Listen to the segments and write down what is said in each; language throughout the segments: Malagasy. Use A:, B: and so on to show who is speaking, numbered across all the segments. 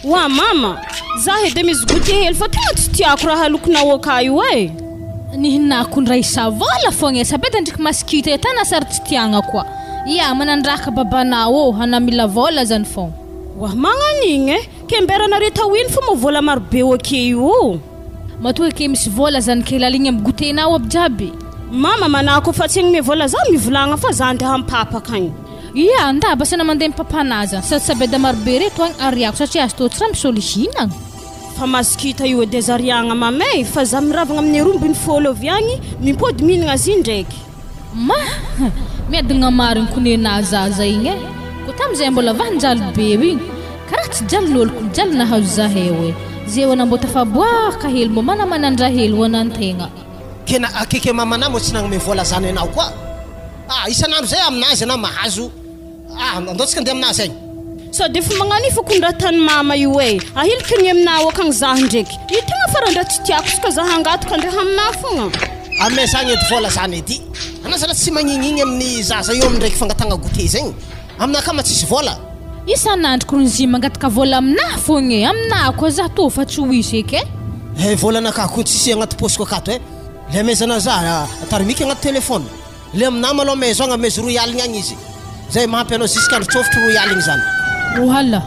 A: Wa mama, zaho edy misy goûté hely fa tena tsy tiako raha lokonao akaio e.
B: Nihinako ndray savola fogna sabeda ndriky maskita etana sary tsy tiagna koa. Ya manandraka babanao hanamila vola zany fogna.
A: Wa magnanigny kemberana reta win fa mo vola marobe akeo.
B: Matoa ke misy vola zany kely aligny am goûténao aby jiaby.
A: Mama manako fa tsy me vola za mivolagna fa za andeha ampapa kagny.
B: Ya nda basa na mandeha papanaza sabeda marobe reto ariako satria asto tsara misolijina.
A: Fa maskita io desariagna mamay fa za miravagna amin'ny rombiny folo viagny mipody minagna azy ndraiky.
B: Ma miadagna mariny konena zaza igny e. Ko tamizay mbola vanjaly be igny. Karaha tsy jalin'olo ko jali nahazo zahewe. Zay wana mbota fa boaka hely mo manandra hely wanantegna.
C: Kena akeke mamana mo tsy nagny vola zany anao koa. Isanandro zay aminazy na mahazo. Andotsika andeha aminazy agny.
A: So defa magnanifa kondratany mama io e. Ahiliky ny aminao akagny za ndraiky. I tegna farandra tsy tiako ska za hangataka andeha amina fogna.
C: Ame zany edy vola zany edy. Anasala tsy magnignigny amin'ny zaza io amin'ndraiky fangatagna goûté zegny. Amina kama tsisy vola.
B: Isanandro kronzi mangataka vola amina fogna amina koa za to fa tsy hoisy eky e.
C: Vola nakako tsisy agnaty posiko akato e. Le mezana za tarimika agnaty telefone. Le amina malo mezona mezo royaligny agny izy. Zay mahampy anao ziskandro tsofotro royaligny zany.
B: Wala,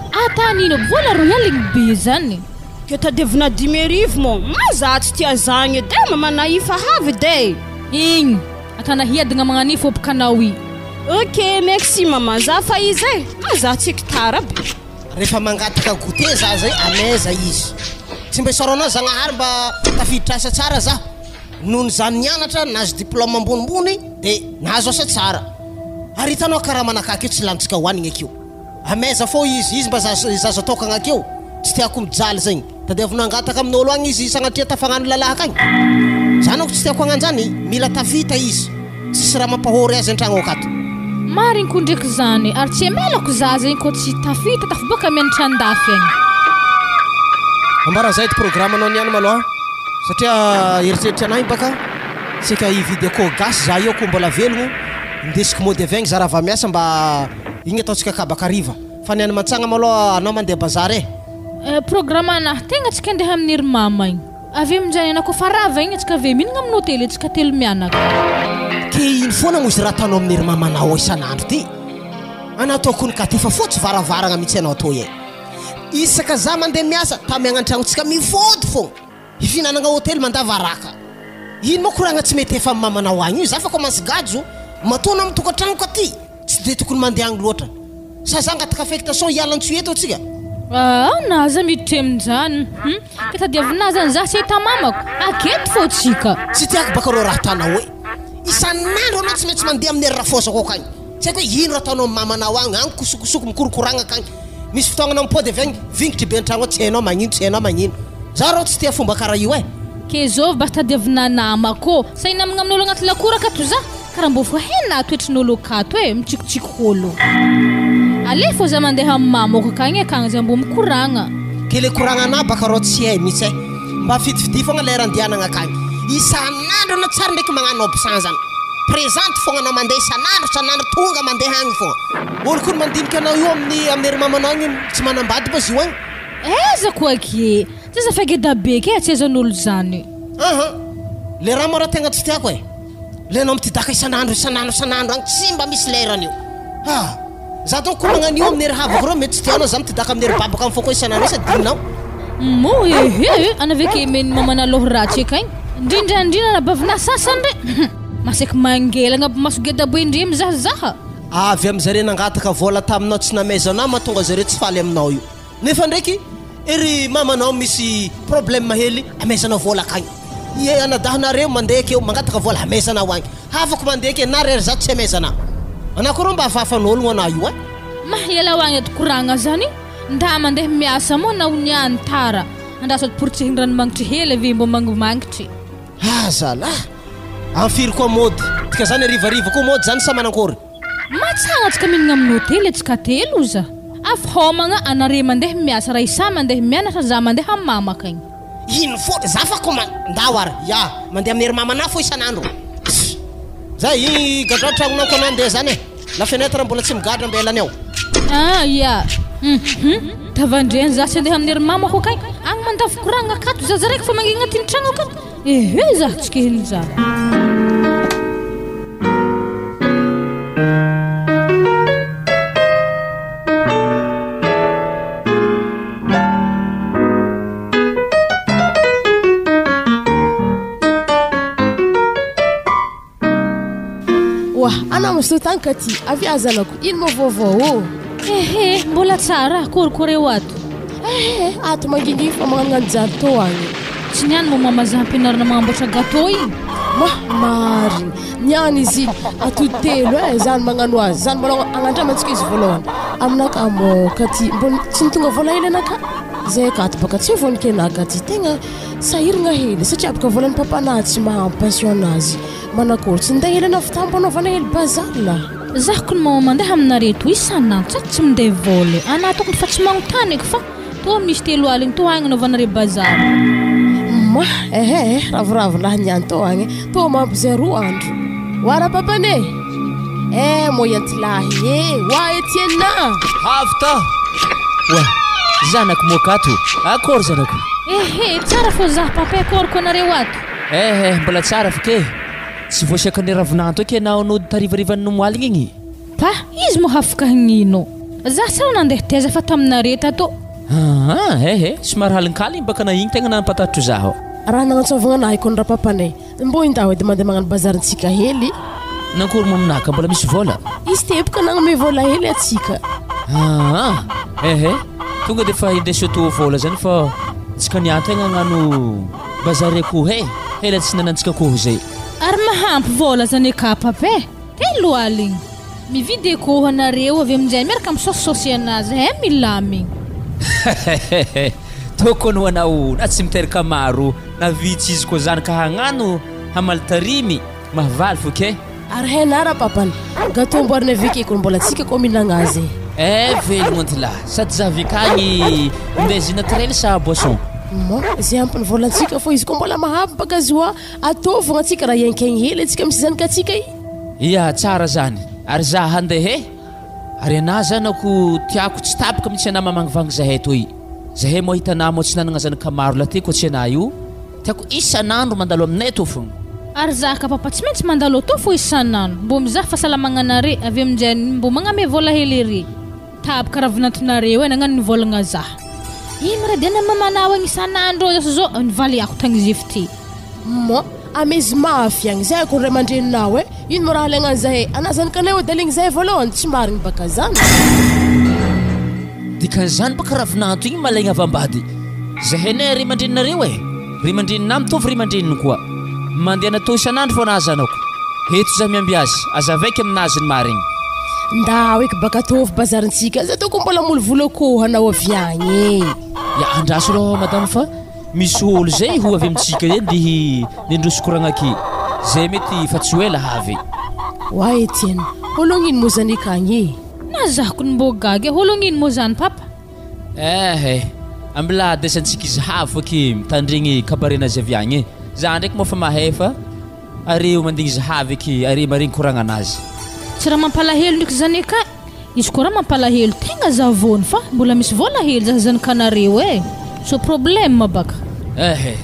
B: nino vola royaligny be zany.
A: Ke tadevina 10,000 mo. Mazatsy tia zagny edy mama naifa havy edy.
B: Igny, atana hiadagna magnanifo obkanao i.
A: Ok, merci mama. Za fa izy mazatsy hectare aby.
C: Rehefa mangataka goûté za zay ameza izy. Tsy mba isaranao zagnahary mba tafiditra asa tsara za. Nohony zany nianatra nazo diplôme ambonimbony de nahazo asa tsara. Ary hitanao karaha manakaka tsy lantsika hoanigny akeo. Ameza fô izy mba zaza tokagna akeo. Tsy tiako mijaly zegny. Tadevina angataka amin'olo agny izy sagnatria tafagnano lalaka agny. Zanako tsy tiako agnanjany, mila tafita izy. Tsisy raha mampahory azy an-tragno akato.
B: Mariny ko ndraiky zany, ary tsy emelako zaza igny ko tsy tafita tafiboaka mianatra andafy agny.
C: Ambara zay ty programme anao niany maloha. Satria eritseritra anahy baka tsika hividy akô gasy za io ko mbola velogno indesiko mody avy agny za raha va miasa mba igny ataontsika kabaka ariva fa niany mantsagna maloha anao mandeha bazary
B: programme anahy tegna tsika andeha amin'ny ry mama igny avy aminjany anao kofa rava igny tsika ave minagna amin'ny hôtely tsika telo mianaka
C: ke ino foana mo izy raha ataonao amin'ny ry mamanao isanandro ty anataoko ny katy fa fotsy varavaragna mihitsy anao atao e isaka za mandeha miasa tamy agnan-tragnotsika mivody fogna ifinanagna hôtely mandava raka ino mo koragna tsy mety efa mamanao agny io za fa commence gajo matona amin'ny tokantragno ka ty tsy de tokony mandeha agny loatra sa za angataka affectation hialan-tsy eto atsika
B: naza miditra amin'izany ka tadiavina zany za tsy hita mamako aketo fô tsika
C: tsy tiako baka rô raha tanao hoe isanandro anao tsy maintsy mandeha amin'ny rafosako akagny tsy haiko hoe ino raha ataonao mamanao agny agny kosokosoko mikorokoragna akagny misy fotoagnana mipody avy agny vingitry be an-tragno tsy hainao magnino za rô tsy tia fomba karaha io e
B: ke zov bas tadiavina namako sa inamagna amin'olo agnaty lakora kato za karaha mbo fa hena toetrin'olo akato e mitsikitsiko olo ale fô za mandeha amin'ny mamako akagny akagny za mbo mikoragna
C: ke le koragna anah baka rô tsy hay mihitsy e mba fidifidi fogna lera andehanagna akagny isanandro na tsara ndraiky magnano opsan zany présente fogna anao mandeha isanandro tonga mandeha agny fogna olo koa mandinika anao io amin'ny ry mamanao agny tsy manambady ba zio agny
B: eza koa ke za fageda beky tsy ezan'olo zany
C: le raha mo raha tegna tsy tiako e le anao mitidaka isanandro agny tsy mba misy lerany io za to ko magnano io amin'ny ry havako rô mety tsy tianao za mitidaka amin'ny ry babaka amin'ny foko isanandro isa dinao
B: mo anaveke meny mamana loha ratsy akagny indrindrandrina na bavina sasany re masaky mangelagna aby masogeda bo indri mizahazaha
C: avy am'zare nangataka vola taminao tsy namezanao mahatonga zare tsy faly aminao io nefa ndraiky ery mamanao misy problème hely amezanao vola akagny anadahanareo mandeha akeo mangataka vola amezanao agny hafako mandeha ke na rery za tsy amezana anako rô mba afafan'ologno anao io
B: mahiala ho agny edy koragna zany nda mandeha miasa mo na oniany tara andrasody poritsihiny ranomagnitry hely avy mbo mangimangitry
C: zala amfiry koa mody tika zany arivariva koa mody zany sa manankory
B: matsagna tsika minagna amin'ny hôtely tsika telo za afy homagna anare mandeha miasa raha isa mandeha mianatra za mandeha amin'ny mamaka igny
C: ino fô za fa ndao ary mandeha amin'ny ry mamanao fô isanandro za gadratragnonao ko anao andeha zany la fenêtre mbola tsy migadra ambelany ao
B: Tavandreny za tsy andeha amin'ny hery mamako akay agny mandavokoragna akato zaza raiky fa mangy agnatin'ny tragno akato za tsy kely za
D: Ana mosy tany ka ty avy azanako ino mo vaovao
B: mbola tsara korikore ato
D: ato mangingy fa magnano jary tô agny
B: tsy niany mo mamazaha ampianarana magnamboatra gâteau igny
D: mariny niany izy atody telo zany magnano azy zany mbola agnadramantsika izy voalohany aminaka mo ka ty mbola tsy nitonga vola hely anaka zay akato baka tsy voninkenaka ty tegna sahiragna hely satria baka volan'ny papanahy tsy mahampassion anazy manakory tsy nday hely anavy anaovana hely bazary la
B: zahako ny mama mandeha aminareto isanandro tsy minday vola ana tokony fa tsy magnontany fa to misy telo aligny to agny anaovanare bazary
D: ravoravo lahy niany to agny to mampizay 2 andro wara papane moyantilahy wa etiena
E: havta wa zanako mokato akory zanako
B: tsara fô zah papa koriko anareo ato
E: mbola tsara fa ke tsy voasiakany ravinanto ke na nody tarivarivan'ny nomoaligny igny
B: pa izy mo hafaka hagnino zah tsara nandeha teza fa taminareta to
E: somary halinkaligny baka na igny tegna nampatatro zaho
D: raha nagnantsovagna anahy ko ny rapapanay mbo indaho edy mandeha magnano bazarintsika hely
E: nankory mo aminaka mbola misy vola
D: izy teboka nagname vola hely atsika
E: tonga de fa indesoto vola zany fa tsika niantegna agnano bazary akoho hela tsy nanantsika akoho zay
B: ary mahampy vola zany ka papa telo aligny mividy akoho anareo avy aminjay miaraka misososy anazy milamy
E: tokony ho anao na tsy miteraka maro na vitsy izy koa zany ka hagnano hamalitarimy mahavaly fo ke
D: ary henara papany gâteau mboarina avike koa mbola tsika ko mihinagna azy
E: velogno antila sady zavikagny ndezi naturel sa boisson
D: zay ampiny volantsika fô izy koa mbola mahampy baka zoa atovagna atsika raha iankegny hely atsika misy zany ka tsika
E: ia tsara zany ary za handehe ary ana zanako tiako tsy tapaka mitsy ana mamangivanga zahay toy zahay mo hitanao mo tsy nanagna zanaka maro laty ko tsy ana io tiako isanandro mandalo aminay to fogna
B: ary zaka papa tsy maintsy mandalo to fo isanandro mbo mizaha fahasalamagnanare avy aminjay mbo magname vola hely ry tapaka ravinantonareo nagnano ny volagna zaha radena mamanao agny isanandro zo nivaly ako tagny zifty
D: amezy mafy agny zay ko ray mandreninao ino mo raha lagna zahay anazany kanay daligny zahay voalohany tsy marigny baka zany
E: dikan'izany baka ravinanto igny malaigna avambady zahay nay ry mandreninareo ry mandrenina mitovy ry mandreniny koa mandeha natao isanandro fo anazanako eto za miamby azy azavaiky aminazy ny marigny
D: ndao eky baka tovy bazarintsika za toko mbola molovolo akoho anao avy agny
E: andraso aloha madame fa misy olo zay ho avy amintsika edy nindrosokoragna aky zay mety fa tsy hoe lahavy
D: wa Etienne holongino mo zany kagny
B: na zahako ny mbo gagy holongino mo zany papa
E: ambila desantsika izy havo aky mitandregny kabarenazy avy agny za ndraiky mofa mahay fa areo mandigny izy havy aky are maregny koragna anazy
B: tsy raha mampalahelo ndraiky zany ka izy koa raha mampalahelo tegna zavony fa mbola misy vola hely zazanykanareo so problème baka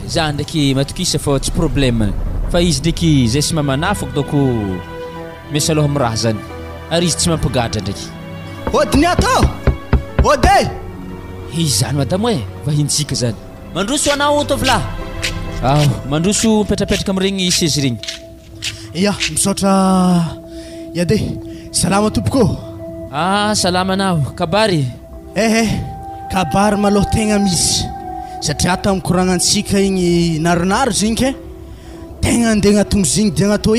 E: za ndraiky matokisa fa tsy problème fa izy ndraiky zay sy mamanafako doko misy aloha amiraha zany ary izy tsy mampigadra ndraiky
F: odiny ato ode
E: izy zany madamo vahintsika zany mandroso anao tovolahy mandroso mipetrapetraka amiregny sezy regny
F: ia misaotra yade salama tompoko
E: salama anao kabary
F: kabary maloha tegna misy satria tamin'ny koragnantsika igny naronaro zigny ke tegna andeha gnatongzy zigny dia gnatao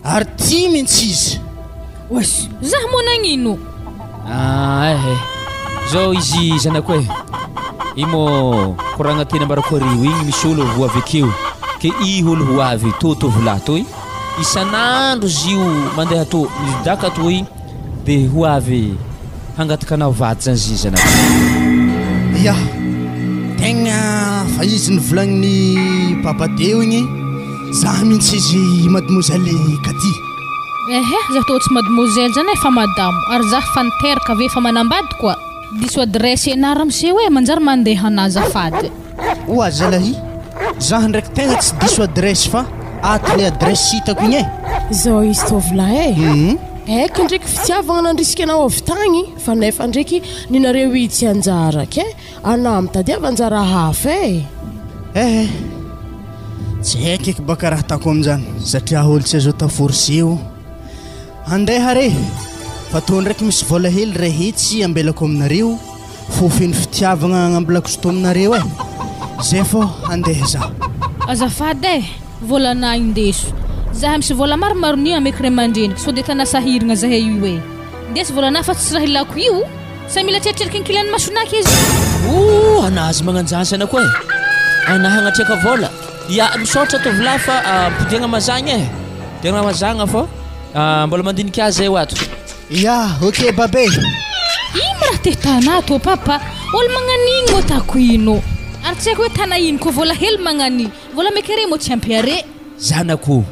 F: ary ty mintsy izy
B: wasy zah mo nagnino
E: zao izy zanako imo koragna tena mbarakoarivo igny misy olo ho avy akeo ke i olo ho avy tovolahy toy isanandro zio mandeha to daka toy de ho avy hangataka anao vady zany zy zanako
F: ia tegna fa izy nivolagniny papadeo igny za mintsy izy mademoiselle Kati
B: zah to tsy mademoiselle zany fa madamo ary zah fa niteraka ave fa manambady koa diso adresse ianara am'se hoe manjary mandeha anazafady
F: oa zalahy zaho ndraiky tegna tsy diso adresse fa ato le adresse hitako igny
D: zao izy tovolahy eka ndraiky fitiavagna nandrisika anao avy tagny fa nefa ndraiky ninareo itsy anjara ke anao mitadiava anjara hafa
F: tsy haiko eky baka raha tako amin'izany satria olo tsy azo taforce io andeha re fa to ndraiky misy vola hely ray hetsy ambelako aminareo fofeny fitiavagna agnambolako zo to aminareo zay fô andeha za
B: azafady volana indeso zahay misy vola maromaro ni ameky ray aman-dreniky sao dia tana sahiragna zahay io hoe ndesy volana fa tsy raha ilako io sa mila tieritreeriky ny kilany masonaky izy
E: anazy magnanjansana koa anahy agnatriaka vola ya misaotra tovolahy fa ampidiagna mazagna diagna mazagna fô mbola mandinika azy zay ho ato
F: ya ok babe
B: ino raha tehtana to papa olo magnan'igny mo tako ino ary tsy haiko hoe tana ino koa vola hely magnani vola mekere mo tsy ampyare
E: zanako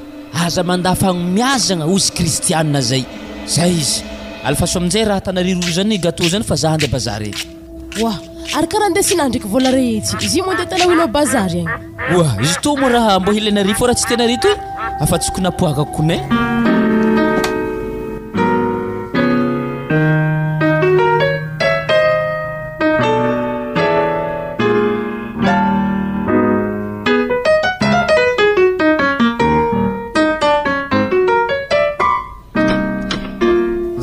E: aza mandafa miazagna ozy kristianina zay izy alfaso amin'izay raha tanariro zany gâteau zany fa za andeha bazary
D: wa ary karaha andesinah ndraiky vola rehetsiizy io mandeha tana hoinao bazary agny
E: izy to mo raha mbo hilanari fô raha tsy tena rito afa-tsy napoakako kone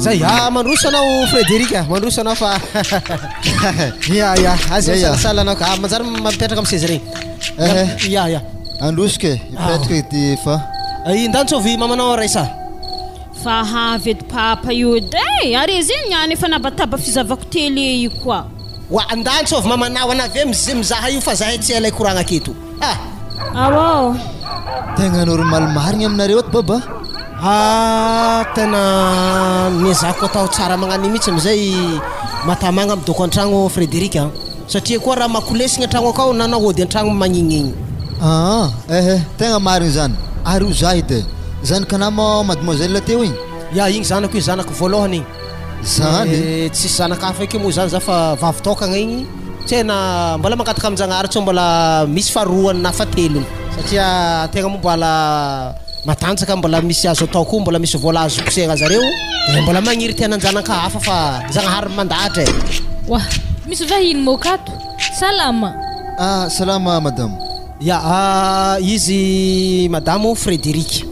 C: zay mandroso anao Frédéric mandroso anao fa ya azy salasala anao ka manjary mampipetraka amin'ny sezy regny ya
G: androsike ipetraka ity fa
C: indantsovy mamanao raisa
A: fa havy edy papa io edy ary izy iny niany efa nabataba fizavako télé io koa
C: wa andantsovy mamanao anavy mizaha io fa zahay tsy alay koragna aketo
A: awao
G: tegna normal marigny aminareo ato baba
C: tena niezako atao tsara magnano mihitsy amizay matamagna midoko an-tragno Frédéric satria koa raha makolesina an-tragno akao na naody an-tragno magnignigny
G: tegna marigny zany ary io za edy zany kanamo mademoiselle teo igny
C: ya igny zanako io zanako voalohany igny
G: zany
C: tsisy zanaka hafa eky moa zany za fa vavy tokagna igny tsy haina mbola mangataka amin'jagnahary tsy mbola misy faharoany na fatelony satria tegna moa mbola matanjaka mbola misy azo atao koa mbola misy vola azo kosegna zareo mbola magniry tiananjanaka hafa fa zagnahary mandahatra
B: wa misy vahiny mokato salama
G: salama madame
C: ya izy madamo Frédéric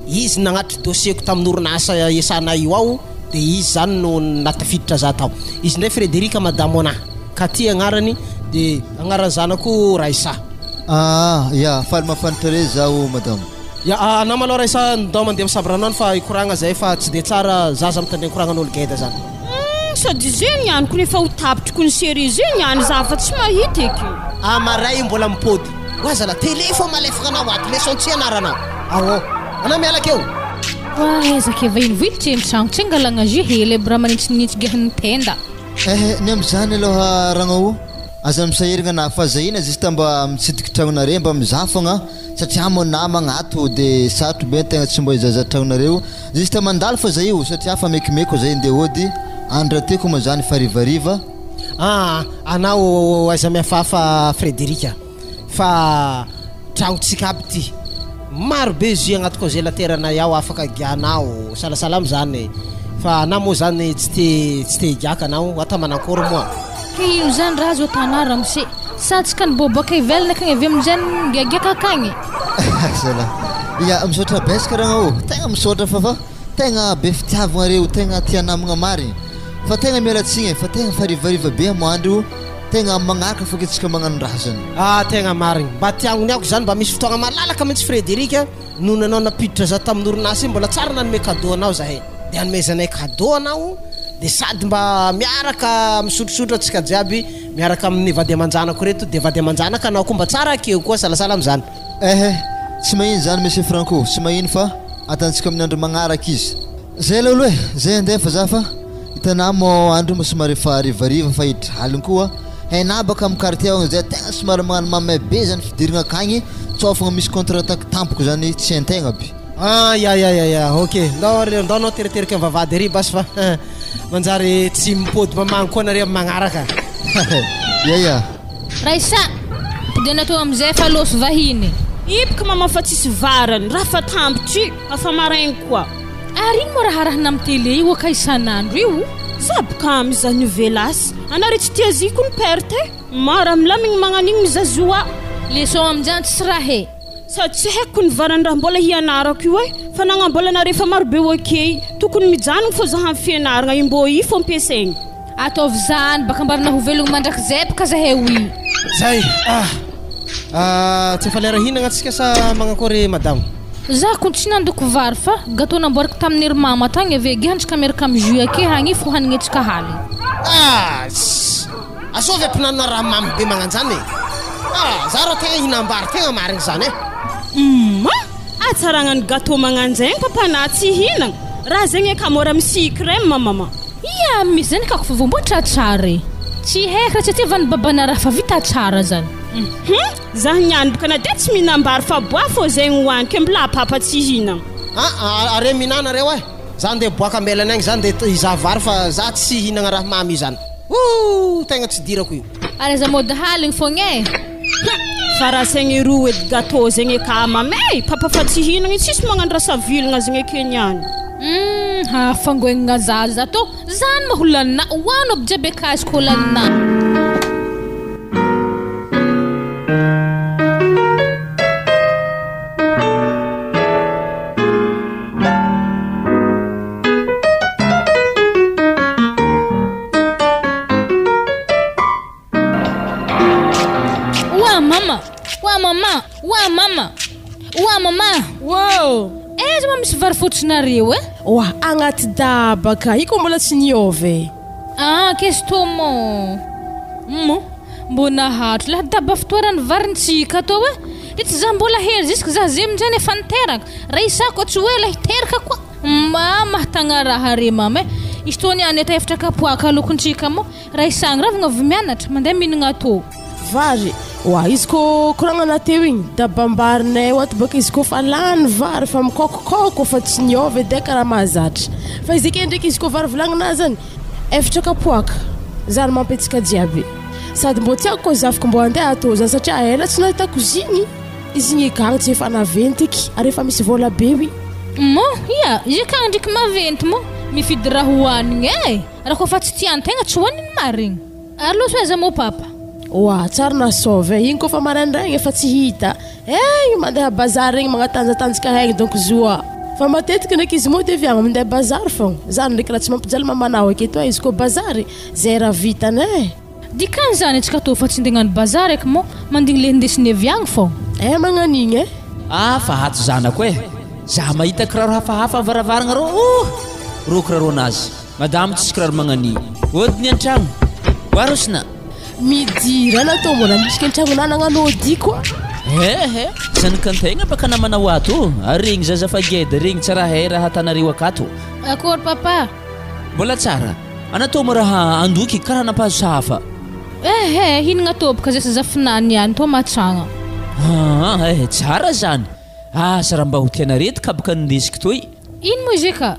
C: izy nagnatry dossier-ko tamin'orinasa esana io ao de izy zany no natafiditra za tao izy ndray Frédéric madamo anahy ka ty agnarany de agnaran'ny zanako Raisa
G: ya faly mafantatra re zaho madame
C: ya anao malôha Raisa ndao mandeha misabranoany fa ikoragna zay fa tsy de tsara zaza mitandregny koragnan'olo geda zany
A: sady zay nianiko nefa ho tapitriko ny série zay niany za fa tsy mahita eky
C: maray mbola mipody oazala télé fô malefaka anao ato leçon tsy anaranao anao mialakeo
B: ezaka eva iny voilitry tragno tsy angalagna jus hely aby raha manitsinitsygahany tenda
G: ny am'izany aloha ragnao aza misahiragna na fa zay iny azy mba mitsidiky tragnonare mba mizafagna satria mo namagna ato de satro be tegna tsy mbo izaza tragnonareo juste mandalo fa zay io satria fa mekimeko zay nde ody andra teko mo zany fa rivariva
C: anao aiza miafafa Frédéric fa tragno tsika aby ty maro be jus agnaty congélateur-na ao afaka gianao salasalamo zany fa anao moa zany tsy te higiaka anao ata manakôry moa
B: ke ino zany raha azo atanara amse satsika ny bobaka ivelana akagny avy am'zany giagiaka akagny
G: zala ya misaotra besaka ragnao tegna misaotra fa tegna be fitiavagnareo tegna tia namagna marigny fa tegna mialatsigny fa tegna farivariva be amoandro tegna magnaraka foka itsika magnano raha zany
C: tegna marigny mba tiagnony ako zany mba misy fotoagna malalaka mihitsy Frédéric noho nanao napiditra za tamin'orinasa mbola tsara nanome cadeau anao zahay de anomezanay cadeau anao de sady mba miaraka misotrosotra atsika jiaby miaraka amin'ny vady aman-janako reto de vady aman-janaka anao koa mba tsara akeo koa salasala am'zany
G: tsy mahino zany monsieur Franco tsy mahino fa atantsika amin'ny andro magnaraka izy zay lolo zay andeha fa za fa hitanao mo andro mo somary fa rivariva fa hidraliny koa hainao baka amin'ny quartier agny zay tegna somary magnano mamay be zany fidirigna akagny tsofagna misy contre-attaque tampoko zany tsy antegna be
C: ya ok ndao anao teriterika mivavady ary basy fa manjary tsy mipody mamagny koa anareo amin'ny magnaraka.
G: Ia.
B: Raisa, podena to amizay fa loso vahiny.
A: Ipika mama fa tsisy varany, raha fa tambitry, afa maraigny koa.
B: Ary ino mo raharahana amin'ny tele io ka isan'andro io?
A: Zaboka mizaha novelasy, anareo tsy tia ziko ny perte. Mara milamigny magnan'igny mizazoa.
B: Leso amin'izany tsy raha he.
A: Sady tsy haiko ny varany raha mbola hianarako io fa nagnambolana rehefa marobe okey, tokony mijanogny fô zaha amin'ny fianaragna imbo i fô ampiasaigny.
B: Ataovy zany baka mbarina ho velogno mandraky zebaka zahay oi.
C: Zay, tsy efa lera hinagna antsika sa magnakory madamo?
B: Za ko tsy nandoko vary fa gâteau namboariko tamin'ny ry mama tagny ave gihantsika miaraka amin'ny jus ake hagny fo hanigny antsika haly.
C: Asovy ampihinanana raha mamy be magnanjany e. Za raha tegna hinam-bary tegna marigny zany e.
A: Atsaragna ny gâteau magnanjaigny papana tsy hinagna. Raha zegny ka mora misy crème mama.
B: Ia, misy zany kako fivomboatra tsara e. Tsy haiko raha tsy tiavany babana raha fa vita tsara zany.
A: Za niany baka na de tsy mihinam-bary fa boa fô zegny hoaniko mbola papa tsy hinagna.
C: Are minana reo e. Za nde boaka ambelany agny zany de izaha vary fa za tsy hinagna raha mamy zany. Tegna tsy dirako io.
B: Ary za mody haligny fogna e.
A: Fa raha saigny roa edy gâteau zegny ka mamay, papa fa tsy hinagna tsisy magnano raha savilagna zegny ake niany.
B: Fangoignana zaza to zany maholanina hoano aby jiaby akazoko holanina. Wa mama.
D: Wow.
B: Zama misy vary fotsinareo e?
D: Oa, agnaty dabaka iko mbola tsy niovy.
B: Kesto mo mbona hatro laha daba fitoerany varintsika to e? De tsy za mbola hely ziska za zay amin'izany efa niteraka. Raha isako tsy hoe la hiteraka koa. Mahatagna raha re mama e. Izy tô niany ata efatra kapoaka alokontsika mo. Raha isagny ravagna avy mianatra mandeha mihinagna to.
D: Vary. Wa izy ko koragnana teo igny dabambarinay oaty baka izy ko fa lany vary fa mikokokoko fa tsy niovy de karaha mahazatra. Fa izy ake ndraiky izy ko vary volagnina zany efatra kapoaka zany mampetsika jiaby. Sady mbo tiako koa zafiko mbo andeha atô zany satria ela tsy nahita koziny. Izy igny gagny tsy efa naventiky ary efa misy vola be wi.
B: Ia, izy kagny ndraiky maventy mo mifidy raha hoanigny e. Raha koa fa tsy tian-tegna tsy hoaniny marigny. Ary loso aiza mo papa?
D: Wa tsara na sove igny ko fa maraindraigny efa tsy hita. Mandeha bazary igny magnatanjatanjika haigny donc zoa. Fa matetiky ndraiky izy mo de viagna mandeha bazary fogna. Zany ndraiky raha tsy mampijaly mamanao aketo izy ko bazary zay raha vitany e.
B: Dikany zany antsika to fa tsy ndegnano bazary eky mo mandigny le hindesiny viagna fogna.
D: Magnan'igny e.
E: Fa hato zanako e. Za mahita kiraro hafahafa varavaragna ro kiraro nazy. Madame tsy kiraro magnani. Odiny an-tragno. Warosina.
D: Midirana to mbola misy an-tragno nagnano ody koa.
E: Zanakantegna baka namanao ato. Regny zaza fageda regny tsara hay raha atanareo akato.
B: Akory papa?
E: Mbola tsara. Anatao mo raha andoky karaha nampahazo sahafa.
B: Hinagna to baka zay zafinany ihany to matsagna.
E: Tsara zany. Sara mba ho tianarety ka baka nindesiko toy.
B: Ino mo izy ka?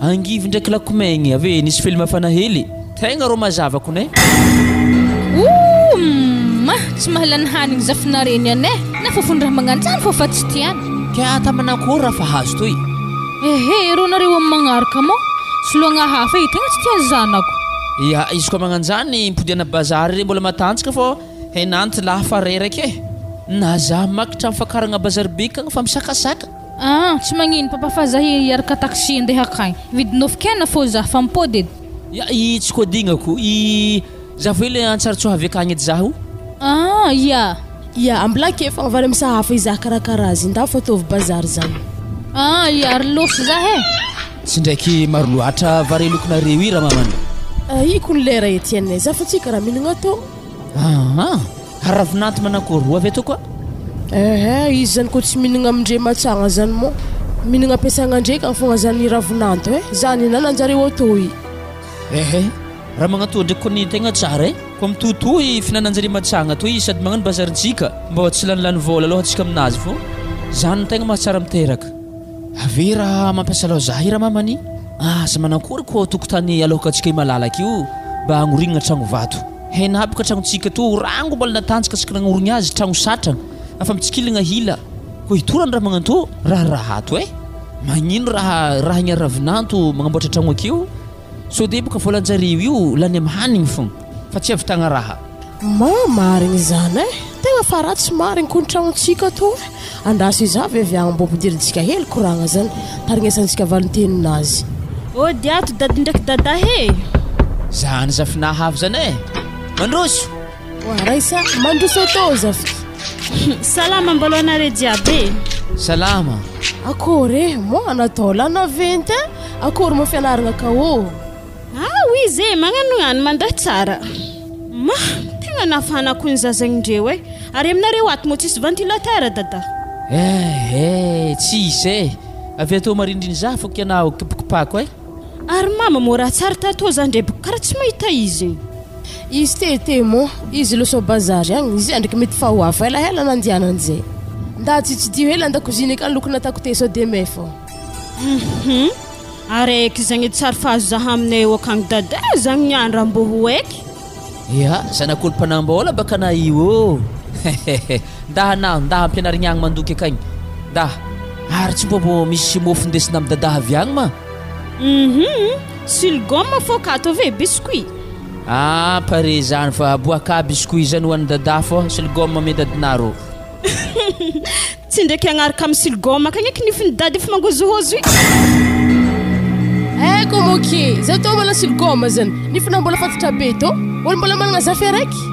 E: Angivy ndraiky lakomegny ave nisy film fanahely. Tegna ro mazavako ne.
B: Tsy mahalany hanigny zafinareny ane. Na fofondraha magnanjany fô fa tsy tiany.
E: Ka tamanako raha fa hazo toy.
B: Ro nareo amin'ny magnaraka mo. Soloagna hafa tegna tsy tia zanako.
E: Ia, izy koa magnanjany mpodiana bazary mbola matanjaka fô henanty laha fa reraka na za makitra mifakaragna bazary bikagna fa misakasaka.
B: Tsy magnino papa fa za hiaraka taxi andeha akagny. Vidinofokena fô za fa mipody edy.
E: Tsy koa dignako za foe le antsarotsoa avy akagny edy zaho.
D: Ia, amblake fa avy misahafa izaha karakaraha azy nda fa ataovy bazary zany.
B: Ary losy za
E: tsy ndraiky maro loatra vary lokonareo i raha mamana.
D: Iko ny lera etienne za fa tsika raha mihinagna to.
E: Ravinanty manakory avy ato koa.
D: Izy zany ko tsy mihinagna amindre matsagna zany mo. Mihinagna ampiasagna ndraiky fogna zany ravinanto zany nananjareo atô i.
E: Raha magnatô ndraiky koa ny tegna tsara ko mitotoy finananjare matsagna toy sady magnano bazarintsika mba tsy lanilany vola aloha antsika aminazy fô zany tegna mahatsara miteraka. Ave raha mampiasa lao za i raha mamany. asa manankory koa tokotany alohaka antsika malalaka io mba hagnorinana tragno vato haina aby ka tragnontsika to rango mbola natanjaka tsika nagnoronya azy tragno satrana afa mitsikilagna hila ko hitorany raha magnanto rahato magnino raha igny ravinanto magnamboatra tragno akio so de boka volanjarivo io lany amin'ny hanigny fogna fa tsy avitagna raha
D: marigny zany tegna fa ratsy marigny ko ny tragnontsika to andasy izavy avy agny mbo mpidirintsika hely koragna zany tarignesantsika valinteninazy
A: ô diato dady ndraiky dada he
E: zany zafinahavy zany mandroso
D: raisa mandroso atao zafi
A: salama mbalo anare jiaby
E: salama
D: akory mo anatao lana venty akory mo fianaragna kao
A: oui ze magnano any mandeha tsara ma tegna nafanako ny zazagny ndreo ary aminareo ato mo tsisy ventilateur dada
E: tsisy avy atao marindriny za fô kianao kipakipako
A: ary mama mo raha tsara tatao zany ndre karaha tsy mahita izy
D: izy tete mo izy loso bazary agny izy andraiky mety fa hoafa ela nandianan'izay nda tsitsidio hela andakoziny akany lokona atako te so de me fô
A: araiky zagny tsara fahazo zaha aminay eo akagny dada zagny niandra mbo ho eky
E: ya zanak'olo-panambola baka na io nda ampianarigny agny mandoky akagny nda ary tsy mbobo misy mofo ndesina amin'ny dada avy agny ma
A: silgoma fô kato ve biscuit
E: pare zany fa boaka biscuit zany hoan'ny dada fô silgoma me dadinaro
A: tsy ndraiky agnaraka amin'ny silgoma akagny eky nifiny dady efa mangozohozo
D: eko moke za to mbola silgoma zany nifina mbola fatatra be to olo mbola managna zafy araiky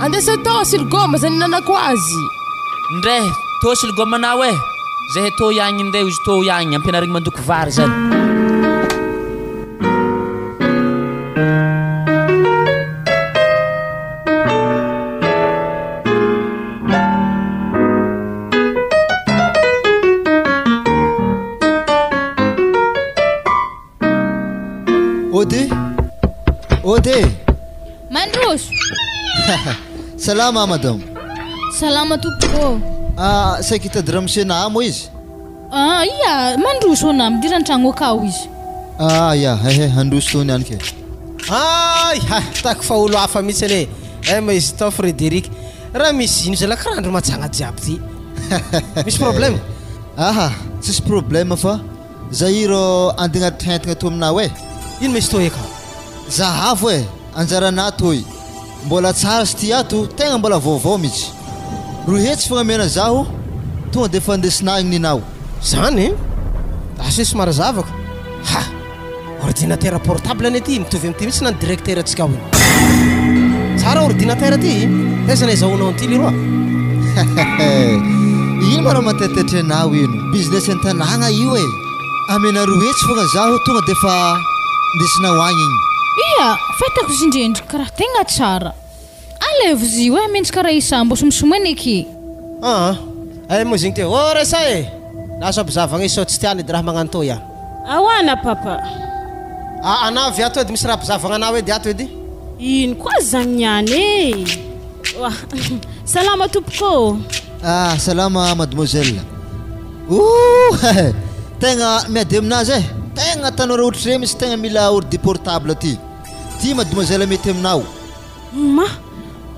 D: andesa to silgoma zany nanako azy
E: ndre to silgoma nao zahay to iagny ndray izy to iagny ampianarigny mandoky vary zany
G: Ode
B: Mandroso
G: salama madame
B: salama tompoko
G: saika hitady raha misena amo izy
B: ia mandroso anao midirany tragno akao izy
G: ya androso tony any ke
C: tako fa olo hafa mihitsy ane ma izy tao Frédéric raha misy ino zala karaha andro matsagna jiaby ty misy problème
G: tsisy problème fa zahiro andignaty hentagna to aminao
C: ino misy to eka
G: zahavo anjarana toy mbola tsara sy ty ato tegna mbola vaovao mihitsy rohetsy fagnamena zaho tonga de fa andesinagny ninao
C: zany asa somary zavaka ordinateur portable any ty mitovy amity mihitsy na ny directeur atsika hoy tsara ordinateur ty tezana izahoanao anty leroa
G: ino mara matetetry anao ino business an-tanàgna io amena rohetsy fogna zaho tonga de fa ndesinao agny igny
B: ia fatako zindrendry karaha tegna tsara alevo zy mentsika raha isambo somosomeny eky
C: moa zegny te resa naso abizavagna iso tsy tiany edy raha magnano to ia
A: ahoana papa
C: anao avy ato edy misy raha abizavagna anao edy ato edy
A: ino koa zagny niany salama tompoko
G: salama mademoiselle tegna miady aminazy tegna tanora ohatry re misy tegna mila ordi portable ty mademoiselle mety aminao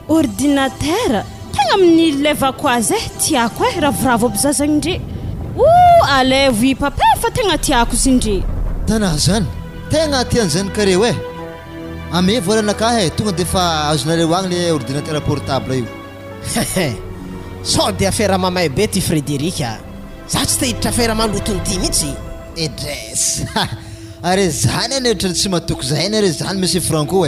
A: ordinateur tegna amin'ny levako azy tiako ravoravo aby zazagny ndre alevo i papa fa tegna tiako izy ndre
G: tana zany tegna tian'zany kareo ame volanakahy tonga de fa azonareo agny le ordinateur portable io
C: so de affaire mamay be ty Frédéric za tsy tahiditra affaire malotony ty mihitsy edres are zany anetra tsy matoko zay nare zany monsieur Franco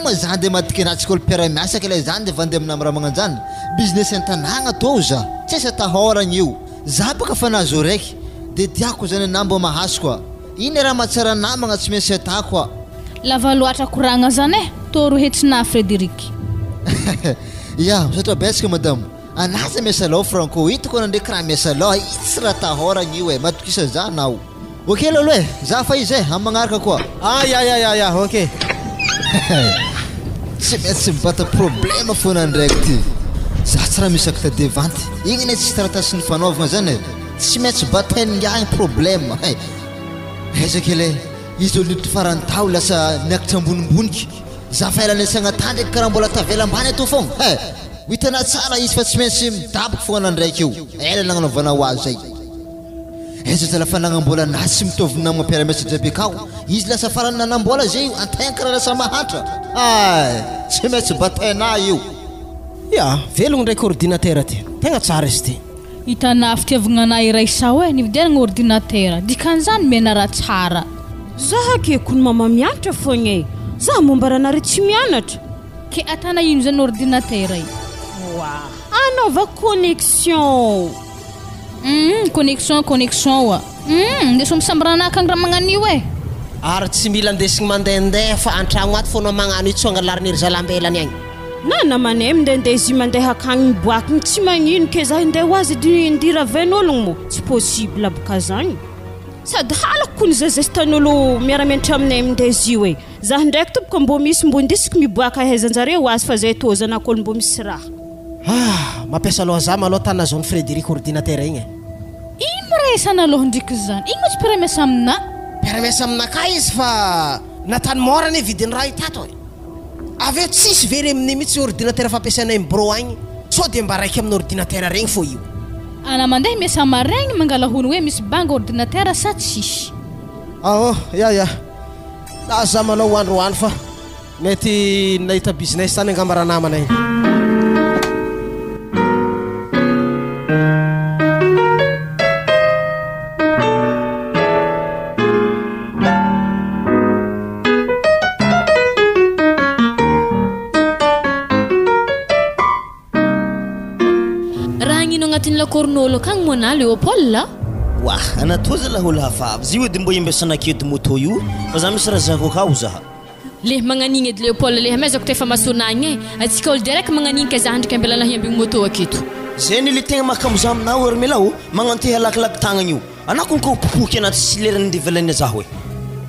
C: ma zany de matike natsika olo mpiara-miasa ke le zany de vandeha amina raha magnano zany business an-tanàgna to za tsy asa tahoragna io za baka fa nazo raiky de tiako zany anambo mahaso koa iny raha mahatsara namagna tsy maintsy atako
B: lava loatra koragna zany to rohetsina Frédéric
G: ya satria betsaka madame anaza miasa lao Franco hitako nandreky raha miasa lao itsy raha tahoragna io matokisa za nao ok lolo za fa izy amin'ny magnaraka koa
C: ya ok
G: tsy maintsy mibata problème foana ndraiky ty za tsy raha misy acte de vente igny ne tsy taratasiny fanaovagna zany tsy maintsy batain'gagny problème ezaka le izy olo nity farany tao lasa niakatra ambonimboniky za fa elany sagnatany ndraiky karaha mbola tavela ambany atao fogna hitanao tsara izy fa tsy maintsy midaboka fogna nandraiky io ela nagnanaovana ho azy zay ezo zalafa nagnambola nazy sy mitovy namagna mpiara-miasa jiaby akao izy lasa farany nanambola zay antegna karaha lasa mahatra tsy maintsy bataina io
C: ya velogno ndraiky ordinateur ty tegna tsara izy ty
B: hitanà fitiavagna anahy iray sao nividianagna ordinateur dikan'izany mena raha tsara
A: zaha ke kony mama mianatra fogna zaha momba raha nare tsy mianatra
B: ke atana ino zany ordinateur
A: anaova connexion
B: connexion wa ndeso misambiranaka ny raha magnan'io
C: ary tsy mila andesigny mandehandeha fa an-tragno aty foana magnano io tsy angalariny ry zalambelany agny
A: na namanay mindehandeha izy mandeha akagny miboakiny tsy magnino ke zaho hindeha ho azy indira vain'ologno mo tsy possible boka zagny sady halako kony zazestan'olo miara-mianatra aminay mindeha izy io zaho ndraiky tomboka mbo misy mbo indisiky miboaka ahaizanjareo ho azy fa zay tozana kolo mbo misy raha
C: mampiasa aloha za maloha tana zao ny Frédéric ordinateur igny
B: ino miraisana aloha ndraiky zany ino tsy mpiara-miasa amina
C: mpiara-miasa aminaka izy fa natany morany vidiny raha itato aveo tsisy very amin'ny mihitsy ordinateur fampiasanay mbro agny so de mba raiky amin'ny ordinateur regny fo io
B: ana mandeha miasa maraigny mangalahony hoe misy banga ordinateur sa tsisy
C: ya na za manao hoandrohoandro fa mety nahita business tany angambara namanay
B: kornolo kang mona Leopold
H: wah anatoza la hola hafa ziwe dimbo yembesana kitu moto yu fazamisra zako kauza
I: le manganinged Leopold le hameza kutefa masonanye atika ol direct manganing ka zahandi kambela la yambi moto akitu
H: zeni li tenga makamzam na wer melaw manganti halak tanganyu anakun ko pupuke na tsilera ndivelene zahwe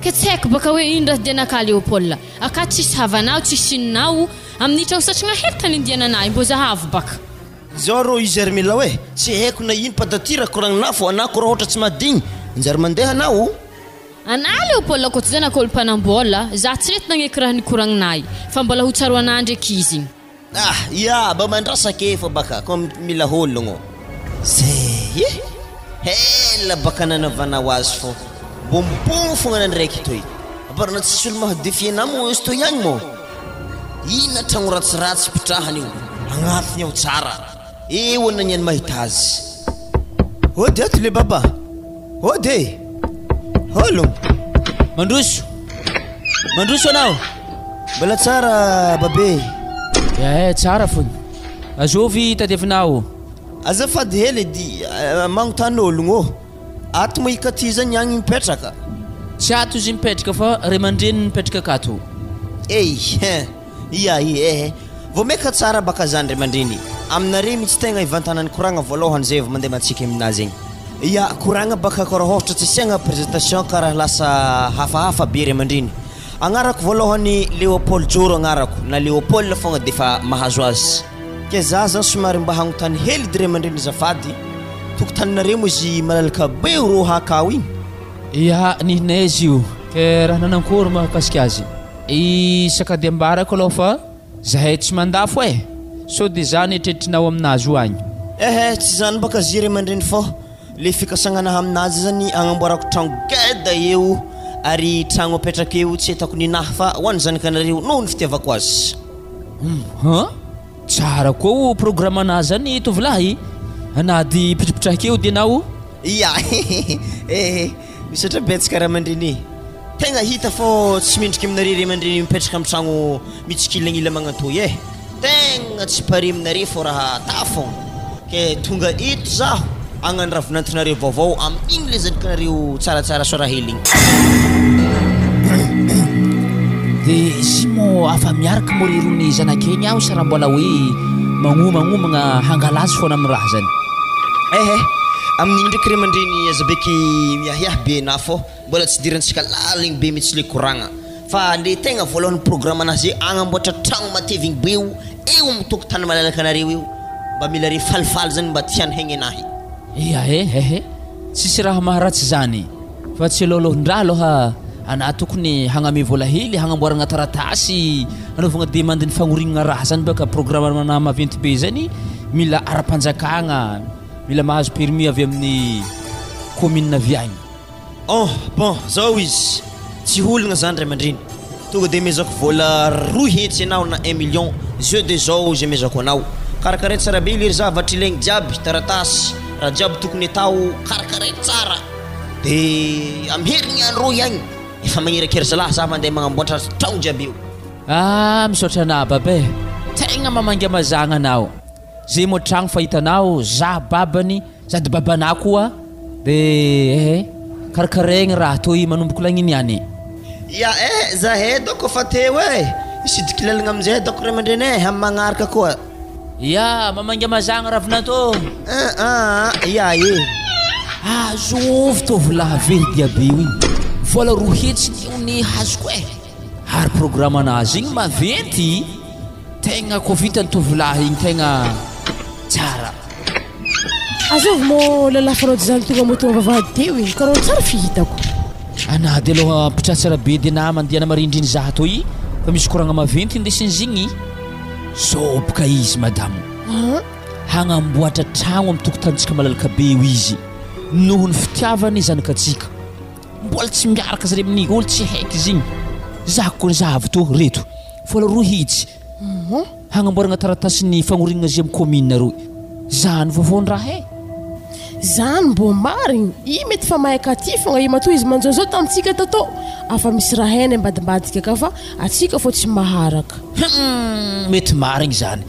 I: ketsek bakawe indra dena ka Leopold akati savana tsinau amnita usachanga hetani ndiana na imboza havu baka
H: zoro izer milawe si heku na yin patatira kurang nafo anako rohota tsy madigny njar mandeha nao
I: ana Leopold ko tsena kol panambola za tret na ngekrahni kurang nai fa mbola hutsarwa na ndreky izy
H: ya ba mandrasa ke fa baka kom mila holongo se hela baka na vana wasfo bombom fo ngana ndreky toy barna tsisul ma defie namo esto yangmo ina tangurat-rats pitrahani angathnya utsara wala nyan mahitazy ode atule baba ode holo
E: mandruso nao
H: bala tsara babe
E: tsara fony azovy tadevinao
H: azafady hely di magnotan'ologno ato mahikaty zany agny mipetraka
E: tsy ato izy mipetraka fa ray mandreny mipetraka akato
H: vao meka tsara baka zany ray mandreny aminare mitsy tegna ivantanany koragna voalohany zay vao mandeha matsika aminazy igny koragna baka karaha ohatra tsy asiagna présentation karaha lasa hafahafa be ray mandreny agnarako voalohany Leopold Joro agnarako na Leopold fogna defa mahazo azy ke za zany somary mba hagnotany hely dy ray mandreny zafady tokotaninare mo izy malalaka be ro hakao igny
E: nihinay izy io ke raha nanankory mahakasika azy isakady ambarako aloha fa zahay tsy mandafo so de zany etretrinao aminazy io agny
H: tsy zany baka zy ray mandreny fô le fikasagnana aminazy zany agnamboarako tragno geda eo ary tragno apetraka eo tsy hitako ninahy fa ho any zanakanareo noho ny fitiavako azy
E: tsara koa programme anazy zany tovolahy anady pitripitrahaka eo de nao
H: misatra betsaka raha mandreny tegna hita fô tsy mindriky aminare ray mandreny mipetraka amin'ny tragno mitsikilagnila magnantoy tegna tsy pare aminare fô raha tafogna ke tonga eto zaho agnano raha vinantinareo vaovao amin'igny le zanakanareo tsaratsara so raha hely igny
E: de izy mo afa miaraka morirony zanakeny aho sa raha mbola hoe magnomagnomagna hangalazy foana amin'ny raha zany
H: amin'igny ndraiky ray mandreny azabeky miahiahy be na fô mbola tsy dirantsika laligny be mitsy le koragna fa le tegna voalohany programme anazy agnamboatra tragno matevigny be eo mitoko tany malalaka anareo eo mba mila re falifaly zany mba tiany haigny anahy
E: tsisy raha maharatsy zany fa tsy alolohondraha aloha ana tokony hagname vola hely hagnamboaragna taratasy anaovagna demande ny fagnorignana raha zany baka programme maventy be zany mila ara-panjakagna mila mahazo permis avy amin'ny commune Viagny.
H: Bon zao izy tsy olagna zany ray aman-dreny tonga de mezako vola 2 hetsy anao na 1 million jeu de zao zay mezako anao karakare tsara be ilery zavatra ilaigny jiaby taratasy raha jiaby tokony atao karakare tsara de amherigny andro ihagny efa magnerakera zalahy za mandeha magnamboatra tragno jiaby io.
E: Misaotra anah babe tegna mamangy amazagna anao zay mo tragno fahitanao za babany sady babanao koa de karakaregny raha toy manomboko lagniny any.
H: Ya zahay doko fa teo isidiky lalagna amizay doko ray aman-drenay amy magnaraka koa.
E: Ya mamangy amazagna ravina to.
H: Ya
E: azo ovy tovolahy very diabe io vola 2 hetsy ny hazoko ary programme anazy igny maventy tegna ko vitany tovolahy igny tegna tsara.
D: Azovy mo lalafanao zany tonga motonga vavahady teo igny karô tsara fihitako.
E: Ana de aloha ampitratsara be de na mandiana marindriny za toy fa misy koragna maventy indesin'izigny zoboka izy madamo hagnamboatra tragno amy tokotanitsika malalaka be io izy noho ny fitiavany zanakatsika mbola tsy miaraka zare amin'ny olo tsy haiky izy igny zako koa zavy to reto vola 2 hitsy hagnamboaragna taratasy ny fagnorignana azy amy commune roy zany vovony raha
D: zany mbo marigny i mety fa mahaka aty fogna i matoa izy manjao tamitsika tato afa misy raha heny ambadimbadika ka fa atsika fô tsy maharaka.
E: Mety marigny zany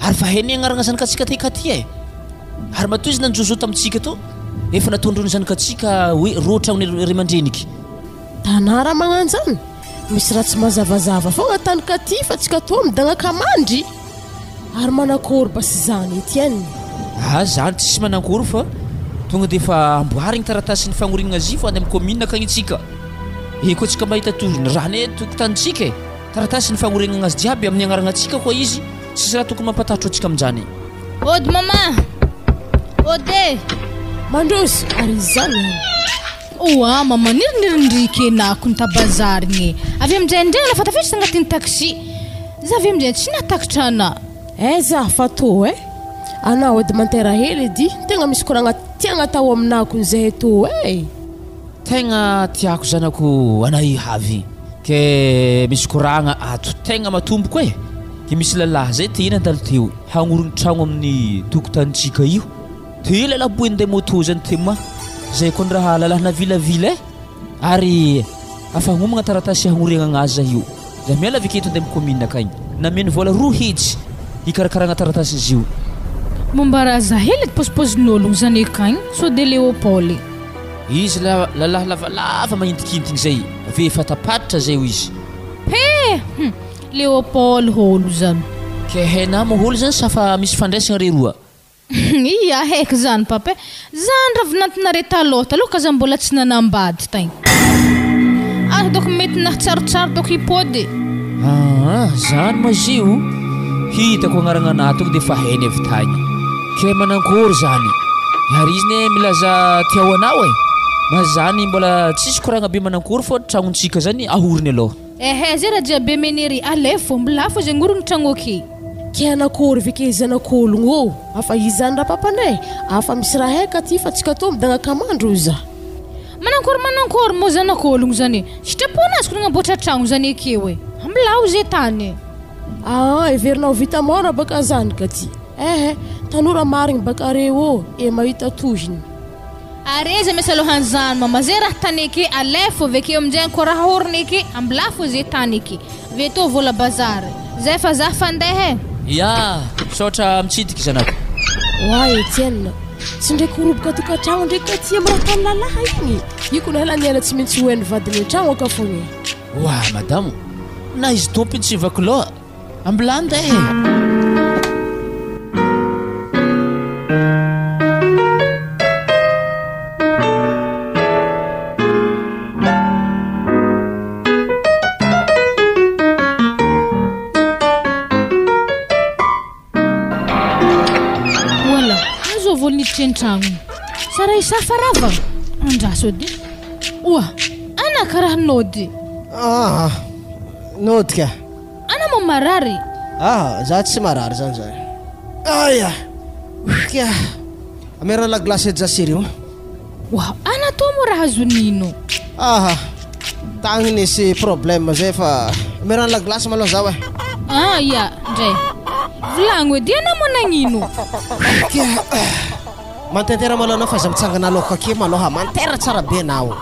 E: ary fa heny agnaragna zanakatsika ty ary matoa izy nanjozo tamitsika to efa natondrony zanakatsika hoe rotragno ry mandreniky
D: tanara magnanjany misy raha tsy mazavazava fogna tanika aty fa tsika to midagnakamandry ary manakory basy zany etienne.
E: Zany tsisy manankory fa tonga de fa amboarigny taratasy ny fagnorignana azy fo any amy commune akagnitsika koa tsika mahita tozony raha ne tokotanitsika taratasy ny fagnorignana azy jiaby amin'ny agnaragnatsika koa izy sisy raha tokony mampatahotro atsika amin'izany.
B: Ody mama ody
D: mandroso ary zany
B: oa mama nirindrike nako ny tabazarigny avy amin'izay lafa tafiditra agnatin'ny taxi za avy amin'izay tsy natakitra ana
D: za fa to ana ody mantera hely edy tegna misy koragna tiagna atao aminako nizay to
E: tegna tiako zanako anay havy ke misy koragna ato tegna matomboko ke misy lalahy zay te nandalo teo hagnorony tragno amin'ny tokotanitsika io te lalahy boen'day moto zany te ma zay koa ny raha lalahy navilavila ary afa hagnomagna taratasy hagnoregnana azy zah io za miala avy keto andeha amy commune akagny nameny vola 2 hetsy hikarakaragna taratasy izy io.
B: Momba raha zahely posipozin'ologno zany akagny so de Léopoly
E: izy lalahy lavalava mahintikintiny zay ave efa tapatitra zay io izy
B: Léopoly holo zany
E: ke hainao moholo zany safa misy fandraisagna re roa.
B: Ia haiko zany papa zany ravinantinare taloha ka za mbola tsy nanambady tagny doko mety nahtsarotsaro doko hipody
E: zany mazio hitako agnaragna anahy tonga de fa hainy avy tagny ke manankory zany ary izy ne milaza tiao anao mazany mbola tsisy koragna be manankory fô tragnontsika zany ahoriny aloha
B: zay raha jiabe menery alefo mbilafo zay ngorony tragno ake
D: ke anakory veke zanak'ologno afa izany raha papanay afa misy raha haika ty fa tsika to midagnakamandro za
B: manankory mo zanak'ologno zany sitrapona azy ko nagnamboatra tragno zany akeo ambilao zay tany
D: everinao vita mora baka zany ka ty tanora marigny baka reo mahita toziny
B: areza misy alohany zany mama zay raha tany ake alefo vekeo aminjay ko raha horiny ake ambilafo zay tany ake veto vola bazary zay fa za fandeha
E: saotra mitsidiky zanako
D: Etienne tsy ndraiky horoboka tokantragno ndraiky aty amy raha tany lalahy igny io ko nahala niala tsy maintsy hoen'ny vadiny tragno aka fogny
E: madamo na izy tompiny tsy vakoloa ambilanda
B: volniditry ny tragno sara isafarava andraso edy ana Ina karaha nody
C: nody ka
B: ana mo marary
C: za tsy marary zany zay aya ka amerana la glace edy za sérieux
B: wow ana to mo raha zonino
C: tagny nisy problème zay fa amerana la glace malo za we
B: ya ndray volagno edy ana mo nagnino
C: mantentera malo anao fa za mitsangana aloka ke maloha mantera tsara be anao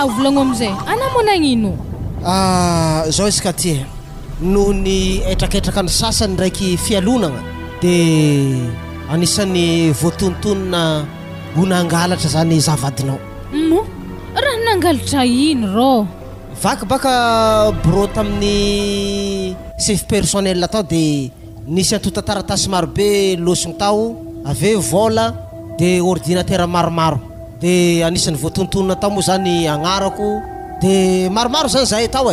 B: volagno amizay ana mo nagnino
C: zao izy ka ty noho ny etraketraka ny sasany ndraiky fialonagna de anisan'ny voatontonona honangalatra zany zavadinao
B: raha nangalatra ino rô
C: vaky baka bro tamin'ny chef personnel tao de nisy antota taratasy marobe losogny tao aveo vola de ordinateur maromaro de anisan'ny voatontonona tao moa zany agnarako de maromaro zany zay tao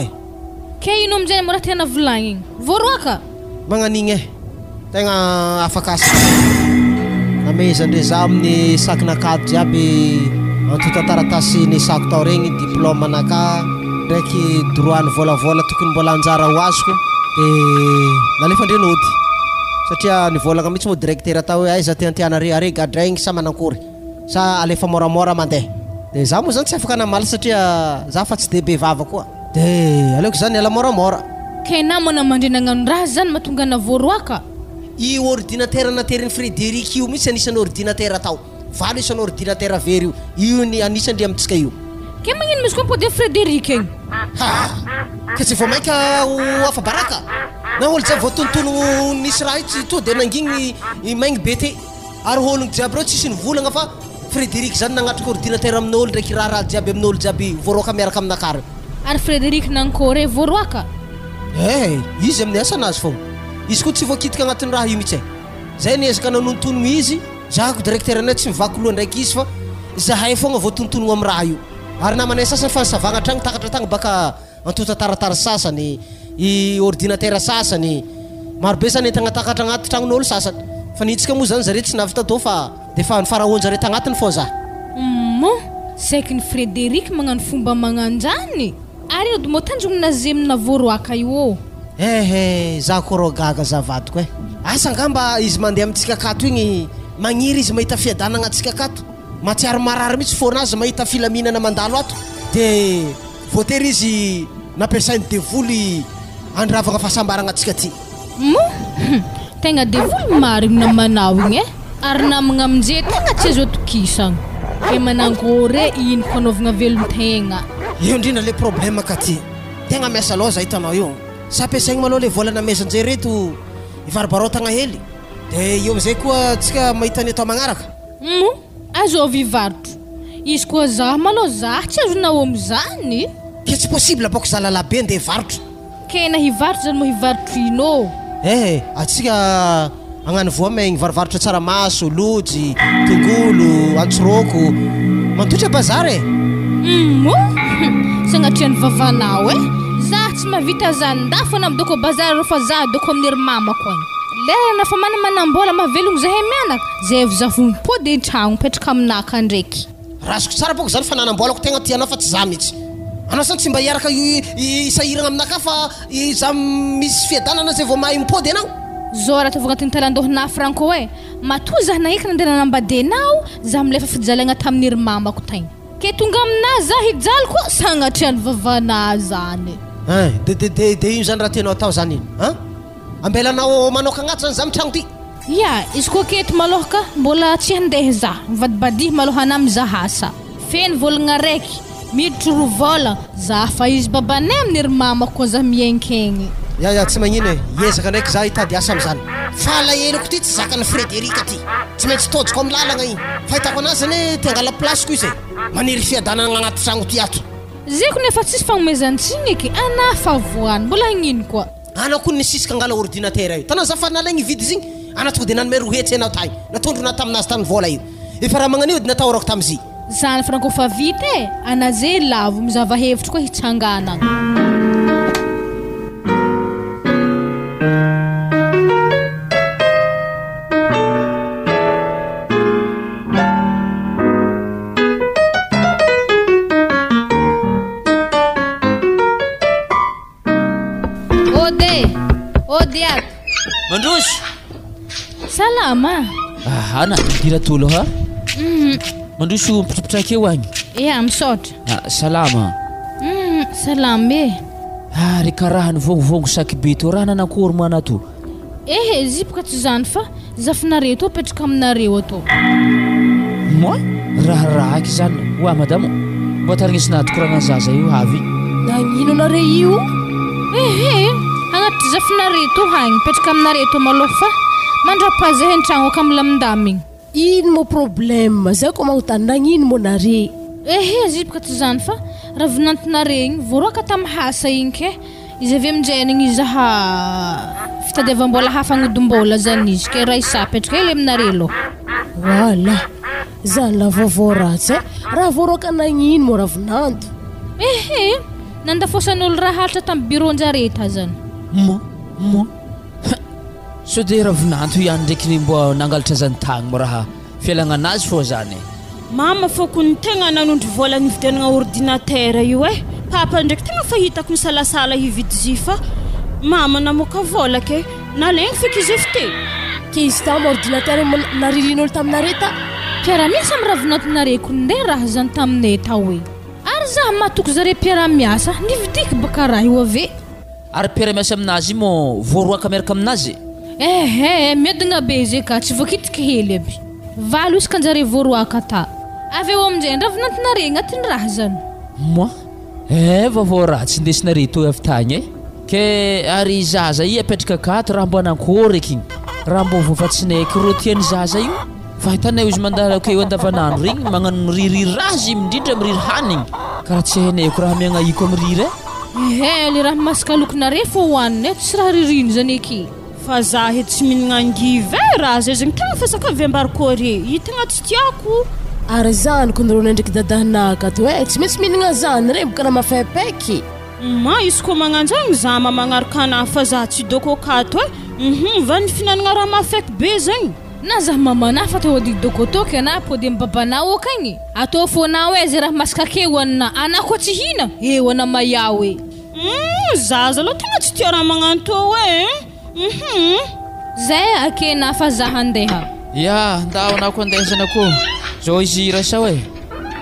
B: ke ino amizay mo raha tena volagny igny voaroaka
C: magnanigny tegna afakasy namezandre za amin'ny sakinakady jiaby antota taratasy ny sako tao regny diplôme anaka ndraiky droit ny volavola tokony mbola anjara ho azoko de nalefa ndre nody satria nivolagna mihitsy mo directeur atao hoe aiza tiantiana are gadraigny sa manankory sa alefa moramora mandeha de za moa zany tsy afaka namaly satria za fa tsy de be vava koa de aleoko zany ala moramora
B: ke namana mandre nagnano raha zany mahatonga na voaroaka
C: i ordinateur nateriny Frédéric io mihitsy anisan'ny ordinateur tao valo isan'ny ordinateur very io ny anisandre amitsika io
B: ke magnino misy koa mpode Frédéric igny
C: ka tsy voamaika ho afabaraka na olo jiaby voatontono nisy raha itsy to de nangigny maigny be te ary ologno jiaby reo tsisy nivolagna fa Frédéric zany nagnatrika ordinateur amin'olo ndraiky raha jiaby amin'olo jiaby voaroaka miaraka aminakary
B: ary Frédéric nankôre voaroaka
C: izy amin'ny asanazy fogna izy koa tsy voakitika agnatin'ny raha io mihitsy zay niezaka nanontonogno izy zahako directeur anay tsy mivaky loha ndraiky izy fa zahay fogna voatontonogno amin'ny raha io ary namanay sasany fa nisavagna tragno takatra tagny baka antota taratara sasany i ordinateur sasany marobe zany entagna takatra agnaty tragnon'olo sasany fa nitsika moa zany zare tsy navita to fa de fa nifarahoanjare tagnatiny fô za
B: saiky ny Frédéric magnano fomba magnanjany ary ody mo tanjogny nazemina voaroaka io
C: za korô gaga zavadiko asa ngamba izy mandeha amitsika akato igny magniry izy mahita fiadanagna atsika akato matsiary marary mihitsy fônazy mahita filaminana mandalo ato de voatery izy nampiasainy devoly andravagna fahasambaragna atsika ty
B: tegna devoly marigny namanao igny ary namagna aminjay tegna tsy azo atokisagna ke manangôre ino fanaovagna velon-tegna
C: io indrindra le problème ka ty tegna miasa loza hitanao io sa ampiasaigny maloha le vola namezanjay reto ivaribarotagna hely de io amizay koa tsika mahitany atao magnaraka
B: azo vivarotro izy koa za maloha za tsy azonao amizany
C: ke tsy possible boko za lalabe ndeha varotro
B: ke na hivarotro zany mo hivarotro ino
C: atsika agnano voamaigny varivarotra tsaramaso lojy tongolo antsoroko mantotra bazary
B: sagnatriany vavanao za tsy mavita zany nda fa namidoko bazary refa za doko amin'ny ry mamako agny lerana fa manamanam-bola mahavelogno zahay mianaka zay za vompody tragno petraka aminaka ndraiky
C: razoko tsara boko zany fananam-bolako tegna tianao fa tsy za mihitsy anao zany tsy mba hiaraka isahiragna aminaka fa za misy fiadanana zay vao mahay mipody anao
B: zao raha tovagna tiny talandohona franco matoa za naika nandeha nanambadenao za milefa fijaliagna tamin'ny ry mamako tagny ke tonga amina za hijaly koa sagnatriany vavana zany
C: de ino zany raha tianao atao zany ino ambelanao manoka agnaty zany za mitragno ty
B: izy koa kety malohaka mbola tsy handeha za mivadibadihy malohana amy za hasa feny volagna raiky miditro ro vola za fa izy babanay amin'ny ry mamako koa za miainkegny
C: tsy magnino iezaka ndraiky za hitady asa amizany falaheloko ty tsy zakany Frédéric ty tsy maintsy tojiko amy lalagna igny fahitako anazy zany te angala plasiko izy maniry fiadanana agnaty tragno ty ato
B: zay ko nefa tsisy fagnomezantsigny eky ana fa voany mbola hagnino koa
C: anao koa nisisika angala ordinateur io tanao za fa nalaigny vidy zigny ana tonga de nanome rohetsy anao tagny natondrona taminazy tany vola io efa raha magnanio de natahorako tamizy
B: zany franco fa vita ana zay lavo mizava hevitry koa hitsanganana diat.
E: Mandrus.
B: Salama.
E: Ana dira tolo ha? Mandrus pitra ke wany.
B: Yeah, I'm short.
E: Salama.
B: Salame.
E: Rikarahan vongvongo sakibito rana na kory mana to.
B: Zipka tsy zany fa zafinareo to petraka aminareo ato.
E: Moi raha aky zany wa madamo mbo tarignisina koragna zaza io avy.
D: Nagnino anareo io?
B: Agnaty zafinareo to hagny petraka aminareo to maloha fa mandrapaza hentragno ka milamindamigny.
D: Ino mo problème? Zay ko magnontany nagnino mo nare?
B: Zipka tsy zany fa ravinantinareo igny voaroaka tamin'ny hasa igny ke izy avy aminjay igny izaha fitadiavam-bola hafagnodom-bola zany izy ke raha isapetraka hely aminareo lo.
D: Wala zany la vaovao ratsy raha voaroaka nagnino mo ravinanto?
B: Nandafosan'olo raha halatra tamin'ny bureau-njareta zany.
E: Mo so de ravinanto ihany ndraiky mbo nangalatra zany tagny mo raha fialagnanazy fô zany.
A: Mama fôkony tegna nanondry vola nividianagna ordinateur io papa ndraiky tegna fahitako misalasala hividy zy fa mama namoaka vola ke nalegny feky izy efite.
D: Ke izy tamy ordinateur narilin'olo taminareta?
B: Piaramiasa amin'ny ravinantinareko nde raha zany taminay tao ary zaho matoko zare piaramiasa nividiky baka raha io ave.
E: Ary piaramiasa aminazy mo voaroaka miaraka aminazy?
B: Miadagna be izy ka tsy voakitiky hely aby. Valo isaka anjare voaroaka ta. Aveo aminjay ravinantinareo agnatin'ny raha zany.
E: Moi vaovao ratsy indesinareo to avy tagny ke ary zaza i apetraka akato raha mbo anankôry eky raha mbo voafatsinaiky ro tiany zaza io fa hitanay izy mandala ke andavanandro regny magnano miriry razy indrindra miriry hanigny karaha tsy hainayko raha miagnaiko amiriry
B: le raha masaka lokonareo fô hohaniny tsy raha ririny zany eky.
A: Fa zaho tsy mihinagna angivy raha zay zegny tegna fasakavy ambarikôry i tegna tsy tiako.
D: Ary zany ko nirona ndraiky dadahinaka to tsy maintsy mihinagna zany regny bokana mafaipeky.
A: Izy koa magnanjagny za magnaraka anahy fa za tsy doko akato va ny finanagna raha mafaiky be zegny.
B: Na zaho mamanahy fa tao dy doko toky ana pôdy amin'ny babanao akagny atao fônao zay raha masaka ke hoanina ana koa tsy hina hoana mayao
A: zaza aloha tegna tsy tia raha magnano to
B: zay akena fa zaho andeha.
E: Ndao anako andeha zany ako zao izy rasa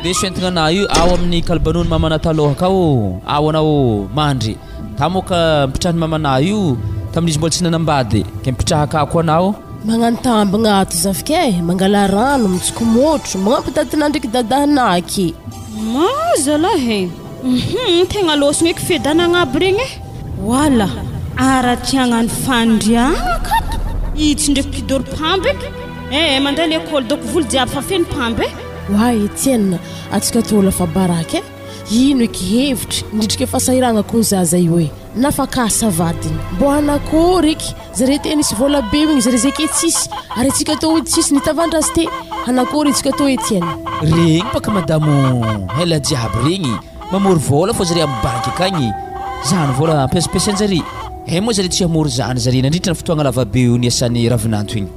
E: de soentinana io ao amin'ny kalbanony mamana taloha kao ao anao mandry tamoka mpitrahany mamana io tamin'izy mbola tsy nanambady ke mipitrahaka ako anao
D: magnano tambagna ato zavike mangala rano mitsoko motro magnampy dadina ndraiky dadahanaky
A: zalahy tegna losogna eky fiadanagna aby regny wala ara tiagnany fandriagna akato itsy ndraiky mpidoro pamby eky mandeha l'école doko voly jiaby fa feno pamby
D: Etienne atsika tola fa baraka ino eky hevitry ndritrika fasahiragna kon zaza io nafakasa vadiny mbo anakory eky zare tenisy vola be igny zare zay ke tsisy ary atsika to tsisy nitavandrazy te anakory atsika to Etienne
E: regny baka madamo ela jiaby regny mamory vola fô zare amin'ny banky akagny zany vola ampiasampiasanjare moa zare tsy hamory zany zare nandritra ny fotoagna lavabe io niasan'ny ravinanto igny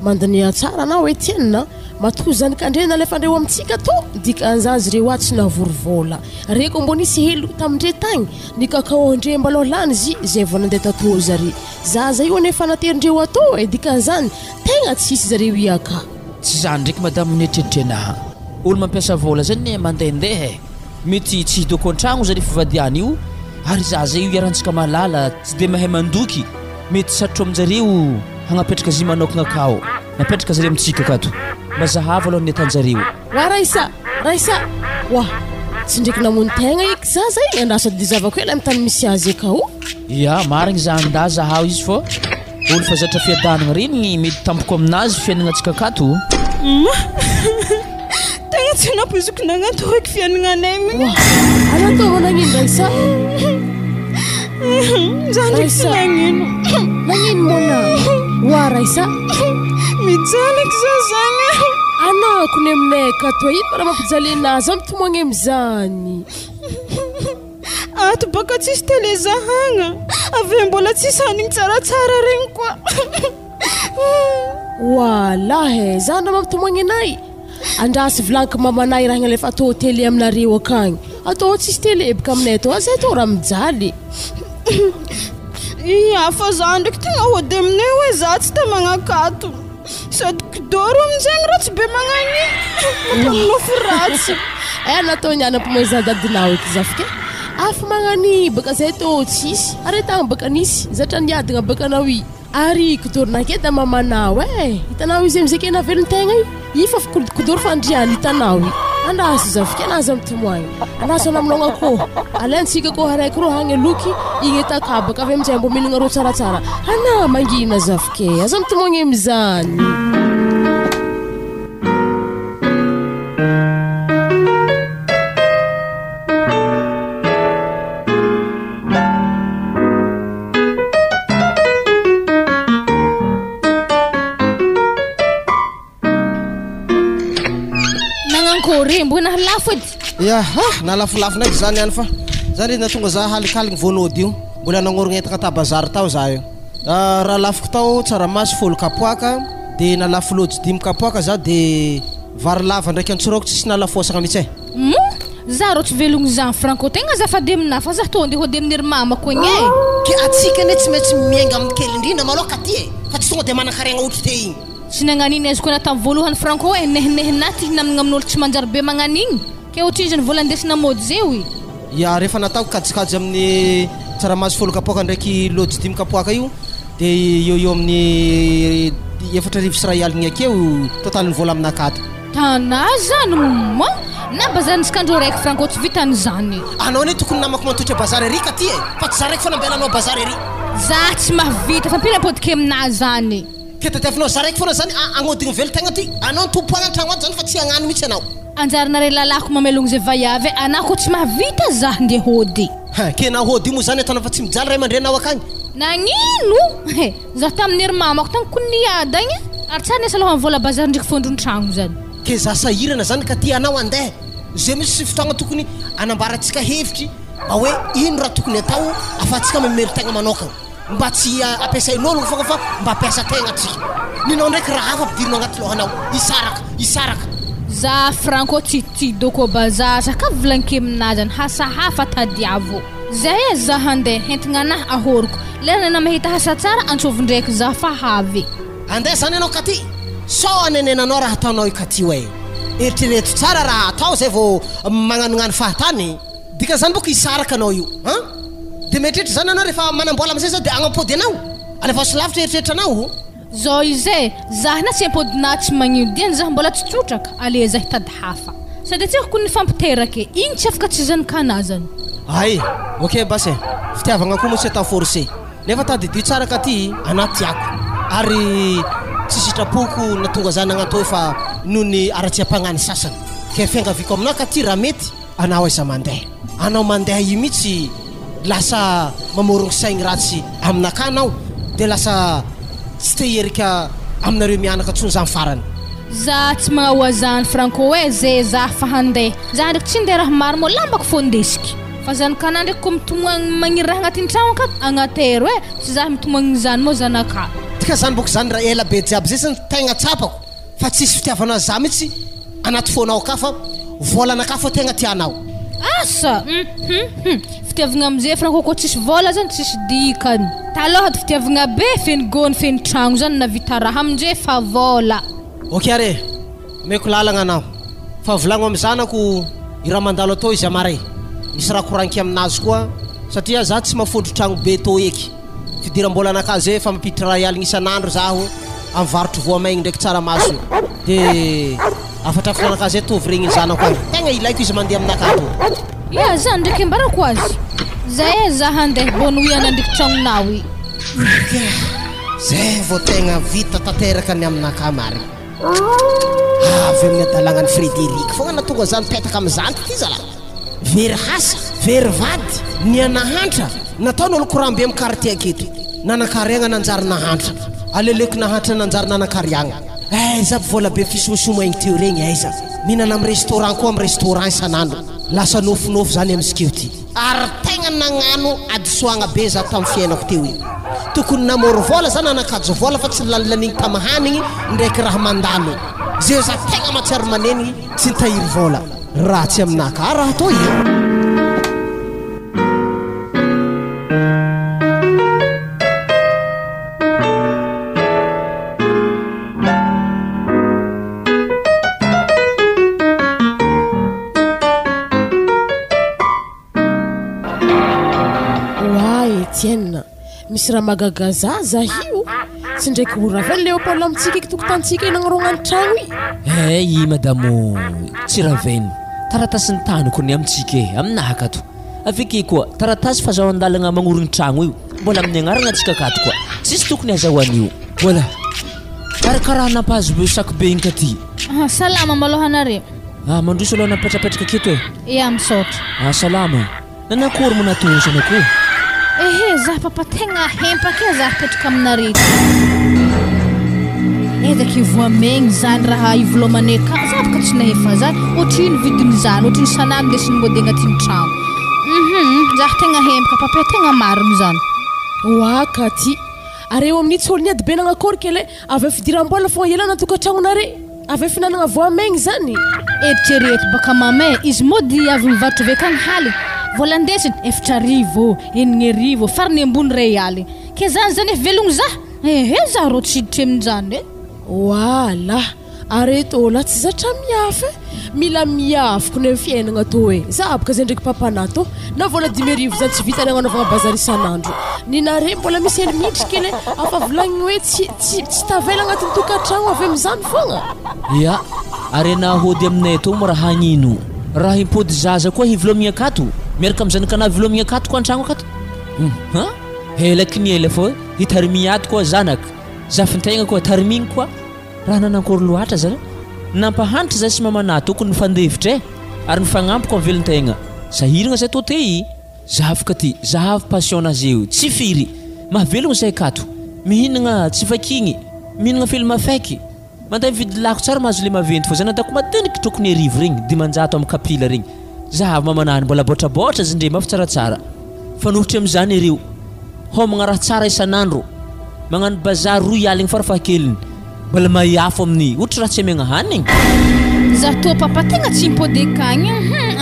D: mandania tsara anao Etienne matoky zany kandrena alefa andreo amintsika to dikan'zany zireo tsy navory vola reko mbo nisy helo tamindre tagny ny kakao andre mbaloha lany zay vao nandeha tato zare zaza io anefa naterindreo ato dikan'zany tegna tsisy zareo iaka
E: tsy zany ndraiky madamo nietreritra anahy olo mampiasa vola zany mandehandeha mety tsy hidoko an-tragno zare fivadiany io ary zaza io iarantsika malala tsy de mahay mandoky mety sarotro aminjareo hagnapetraka zy manokagna akao napetraka zare amintsika akato mazahava aloha ny atanjareo
D: wa raisa wa tsy ndraiky namony tegna eky zaza igny andrasa de zavako ela amin'ny tany misy azy akao
E: marigny zany nda zahao izy fô olo fa zatra fiadanagna regny mety tampoko aminazy fiainagna atsika akato
A: tegna tsy napozoko nagnatao eky fiainagnanay
D: anatao nagnino raisa
A: zany tsy nagnino
D: mona wa raisa
A: mijaleky zazagny
D: anako ny aminay akato ino mara mampijaly anazy mitomagny am'izany
A: ato baka tsisy tele zahagna avy mbola tsisy hanigny tsaratsara regny koa
D: walahy zany raha mampitomagny anay andrasy vilaniko mamanay raha alefa atao tele aminareo akagny atao tsisy tele baka aminay atao zay atao raha mijaly
A: Ia fa za ndraiky tegna hody aminay hoe za tsy ta magnakato sady kidoro amin'izegny ratsy be magnany matamnofo ratsy
D: natao nianam-pomoy za dadinao eky zafike afo magnany baka zay tô tsisy ary tagna baka nisy zatra niadagna bakanao i ary kidorona ke da mamanao hitanao izy amizay ke navelon-tegna i fa kidoro fandriany hitanao i andazo zafike anazy amy témoigny anazo anamilogna akô alaintsika kô araiky ro hagny loky igny etakabaka avy amizay mbo minagna ro tsaratsara ana mangina zafike azo amy témoigny amizany
B: mbo nahalafo edy
C: nalafolafo ndraiky zany any fa zany natonga za halikaligny vonody io mbola nagnorogna entaka ta bazary tao za io raha lafoko tao tsaramaso folo kapoaka de nalafo lojy 5 kapoaka za de vary lava ndraiky antsiroko tsisy nalafosagna mihitsy
B: za ro tsy velogny zany franco tegna zafady amina fa za to nde hody amin'ery mamako igny
C: ke atsika ane tsy maintsy miainga amin'ny kely indrindra maloka ty fa tsy tonga de manakariagna ohatry te igny
B: tsy nagnaniny azoko na tamin'ny voalohany franco nehinehinati namagna amin'olo tsy manjary be magnanigny ke ohatrin'izany vola andesina mody zeo
C: ia rehefa nataoko kajikajy amin'ny tsaramaso folo kapoaka ndraiky lojy 5 kapoaka io de eo amin'ny 4 sy ray aligny akeo totaliny vola aminakato
B: tana zany mo na bazaryntsika andro raiky franco tsy vitan'izany
C: anao ane tokony namako mantotry bazary arika ty fa tsy za raiky fa nambelanao bazary ary
B: za tsy mahavita fa mpirapodike amina zany
C: ketatafinao za raiky foana zany agnodigny velo-tegna ty anao tompoagna an-tragno ato zany fa tsy hagnano mihitsy anao
B: anjarinare lalako mamelogny zay vaiavy anako tsy mahavita za nge hody
C: ke na hody io moa zany atanao fa tsy mijaly ray mandrenao akagny
B: nagnino za tamin'ery mamako tagny koniada igny ary tsara nesa aloha vola bazary ndraiky fondron-tragno zany
C: ke za sahirana zany ka ty anao andeha zay misy fotoagna tokony anambaratsika hevitry mba hoe ino raha tokony atao afatsika memery-tegna manokagna mba tsy ampiasain'ologno fogna fa mba ampiasa tegna atsika ninao ndraiky raha hafa ampidirino agnaty lohanao isaraka
B: za franco tsy doko bazary ka volanke aminazy any hasahafa tadiavo zay za handeha hentigna anahy ahoroko lerana na mahita hasa tsara antsovin-draiky za fa havy
C: andeha zany anao katy so anenenanao raha ataonao io katy hoe eritrereto tsara raha atao zay vao magnanognano fahatany dika zany boka isaraka anao io de meritreritry zany anao rehefa manambola amizay zao de agnampody anao alefa sy lavitra eritreritry anao
B: zao izay zah na tsy ampodina tsy magnino diany zah mbola tsy trotraka ale zah hitady hafa sady tsy ako ny fampiterake igny tsy afaka tsy zanakanazy
C: ay ok basy fitiavagna koa moa tsy atao forcé nefa tadidio tsara ka ty anatyako ary tsy sitrapoko natonga zany agnato hoe fa noho ny ara-tsy ampagnany sasany ke fiangaviko aminao ka ty raha mety anao aiza mandeha anao mandeha io mihitsy lasa mamorogno saigny ratsy aminaka anao de lasa tsy te herika aminareo mianaka tsony zany farany
B: za tsy magnahoazany franco hoe zay za fa handeha za ndraiky tsy ndeha raha maro mo lambako fo ndesiky fa zany kana ndraiky ko mitomagny magniry raha agnatin'ny tragno akato agnatery hoe tsy za mitomagny zany moa zanaka
C: tika zany boka zany raha ela be jiaby zay zany tegna tsapako fa tsisy fitiavana za mihitsy anaty fonao ka fa volanaka fa tegna tianao
B: asa fitiavagna amizay franco ko tsisy vola zany tsisy dikany taloha ty fitiavagna be feny gony feny tragno zany na vita raha amindray fa vola
C: ok are meko lalagna anao fa volagno amy zanako i raha mandalo atao izy amaray misy raha koranky aminazy koa satria za tsy mafondro tragno be tô eky fidiram-bola anaka zay fa mampiditra raha ialigny isan'andro zaho amy varotro voamaigny ndraiky tsaramaso de afatrafitra anaka zay tovy regny zanako agny tegna ilaiko izy mandeha aminakato
B: ia zany ndraiky ambarako azy zay za handeha bonoiana ndraiky tragnonao i
C: zay vao tegna vita tanteraka ny aminaka mary avy amin'ny adalagnany Frédéric fogna natonga zany petaka am'zany ty zala very hasa very vady ny anahantra nataon'olo korambe amy quartier aketo nanakariagna nanjary nahantra aleleko nahantra nanjary nanakariagna aiza vola be fisomosoma igny teo regny aiza mihinana amy restaurant koa amy restaurant isan'andro lasa nofonofo zany amizikeo ty ary tegna nagnano adisoagna be za tamin'ny fiainako teo igny tokony namoro vola zany anakajo vola fa tsy lalalan'igny tamahanigny ndraiky raha mandalo zay za tegna matsiaro manenigny tsy nitahiry vola ratsy aminaka raha atao igny
D: Etienne misy raha magagaza io tsy ndraiky ora vely Léopold amintsika eky tokotantsika inagnarogna ny tragno
E: i madamo tsy raveny taratasy ny taniko ny amintsika aminahaka ato aveke koa taratasy fahazahoan-dalagna magnorogny tragno io mbola amin'ny agnarana antsika akato koa tsisy tokony azahoan'io voilà karakaraha nampahazo be sakobe igny katy
B: salama maloha anareo
E: mandroso aloha napetrapetraka aketo
B: misaotra
E: salama nanakory mo natosanako
B: zah papa tegna hempaka zah petraka aminareo edaky voamegny zany raha ivolomanay ka zah baka tsy nahefa zany ohatriny vidiny zany ohatriny sanamy lesiny mody agnatin'ny tragno zah tegna hempaka papa tegna mariny zany
D: waka ty areo amin'ny tsy olo niady be nagnakory kele avy fidiram-bola fô elana tokantragnonare avy finanagna voamegny zany
B: eritrereto baka mamay izy mody avy mivarotra avekagny haly vola ndesiny 4,000 9,000 farany ambony ray aly ke zany velogno zah zah ro tsiditry amin'izany
D: wala areto la tsy zatra miafy mila miafiko ny fiainagna to za baka zay ndraiky papanato na vola 10,000 zany tsy vitany agnanovagna bazary isan'andro ninare mbola misy ely miditry kele afa volagny hoe tsy tavela agnatin'ny tokantragno avy amin'izany fogna
E: ia arena hody aminay to mo raha hagnino raha impody zaza koa hivolomigna akato miaraka am'zanakana volomigna akato koa an-tragno akato helaky ny ela fô hitarimiato koa zanaka zafintegna koa tarimigny koa raha nanankory loatra zany nampahanitra zay sy mamana tokony nifandevitra ary nifagnampiko amin'ny velontegna sahiragna zay tote zahavaka ty zahavy passion nazy io tsy firy mahavelogna zay akato mihinagna tsy vakigny mihinagna film faiky manday vidy lako tsara mahazo le maventy fô zany atako madiniky trokony arivo regny 500 amin'ny kapila regny zahavy mamanany mbola boatraboatra zindre mafy tsaratsara fanohitry amin'izany ireo homagna raha tsara isan'andro magnano bazary 2 aligny farafahakeliny mbola mahiafo amin'ny ohatra raha tsy amiagna hanigny
B: zah to papa tegna tsy impody akagny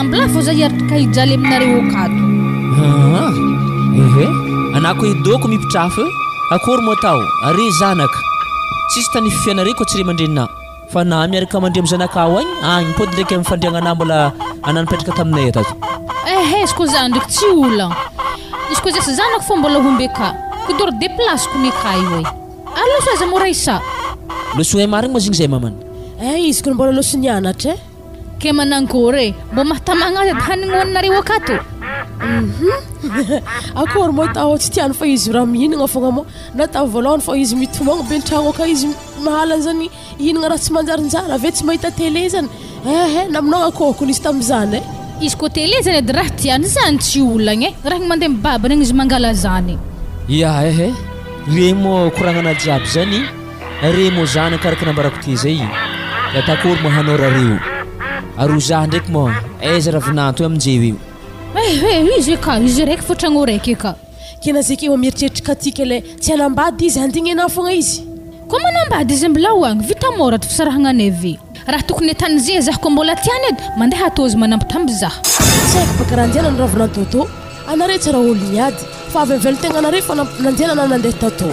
B: ambla fô zah hiaraka hijaly aminareo akato
E: anako hidoko mipitrafo akory mo atao are zanaka tsisy tany fifianare koa tsy re mandrenina fa na miaraka mandre amin'ny zanakao agny mipody ndraiky amin'ny fandriagnana mbola ananipetraka taminay atato
B: izy koa zany ndraiky tsy olagna izy koa zasy zanako fô mbola homby aka kodoro deplasiko ny akay hoe aloso aza mora isa
E: loso hoe marigny mazigny zay mamana
D: izy koa mbola loso nianatra
B: ke manankory mbo mahtamagna azy hanigny hoaninareo akato
D: akory mo tao tsy tiany fa izy raha mihinagna fogna mo natao voalohany fa izy mitomagna be tragno aka izy mahalany zany hihinagna raha tsy manjarinjara ave tsy mahita télé zany naminao akôkony izy tam'izany
B: izy koa télé zany edy raha tiany zany tsy olagna raha igny mandeha mibabana igny izy mangala zany
E: ia re mo koragnana jiaby zany re mo zany karaka nambarako ty zay atakory mo hanorareo ary zah ndraiky mo aiza ravinanto aminjeo io
B: izy ka izy raiky fo tragno raiky ka
D: kena zay ke mieritreritry katika le tsy anambady izy andignena fogna izy
B: koa manambady izy mbola hoagny vita mora ty fisarahagna neve raha tokony atany zay zah koa mbola tiany edy mandeha atozy manampitamby zah
D: tsy haiko baka raha andiana noravinantoto anare tsara olo niady fa avy velontegna anare fa nandiana na nandeha tato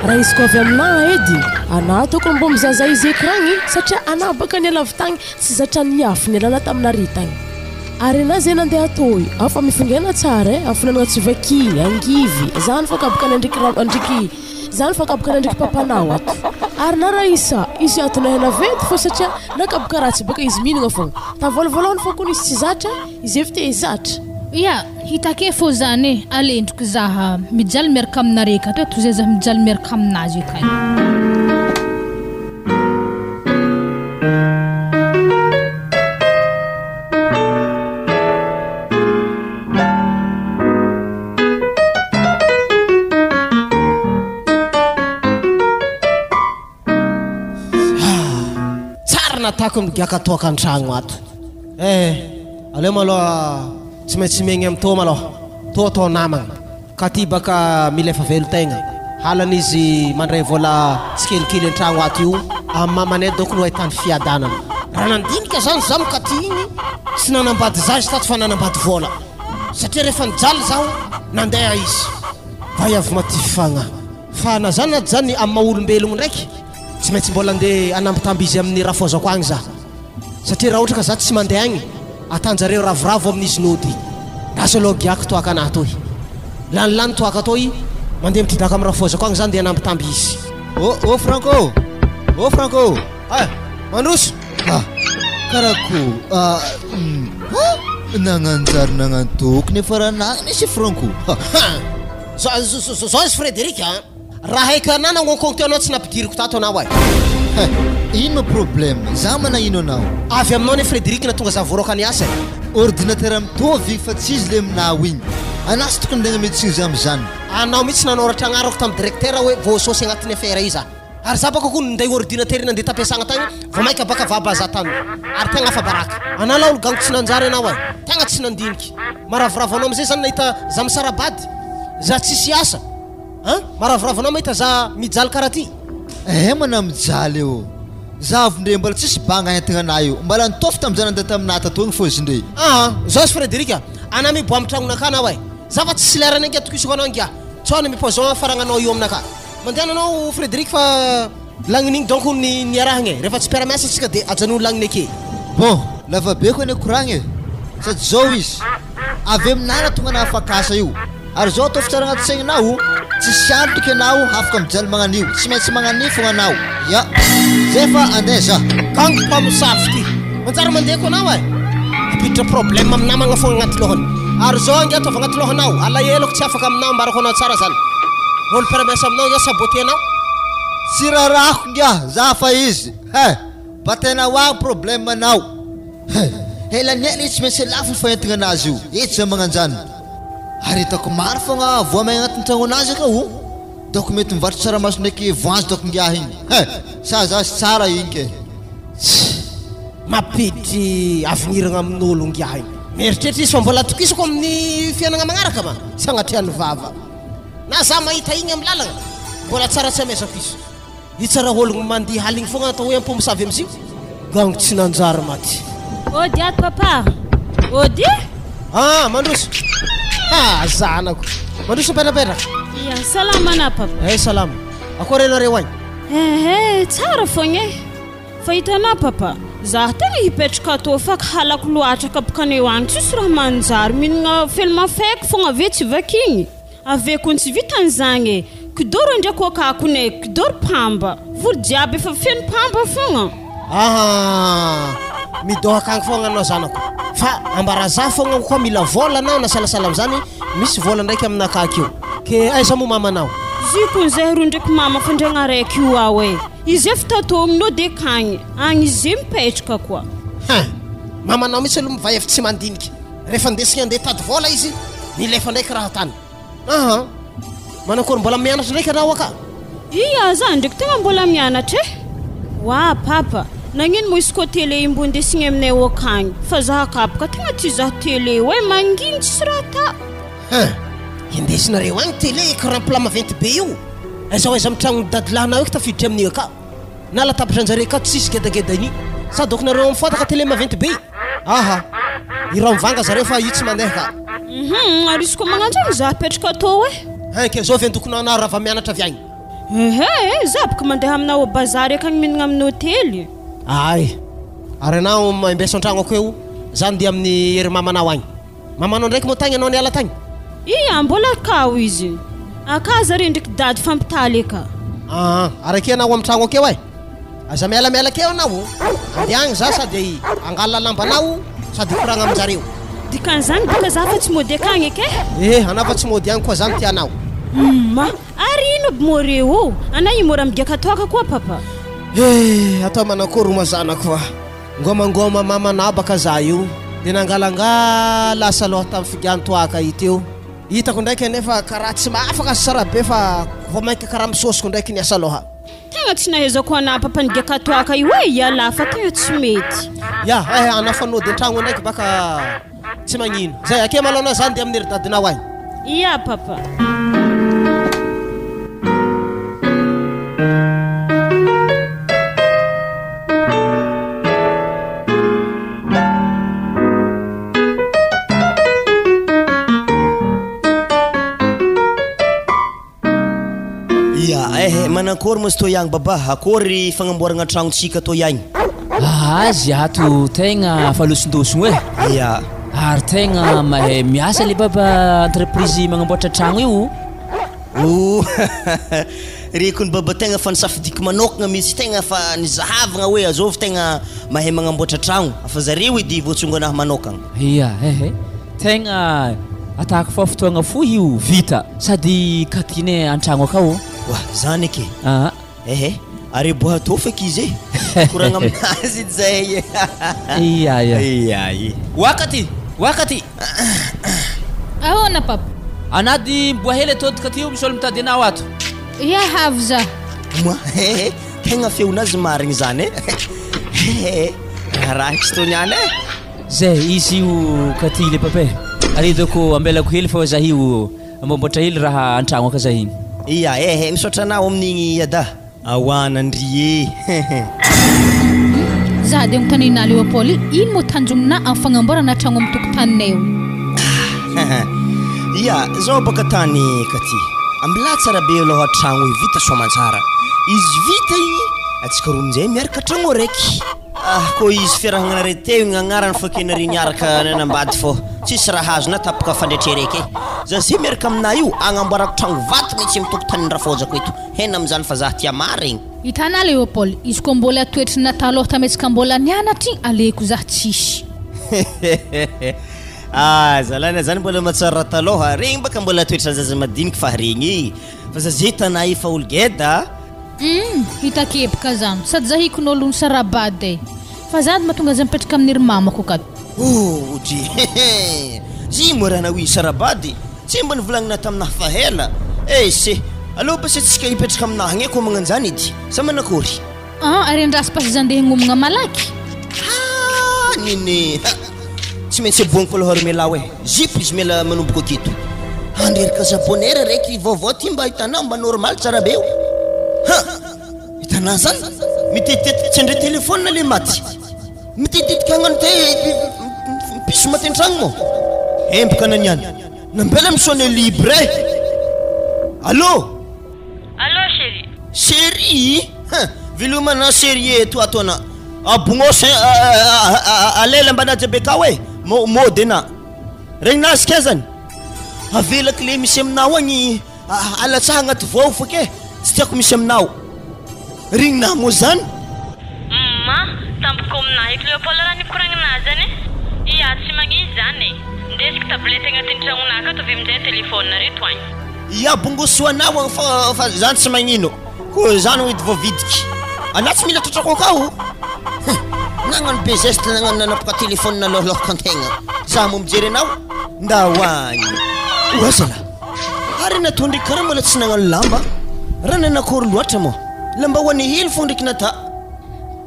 D: raha izy koa avy amina edy ana tokony mbo mizaza izy ekragny satria ana baka ny alavitagny tsy zatra niafy ny alana taminare tagny ary na zay nandeha atoy afa mifingena tsara afinanagna tsy vakigny angivy zany fakabaka andriky zany fakabaka andriky papanao ato ary na raha isa izy atona hena vety fô satria nakabaka ratsy baka izy mihinagna fogna tavalovalony fô kony izy tsy zatra izy efa te zatra
B: ia hitake fô zany alendriko zaha mijaly miaraka aminare ka to zay zah mijaly miaraka aminazy ka
C: natako migiaka toaka an-tragno ato aleo maloha tsy maintsy megny am'to maloha to atao namagna ka ty baka mila efa velotegna halana izy mandray vola tsy kelikely an-tragno ato io amin'ny mamanay doko no ahitany fiadanana raha nandinika zany zaho ka ty igny sy nanambady zazy tato fa nanambady vola satria rehefa nijaly zaho nandeha izy va iavy maty fagna fa na zany naty zany amin'ny maha-olombelogno ndraiky tsy maintsy mbola andeha anambitamby izy amin'ny rafozako agny za satria raha ohatra ka za tsy mandeha agny atanjareo ravoravo amin'izy nody raso aloha giako toaka anahy toy lanilany toaka atao i mandeha mitidaka amin'ny rafozako agny zany dia nampitamby izy.
G: Oh Franco, oh Franco,
C: Mandroso.
G: Karako nagnanjary nagnantoko nefa raha nagny misy Franco.
C: Zao izy Frédéric raha haika anao nangonkongo anao tsy nampidiriko tato anao ay.
G: Ino problème? Za manahino anao?
C: Avy aminao ne Frédéric na tonga za voaraka ny asa.
G: Ordinateur mitovy fa tsy izy le aminao igny. Anasy tokony ndegna médecin za am'zany.
C: Anao mihitsy nanoratra agnarako tamin'ny directeur hoe voasosy agnatin'ny affaire iza. Ary za baka koa ninday ordinateur nandeha tampiasagna tagny vao maika baka vabaza tany. Ary tegna fa baraka. Anao laolo gango tsy nanjary anao ay. Tegna tsy nandiniky. Maravoravo anao am'zay zany nahita za misarabady. Za tsisy asa. Maravoravo anao mahita za mijaly karaha ty.
G: Mana mijaly eo. Za avy ndre mbola tsisy banga entigna anay io. Mbola nitofy tamin'izay nandeha taminah tato igny fô izy ndre.
C: Zao izy Frédéric ana mibo amin'ny tragnonaka anao ay. Za fa tsy lerana inga tokisako anao inga. Tsona mipozao faranganao io aminaka. Mandeha anao Frédéric fa lagniny donc ny arahagna rehefa tsy piaramiasa tsika dia ajanao lagniny ake.
G: Bon, lava be koa ane koragna sady zao izy avy aminana tonga na afakasa io ary zao atao fitsara agnaty saigninao tsy siantoky anao afaka mijaly magnan'io tsy maintsy magnan'io fogna anao ya zay fa andeha za
C: kango mpamosavy ty manjary mandeha ko anao ay apiditra problème aminamagna fogna agnaty lohany ary zao ange ataova agnaty lohanao alahelako tsy afaka aminao mbarako anao tsara zany olo piaramiasa aminao ya saboté anao
G: tsy rarahako ngia za fa izy batena wa problème anao elaniela izy tsy maintsy lafo ny faentigna anazy io etsy za magnanjany ary hitako maro fogna voa may agnatin'ny tragno anazy aka o doko mety mivarotra tsaramaso ndraiky voanjo doko ngiah igny sa za sy tsara igny ke
C: mapiditry aveniragna amin'olo ngiah igny mieritreritra izy fa mbola tokisako amin'ny fiainagna magnaraka ma sy agnatrian'ny vava na za mahita igny amin'ny lalagna mbola tsara tsy amezako izy itsara ologno mandeha haligny fogna atao hoe ampomosavy amizio gango tsy nanjary maty.
A: Ody ato papa. Ody?
C: Mandroso. Zanako. Mandroso petrapetraka.
A: Ya, salama na papa.
C: Salama. Akory anareo agny?
A: Tsara fogna e. Fa hitanao papa, za tegna hipetraka atô fa halako loatra kapokaneo agny tsisy raha manjary mihinagna felmafaiky fogna ave tsy vakigny. Ave kon tsy vitan'izagny e. Kidoro ndraiky akakone, kidoro pamba. Volo jiaby efa feno pamba fogna.
C: Midohaka agny fogna anao zanako fa ambaraza fogna koa mila vola anao na salasala am'zany misy vola ndraiky aminaka akeo ke aiza mo mamanao
A: zikony zay ro ndraiky mama fandragna raiky io ao e izy efa tatognonao de kagny agny izy mipetraka koa
C: mamanao misy aloha mivay efa tsy mandiniky rehefa ndesigna andeha tady vola izy milefa ndraiky raha tany manakory mbola mianatra ndraiky anao aka
A: iya za ndraiky tegna mbola mianatra e wa papa nagnino mo izy koa télé imbo ndesigny aminay akagny fa za akapoka tegna tsy za télé hoe manginy tsisy raha ta
C: indesinareo agny télé karaha plat maventy be io aiza aiza mitragno dadilahinao eky tafiditra amin'io aka na latapatra anjare ka tsisy gedagedany sa doko nareo mifotaka télé maventy be iraha mivanga zareo fa io tsy mandeha ka
A: ary izy koa magnanjany za apetraka atao e
C: ke zao avy andokonao anao raha va mianatra avy agny
A: za baka mandeha aminao bazary akagny mihinagna amin'ny hôtely
C: ay ary anao mambesa an-tragno ako eo zany dia amin'ny ery mamanao agny mamanao ndraiky mo tagny anao niala tagny
A: iya mbola akao izy aka zare ndraiky dady fampitaly aka
C: ary ake anao amin'ny tragno akeo ay aza mialamiala akeo anao andeha agny za sady angala lambanao sady koragna aminjareo
A: dikan'izany baka za fa tsy mody akagny ake
C: anao fa tsy mody agny koa zany tianao
A: ary ino aby moreo ana io mora migaka toaka koa papa
C: atao manakory ma zanako ngomangoma mamanao baka za io dia nangalangala asa loha tamin'ny figano toaka iteo hitako ndraiky anefa karaha tsy maafaka asa tsara be fa vao mainka karaha misosiko ndraiky ny asa loha
A: tegna tsy nahezako ana papa nigaka toaka io hoe iala fa tegna tsy mety
C: anao fanody an-tragno ndraiky baka tsy magnino zay ake malona zany dia amin'ny ery dadinao agny
A: iya papa
H: manakory mosy to ihagny baba akory fagnamboaragna tragnotsika to ihagny
E: azy ato tegna falosondosogno e ary tegna mahay miasa le baba entreprise magnamboatra tragno io.
H: O reko ny baba tegna fa nisafidiko manokagna misy tegna fa nizahavagna hoe azovy tegna mahay magnamboatra tragno afa zareo edy voatsonganahy manokagna.
E: Ia tegna atako fa fotoagna fo io vita sady katine an-tragno akao.
H: Wa zany ake. Ary boato feky izy koragna aminazy zay.
E: Iya. Wakati.
B: Ahoana papa?
E: Anady mboa hely atodika ty io misy olo mitady anao ato.
B: Ia havy za.
H: Moa tegna feonazy marigny zany raha kistoniana
E: zay izy io katy le papa ary doko ambelako hely fa za io mamboatra hely raha an-tragno aka zay igny.
H: Iya misaotra anao amin'igny ada awana ndrie.
B: Za de mtanina Leopold ino mo tanjomna amin'ny fagnamboarana tragno amin'ny tokotaninay io.
H: Ia zao baka tany katy amla tsara be aloha tragno vita soamantsara izy vita igny atsika roa amin'izay miaraka tragno raiky. Ko izy fiarahagna re teo gn'agnarany fa kenary niaraka nanambady fô tsisy raha azona tapaka fandretry raiky za zay miaraka amina io agnamboarako tragno vato mihitsy mitokotany rafojako eto hena amin'izany fa za tia marigny.
B: Hitana Leopold izy ko mbola toetry nataloha tametsika mbola nianatry aleko za tsisy.
H: Zalana zany mbola matsara taloha regny baka mbola toetra zaza madinika fa regny fa za zay tana efa olgeda.
B: Hitakepaka zany sady zahiko n'olo ny sarabady fa zany mahatonga za mipetraka amin'ny ry mamako akato.
H: Zy morana oi sarabady tsy mba nivolagnina taminahy fa hela se aloha basa tsika hipetraka aminahy agny ko magnanjany edy sa manakory.
B: Ary andrasy pasy zany ndeha hagnomagna malaky.
H: Nini tsy maintsy abogniko aloha ry mela hoe zipo izy mela manomboko aketo andrerika japonera raiky vaovao ty mba hitanao mba normal tsara be io. Hitanao zany mitetitety andre telefôna le maty mitetitika hagnano te piso maty an-tragno mo embaka naniany nambela misone libre. Allô chéri vilomana série eto atona abognoso alela mbanaja beka hoe mode na regnazy ke zany avelaky le misy aminao agny alatsaha agnaty vao foke tsy tiako misy aminao rignina mo zany
I: tampoko aminahy eky Leopold raha nikoragninah zany ia tsy magnizy zany ndesiko tablety agnatin'ny tragnonah akato avy amin'izay telefôna reto agny.
H: Ia bongosoanao fa zany tsy magnino ko zany ho edy voavidiky anao tsy mila tratrako akao nagnano be geste nanapaka telefôna lolohako antegna za mo mijery anao nda hoagny oazala ary natondriky karaha mbola tsy nagnano lamba raha nanakory loatra mo lamba hoany hely fo ndraiky nata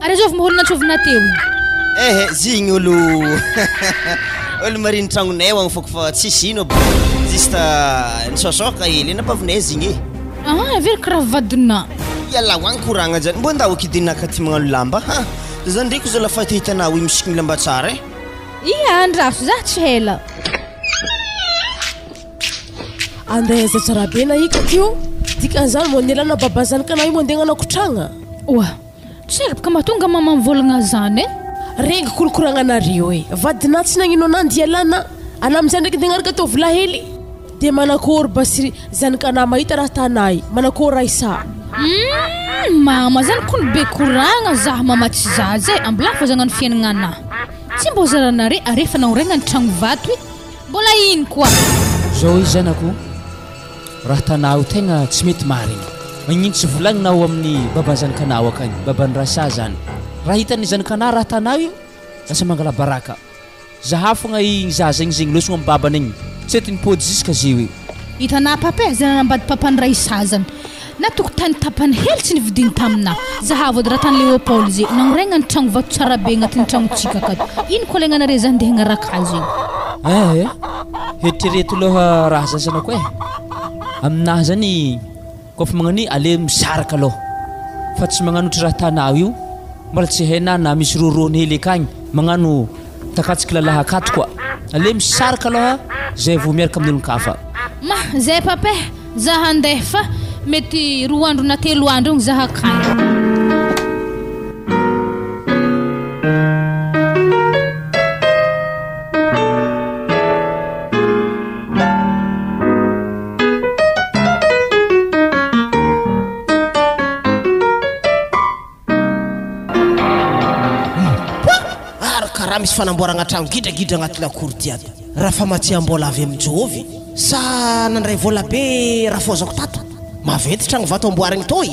B: ary zovy maholo natsovina teo
H: zigny olo mariny tragnonay agny foko fa tsisy ino juste nisosoka hely napavinay zigny
B: very karaha vadina
H: yalla hoagny koragna zany mbo nda okidinaka ty magnano lamba zany ndraiky zala fa hitanao i misikiny lamba tsara
B: ia andraso za tsy hela
D: andeza tsara be na ika tio dikan'izany mo nialana baba zanakana io mo andeha gnanakotragna
B: tsy baka mahatonga mama mivolagna zany
D: rengy korokoragnanareo vadina tsy nagnino anah ndialana ana amin'izay ndraiky ndeha gnaraka atao vola hely dia manakory basy zanakana mahita raha tanay manakory raisa
B: mama zany kony be koragna zaho mama tsy zaza ambola fa zagnano fiainagna anahy tsy mbo zaranare arefa naoregna ny tragno vato mbola ino koa
E: zao izy zanako raha tanao tegna tsy mety marigny magnino tsy volagninao amin'ny baba zanakanao akagny baban'ny rasa zany raha hitany zanakana raha tanao io lasa mangala baraka zaha fogna igny zaza igny zegny losogna amin'ny babana igny tsy ety nipody ziska zio
B: hitanah papa zany nambady papany raisa zany na tokotany tapany hely tsy nividiny taminahy zahavody raha tany Leopold zay naoregna ny tragno vato tsara be agnatin'ny tragnotsika akato ino koa legnanare zany ndeha hagnaraka azy io
E: heritrereto aloha raha zazanako aminahy zany kofa magnani ale misaraka aloha fa tsy magnanotry raha tanao io mbola tsy hainah na misy rorony hely akagny magnano takatsiky lalaha akato koa ale misaraka aloha zay vao miaraka amin'olon-kafa
B: zay papa za handeha fa mety 2 andro na 3 andro igny zaha akagny
C: misy fanamboaragna tragno gidragidra agnaty lakoro ty ato raha fa matsia-mbola avy amin'Jehova sa nandray vola be raha fozako tato mavety tragno vato amboaragny toy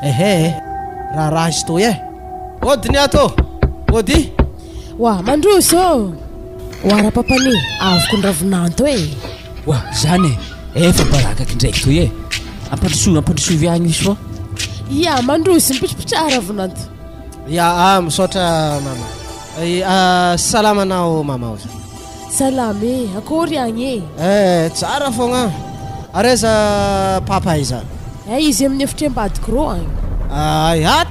C: ehe raha izy toy odiny ato ody
D: wa mandroso oara-papany avoko ny ravinanto
E: wa zany efa barakaky ndraiky toy ampandroso viagny misy fa
D: ia mandroso mipitripitrah ravinanto
C: ya misaotra mama salama anao mama
D: salama akory agny
C: tsara fogna areza papa iza
D: izy amin'ny efitra ambadiko ro agny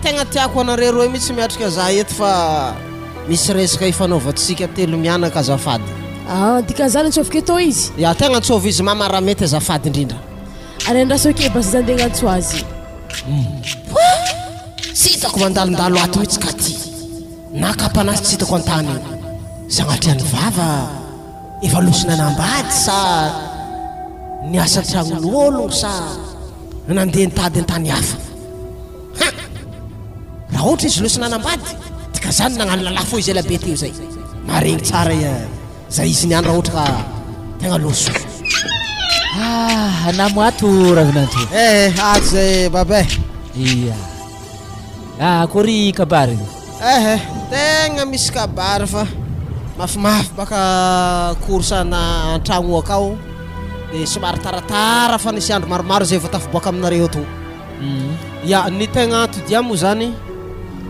C: tegna tiako anareo roe mihitsy miatrika za eto fa misy resaka ifanaovantsika telo mianaka azafady
D: dika zany antsovika atao izy
C: ya tegna antsova izy mama raha mety azafady indrindra
D: ary andrasoke basa zandegna antso azy
C: tsy hitako mandalondalo ato mihitsy ka ty nakapanazy tsy hitako an-tany zagnatriany vava efa losina nambady sa niasa tragnon'ologno sa nandeha nitady an-tany hafa raha ohatra izy losina nambady tika zany nagnano lalafo izy ela be teo zay maregny tsara zay izy niany raha ohatra ka tegna loso
E: anamo ato ravinanto
C: ato zay babe
E: iya akory kabary
C: tegna misy kabary fa mafimafy baka korsana an-tragno akao de somary taratara fa nisy andro maromaro zay efa tafiboaka aminareo to ya ny tegna todia moa zany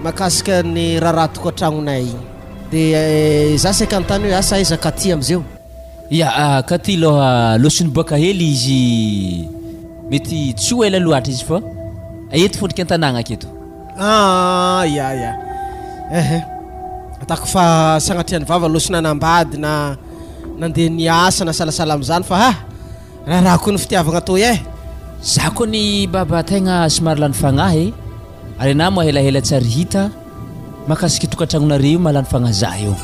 C: makasika ny raratoko an-tragnonay de za saika antany hoe asa iza katy amizeo
E: ia katy loha losiny boaka hely izy mety tsy ho ela loatra izy fa ety fondriky an-tanàgna aketo
C: ya atako fa sagnatriany vava losina nambady na nandeha niasa na salasala am'zany fa raha koa ny fitiavagna toy
E: za koa ny baba tegna somary lany fagnahy ary na moa helahela tsary hita makasiky tokantragnonareo malany fagnahy za eo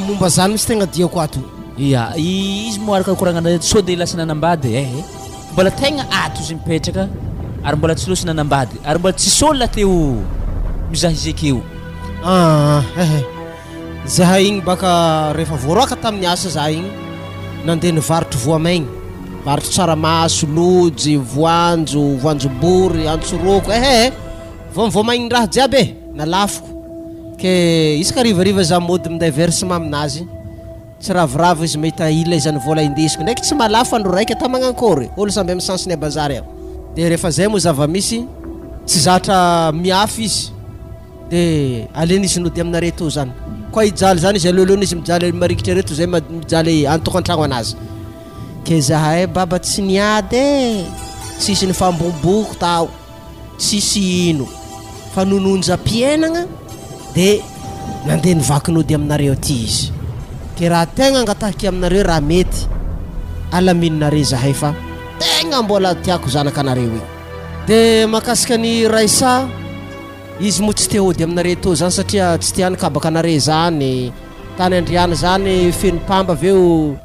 C: momba zany misy tegna diako ato
E: ia izy moa araka koragnana so de lasina nambady mbola tegna ato izy mipetraka ary mbola tsy losina nambady ary mbola tsy solona teo mizaha izy akeo
C: zahay igny baka rehefa voaroaka tamin'ny asa za igny nandeha nivarotro voamaigny varotro tsaramaso lojy voanjobory antsoroko voamaigny raha jiaby nalafoko ke isaka rivariva za mody minday versement aminazy tsy ravoravo izy mahita ila izany vola indesiko ndraiky tsy malafo andro raiky ata magnankôry olo samby amin'ny sansiny a bazary ao de rehefa zay moa zava-misy tsy zatra miafy izy de aleny izy nody aminare to zany koa ijaly zany izy aleoleony izy mijaly marikitra reto zay mijaly antoko an-tragno anazy ke zahay baba tsy niady tsisy ny fambomboko tao tsisy ino fa nononja-piainagna de nandeha nivakinody aminareo ty izy ke raha tegna angatahaky aminareo raha mety alamininare zahay fa tegna mbola tiako zanaka anareo igny de makasika ny raisa izy moa tsy te hody aminare to zany satria tsy tiany kabaka anare zany tany andriana zany feno pamba aveo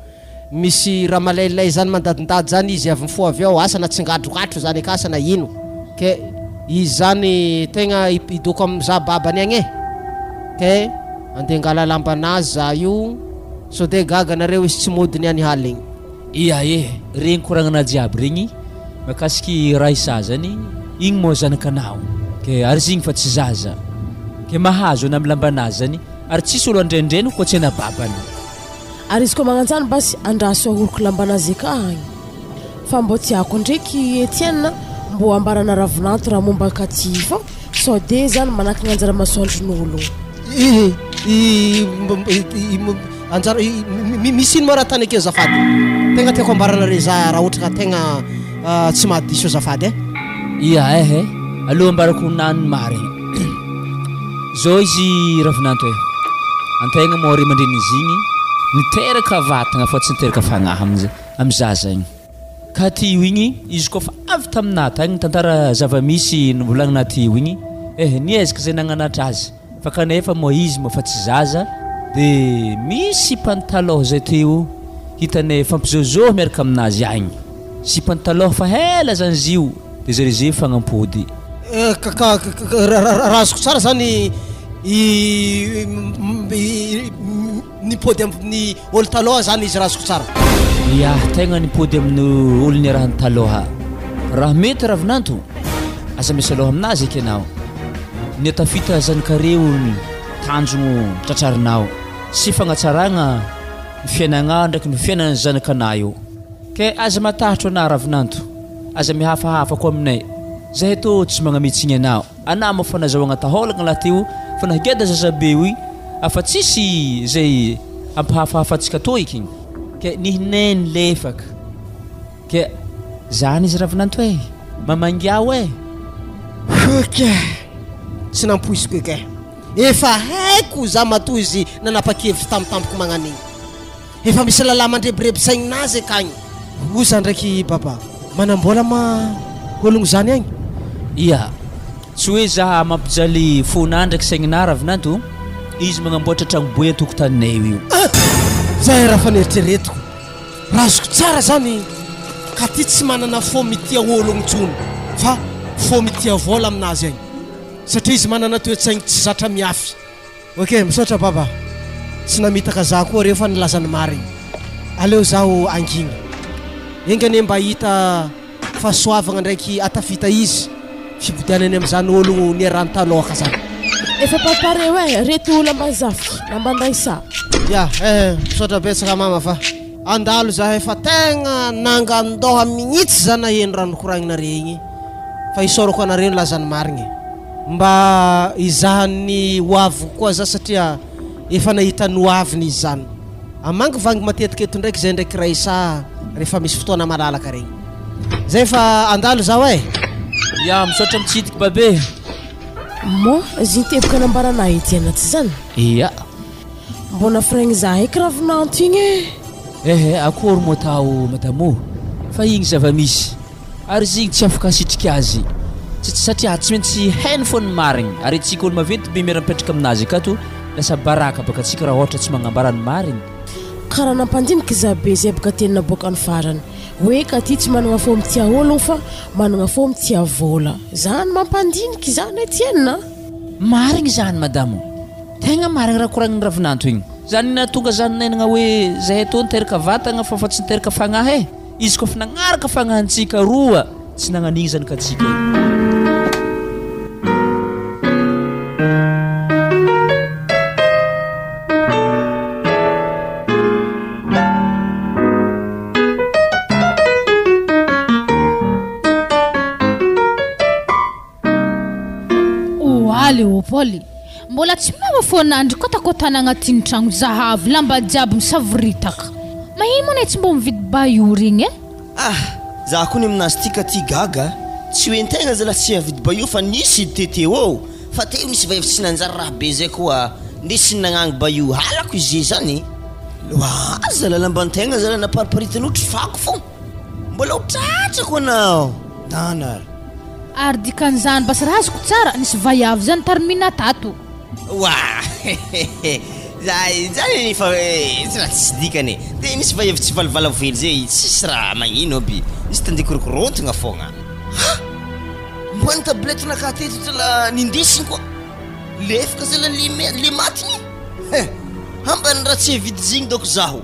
C: misy raha malailay zany mandadindady zany izy avy mifo avy ao asa na tsingadrokatro zany akasa na ino ke izy zany tegna idoko amza babany agny ke andeha ngala lamba anazy za io so de gaga nareo izy tsy modiny any haligny
E: ia regny koragnana jiaby regny makasiky raisa zany igny moa zanakanao ke ary zigny fa tsy zaza ke mahazo ana amin'ny lambanazy zany ary tsisy olo andrendreny koa tsy ana babany
D: ary izy koa magnanjany basy andraso ahoroko lambanazy ka agny fa mbô tiako ndraiky Etienne mbô ambarana ravinanto raha momba katy fô so de zany manaka ny anjara masoandron'olo
C: anjara misy ino moa raha tany akeo zafady tegna tiako ambarana re za raha ohatra ka tegna tsy mahadiso zafady
E: ia aloha ambarako nany marigny zao izy ravinanto antegna moa re mandreny izy igny niteraka vatagna fa tsy niteraka fagnahy am'zaza igny ka ty io igny izy koa fa avy taminah tagny tantara zava-misy novolagnina ty io igny niezaka zay nagnanatra azy fa kanefa moa izy moa fa tsy zaza de misy pantalon zay teo hitane fampizozohy miaraka aminazy agny sy pantalon fa hela zany zio de zay fagnampody
C: razoko tsara zany nipody amin'ny olo taloha zany izy razoko tsara.
E: Ya tegna nipody amin'ny olo niarahany taloha raha mety ravinanto aza misy aloha aminazy eky anao ny tafita zanakareo ny tanjogno tratrarinao sy fagnatsaragna ny fiainagna ndraiky ny fiainana zanakana io ke aza matahatra ana ravinanto aza mihafahafa ko aminay zahay tô tsy magnametsigny anao ana mo fanazahoagna taholagna laha teo fa nahageda zazabe io afa tsisy zay ampahafahafatsika tô eky ke nihinay lefaka ke zany izy ravinanto e mamangiao e
C: ok tsy nampoisiko eky efa haiko za matoy izy nanapa-kevitry tampotampoko magnan'igny efa misy lala mandrebirebisaignazy akagny oza ndraiky baba manambola ma ologno zany agny
E: ia tsy hoe za mampijaly fona ndraiky saignina ravinanto izy magnamboatra tragnoboy antokotaninay io
C: zay raha faneritreretiko razoko tsara zany ka ty tsy manana fo mitia ologno tsony fa fo mitia vola aminazy agny satria izy manana toetsaigny tsy zatra miafy. Ok misaotra baba tsy namitaka za koa reo fa nilazany marigny aleo zaho angigna engany mba hita fahasoavagna ndraiky atafita izy fibodianany am'zany ologno niarahany taloha zany
D: efa papareo e reto olo ambazafy nambandraisa
C: ya misaotra betsaka mama fa andalo za efa tegna nangandoha mignitsy za naheno ranokoragnina regny fa isorako anareo nilazany marigny mba izahany hoavo koa za satria efa nahita ny hoaviny izy zany amangy vangy matetiky eto ndraiky zay ndraiky raisa rehefa misy fotoana malalaka regny zay fa andalo zaho e
E: ya misaotra mitsitiky babe
D: mo izy nitebaka nambaranahy ety anaty zany
E: ia
D: mbona fragny za eky ravinanto igny
E: ehe akory mo tao madamo fa igny zava-misy ary izy igny tsy afaka asitriky azy satria tsy maintsy hainy fo ny marigny ary tsika olo maventy be miara-mipetraka aminazy akato lasa baraka baka atsika raha ohatra tsy magnambara ny marigny
D: karaha nampandiniky zabe zay baka tenina boaka ny farany hoe ka ty tsy managna fo mitia ologno fa managna fo mitia vola zany mampandiniky zany etienina
E: marigny zany madamo tegna marigny raha koragniny ravinanto igny zany natonga zany nainagna hoe zahay tô niteraka vatagna fa tsy niteraka fagnahy e izy koa fa nagnaraka fagnahantsika roa tsy nagnanigny zany ka tsika
B: Leopoly mbola tsy mava fonandry kotakotana agnatin'ny tragno zahavy lamba jiaby misaviritaka mahino moa tsy mba mividy baiory igny e
H: za koa ny aminazy tika ty gaga tsy hoe ntegna zala tsy avidy baio fa nisy teteo ao fa teo nisy vaivy tsy nanjary raha be zay koa ndesiny nagnagny baio halako izy zany loazy zala lambantegna zala napariparitany fako fo mbola hotratrako anao danar
B: ary dikan'izany basa raha azoko tsara nisy vaiavy zany tarimina tato
H: wa zany nefa tsy raha tsisy dikany de nisy vaiavy tsy valitalavely zay tsisy raha magnino aby nisy tandekorokorontagna fogna mboany tablety nakatetitra la nindesiny koa lefaka zala le matigny ambany raha tsy evidy zigny doko zaho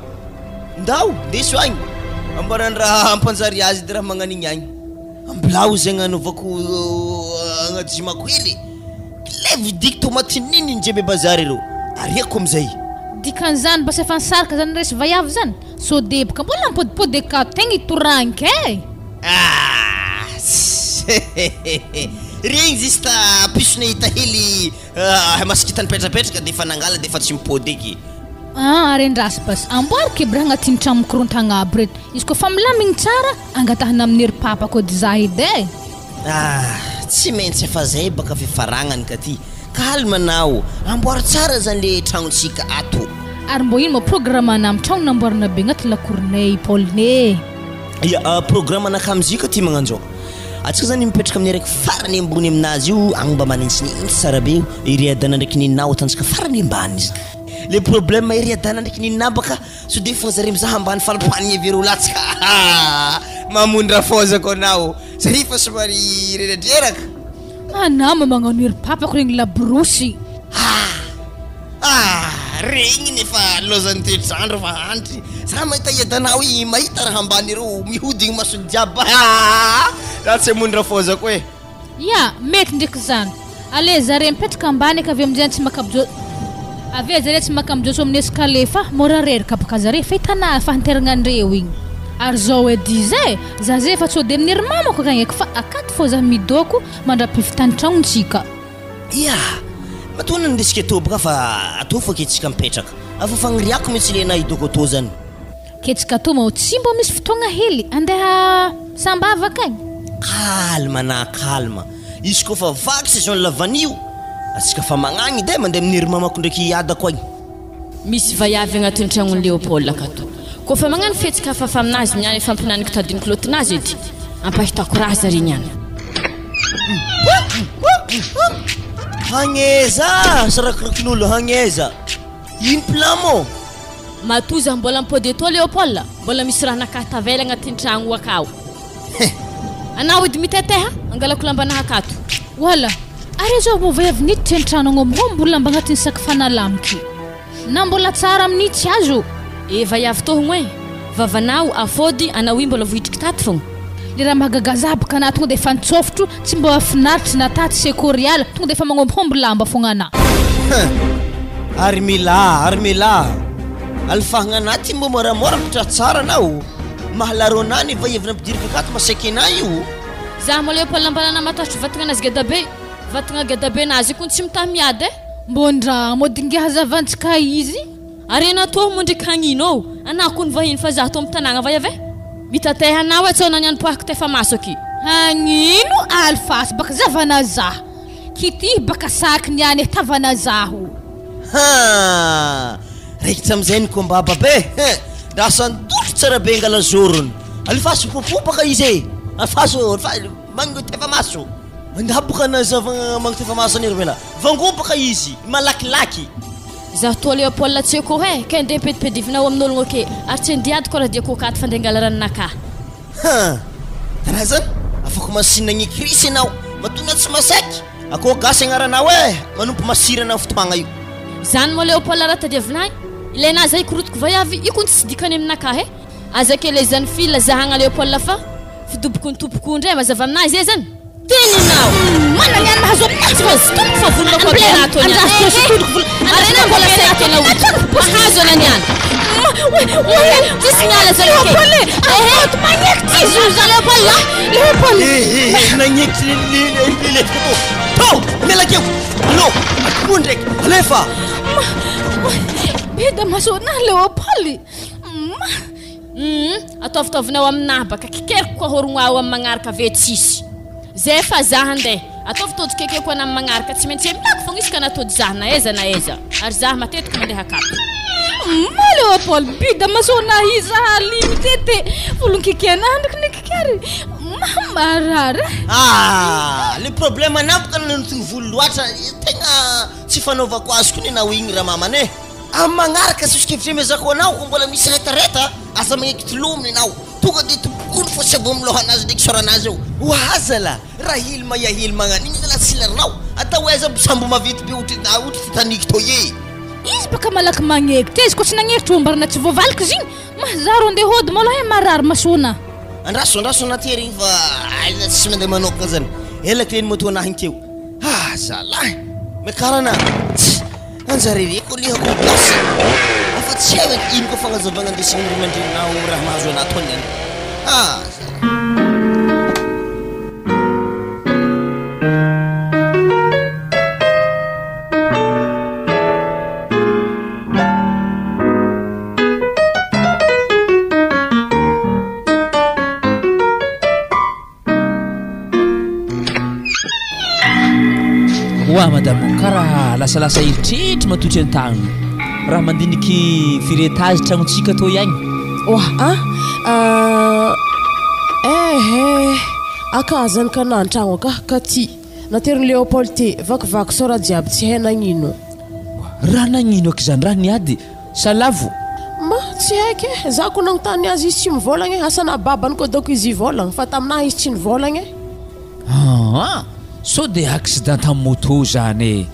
H: ndao ndeso agny ambanany raha ampanjary azy de raha magnanigny agny ambilao zay agnanovako agnajimako hely le vidiky tomatininy njebe bazary reo ariako amizay
B: dikan'izany basa efa nisaraka zany resy vaiavy zany so debaka mbola mipodipody akato tegna itoranky e
H: regny zista pisona hita hely masikita nipetrapetraka de fa nangala de fa tsy mipody eky
B: arendrasy bas amboarika eby raha agnatin'ny trano mikorontagna aby reto izy koa fa milamigny tsara angatahana amin'ny hery papa koa dy za edy e
H: tsy maintsy efa zay baka fifaragnany ka ty kalmanao amboary tsara zany le tragnontsika ato
B: ary mbo ino mo programmana amin'ny tragno namboarina be agnaty lakorinay Pauline
H: ia programme anaka amizika ty magnanjao atsika zany mipetraka amin'ny araiky farany ambony aminazy io agny mba manintsinintsy tsara be iry adana ndraiky ninao atantsika farany ambany izy le problème iry adana ndraiky ninao baka so de fa zare mizaha ambany falipanigny evero latsika mamondra fozako anao zay fa somary reradreraka
B: anama magnano hery papako regny labrosy
H: regny nefa lozan'ny toetrandro fa antry za mahita edanao i mahita raha ambany ireo mihodigny masony jiaby za tsy amondra foza koa e
B: ya mety ndraiky zany ale zare mipetraka ambany ka avy amin'izay tsy makabjo avy zare tsy makamjoso amin'ny escalier fa mora reraka baka zare fa hitana fahanteranandreo igny ary zao edy zay za zay fa tsode amin'ny mamako kagny fa akaty fô za midoko mandrapifitany tragnontsika
H: ia matona ndesika tobaka fa atao fa ketsika mipetraka afa fagniriako mitsy lena idoko atao zany
B: ketsika atao mao tsy mbo misy fotoagna hely andeha sambava kagny
H: kalma na kalma izy koa fa vaky saison lavanio asika fa magnagny de mandeha amin'ny mamako ndraiky iadako agny
I: misy vayavy agnatin'ny tragnon'ny Léopold akato koa fa magnano fetsika hafafa aminazy niany fampinaniko tadiny klotinazy edy ampahitako raha zary niany
H: hagneza sarakirakin'olo hagneza ino plamo
I: matoza mbola mipody eto Léopold mbola misy raha nakatavela agnatin'ny tragno akao anao edy miteteha angalako lambanaha akato
B: wala are zao mbo vayavy niditra an-trano agnombo mbola lamba agnatin'ny saky fanalamiky na mbola tsara amin'ity azo
I: vayavy tohogno e vavanao afody anao i mbola vohitriky taty fogna
B: le raha mahagagazabaka na tonga de efa nitsofotro tsy mbo afinaritra na taty sekoriala tonga de efa magnombombo lamba fogna ana
H: armila alfahagna anaty mbo moramora mitra tsara anao mahalarônany vayavy nampidirika akato masaiky anay io
I: za mo Léopold lambanana matahotro vatagna anazy gadabe vatagna gadabe nazy kon tsy mitaha miady e
B: mbondra modingy hazavantsika izy
I: ary anatoa mo ndraiky hagnino anao kony vahiny fa za to mitanagna vayavy mitateha anao atsona niany pohako tefa masoky
B: hagnino alfasy baka zavana zaho kity baka saky niany tavana zaho
H: raikitsy am'izay ny kombaba be rasandotro tsara be angalazorony alifasy popopaka izy alfaso mango tefa maso andaboka na zavagna mango tefa maso aniry vela vangobaka izy malakilaky
I: za to Léopold tsy ko he ka nde petipedivinao amin'ologno ake ary tsy ndiady koa raha diako katy fa ndengala ranonaka
H: raha zany afaka masinagny krisy anao matona tsy masaiky akô gasy agnaranao e manompo masira anao fotoagna io
I: zany mo Léopold raha tadiavinay ilaina zay korotiko vayavy io kon tsy dikany aminaka he azake le zany fila zahagna Léopold fa fidoboko ny tompoko ndray mazava aminazy zay zany teninao
B: mana niany mahazo aminazy
I: fa volonako apenato arena mbola saitena mahazo ana niany tisy niala za Léopold magneky ty zo za Léopold
H: nagneky lelefiko to melakeo allo akomo ndraiky alefa
B: beda masona Léopold
I: ataovitaovinao aminahy baka kikeriko koa horogno ao amin'ny magnaraka ve tsisy zay fa zaha andeha ataovitody kekeko ana amin'ny magnaraka tsy maintsy milako fogna izy ka natody zaha na eza ary zaha matetika mandeha akato
B: ma Léopold bida masona iza halimy tete volon-kikena ndraiky nikikery mamarara
H: le problème anaboka nanotony volo loatra tegna tsy fanaovako azy koa nenao igny raha mamane amin'ny magnaraka sisikevitry mezako anao ko mbola misy retareta asa magneky tilominy anao tonga de tompokony fo sy avo miloha anazy ndraiky soranazy eo oazala raha hilma magnan'igny zala silarinao atao aiza sambo mavity be otry titaniky to ye
B: izy baka malaky magneky te izy koa tsy nagnehitry ombarana tsy voavaliky zigny mahazaro andeha hody maloha he marary masona
H: andraso anaty herigny fa alina tsy mandeha manokana zany elaky leny moto anahy teo zalahy mikarana anjarereko lehako plasy afa tsy hay hoe ino koa fagnazavagna andesigny mandrinao raha mahazo anato any
E: oa madamo karaha lasalasa eritreritra matotry an-tagno raha mandiniky firetage tragnontsika to ihagny
D: akazany ka nantragno aka ka ty nateriny Léopold te vakivaky so raha jiaby tsy hay nagnino
E: raha nagnino ak zany raha niady salavo
D: ma tsy haiky za ko nagnontany azy izy tsy mivolagny asana babany koa dako izy ivolagny fa taminahy izy tsy nivolagny
E: so de accident amin'ny moto zany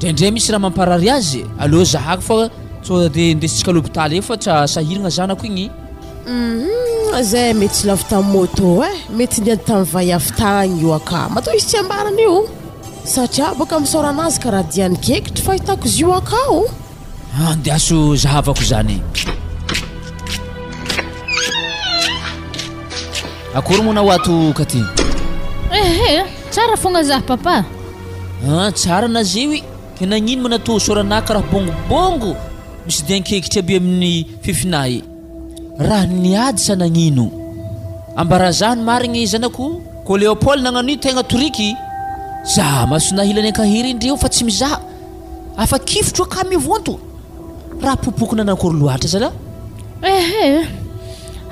E: ndraindray misy raha mamparary azy aleo zahako fa so dia ndesitsika l'hôpital eo fa tsy sahiragna zanako igny
D: zay mety tsy lafy tamin'ny moto mety niady tamin'ny vaiavy tagny io aka matao izy tsy ambarana io satria baka misaorana azy karaha diany kekitry fahitako izy io akao
E: andeaso zahavako zany akory moa na ho ato katy
B: tsara fogna zah papa
E: tsara nazy io ke nagnino manatao soranah karaha bongobongo misy diankekitry aby amin'ny fifinahy raha niady sa nagnino ambara zany marigny zanako ko Léopold nagnano io tegna toriky za masona hilany ankahiry indreo fa tsy mizaha afa kifotro aka mivonto raha popokona nakory loatra zala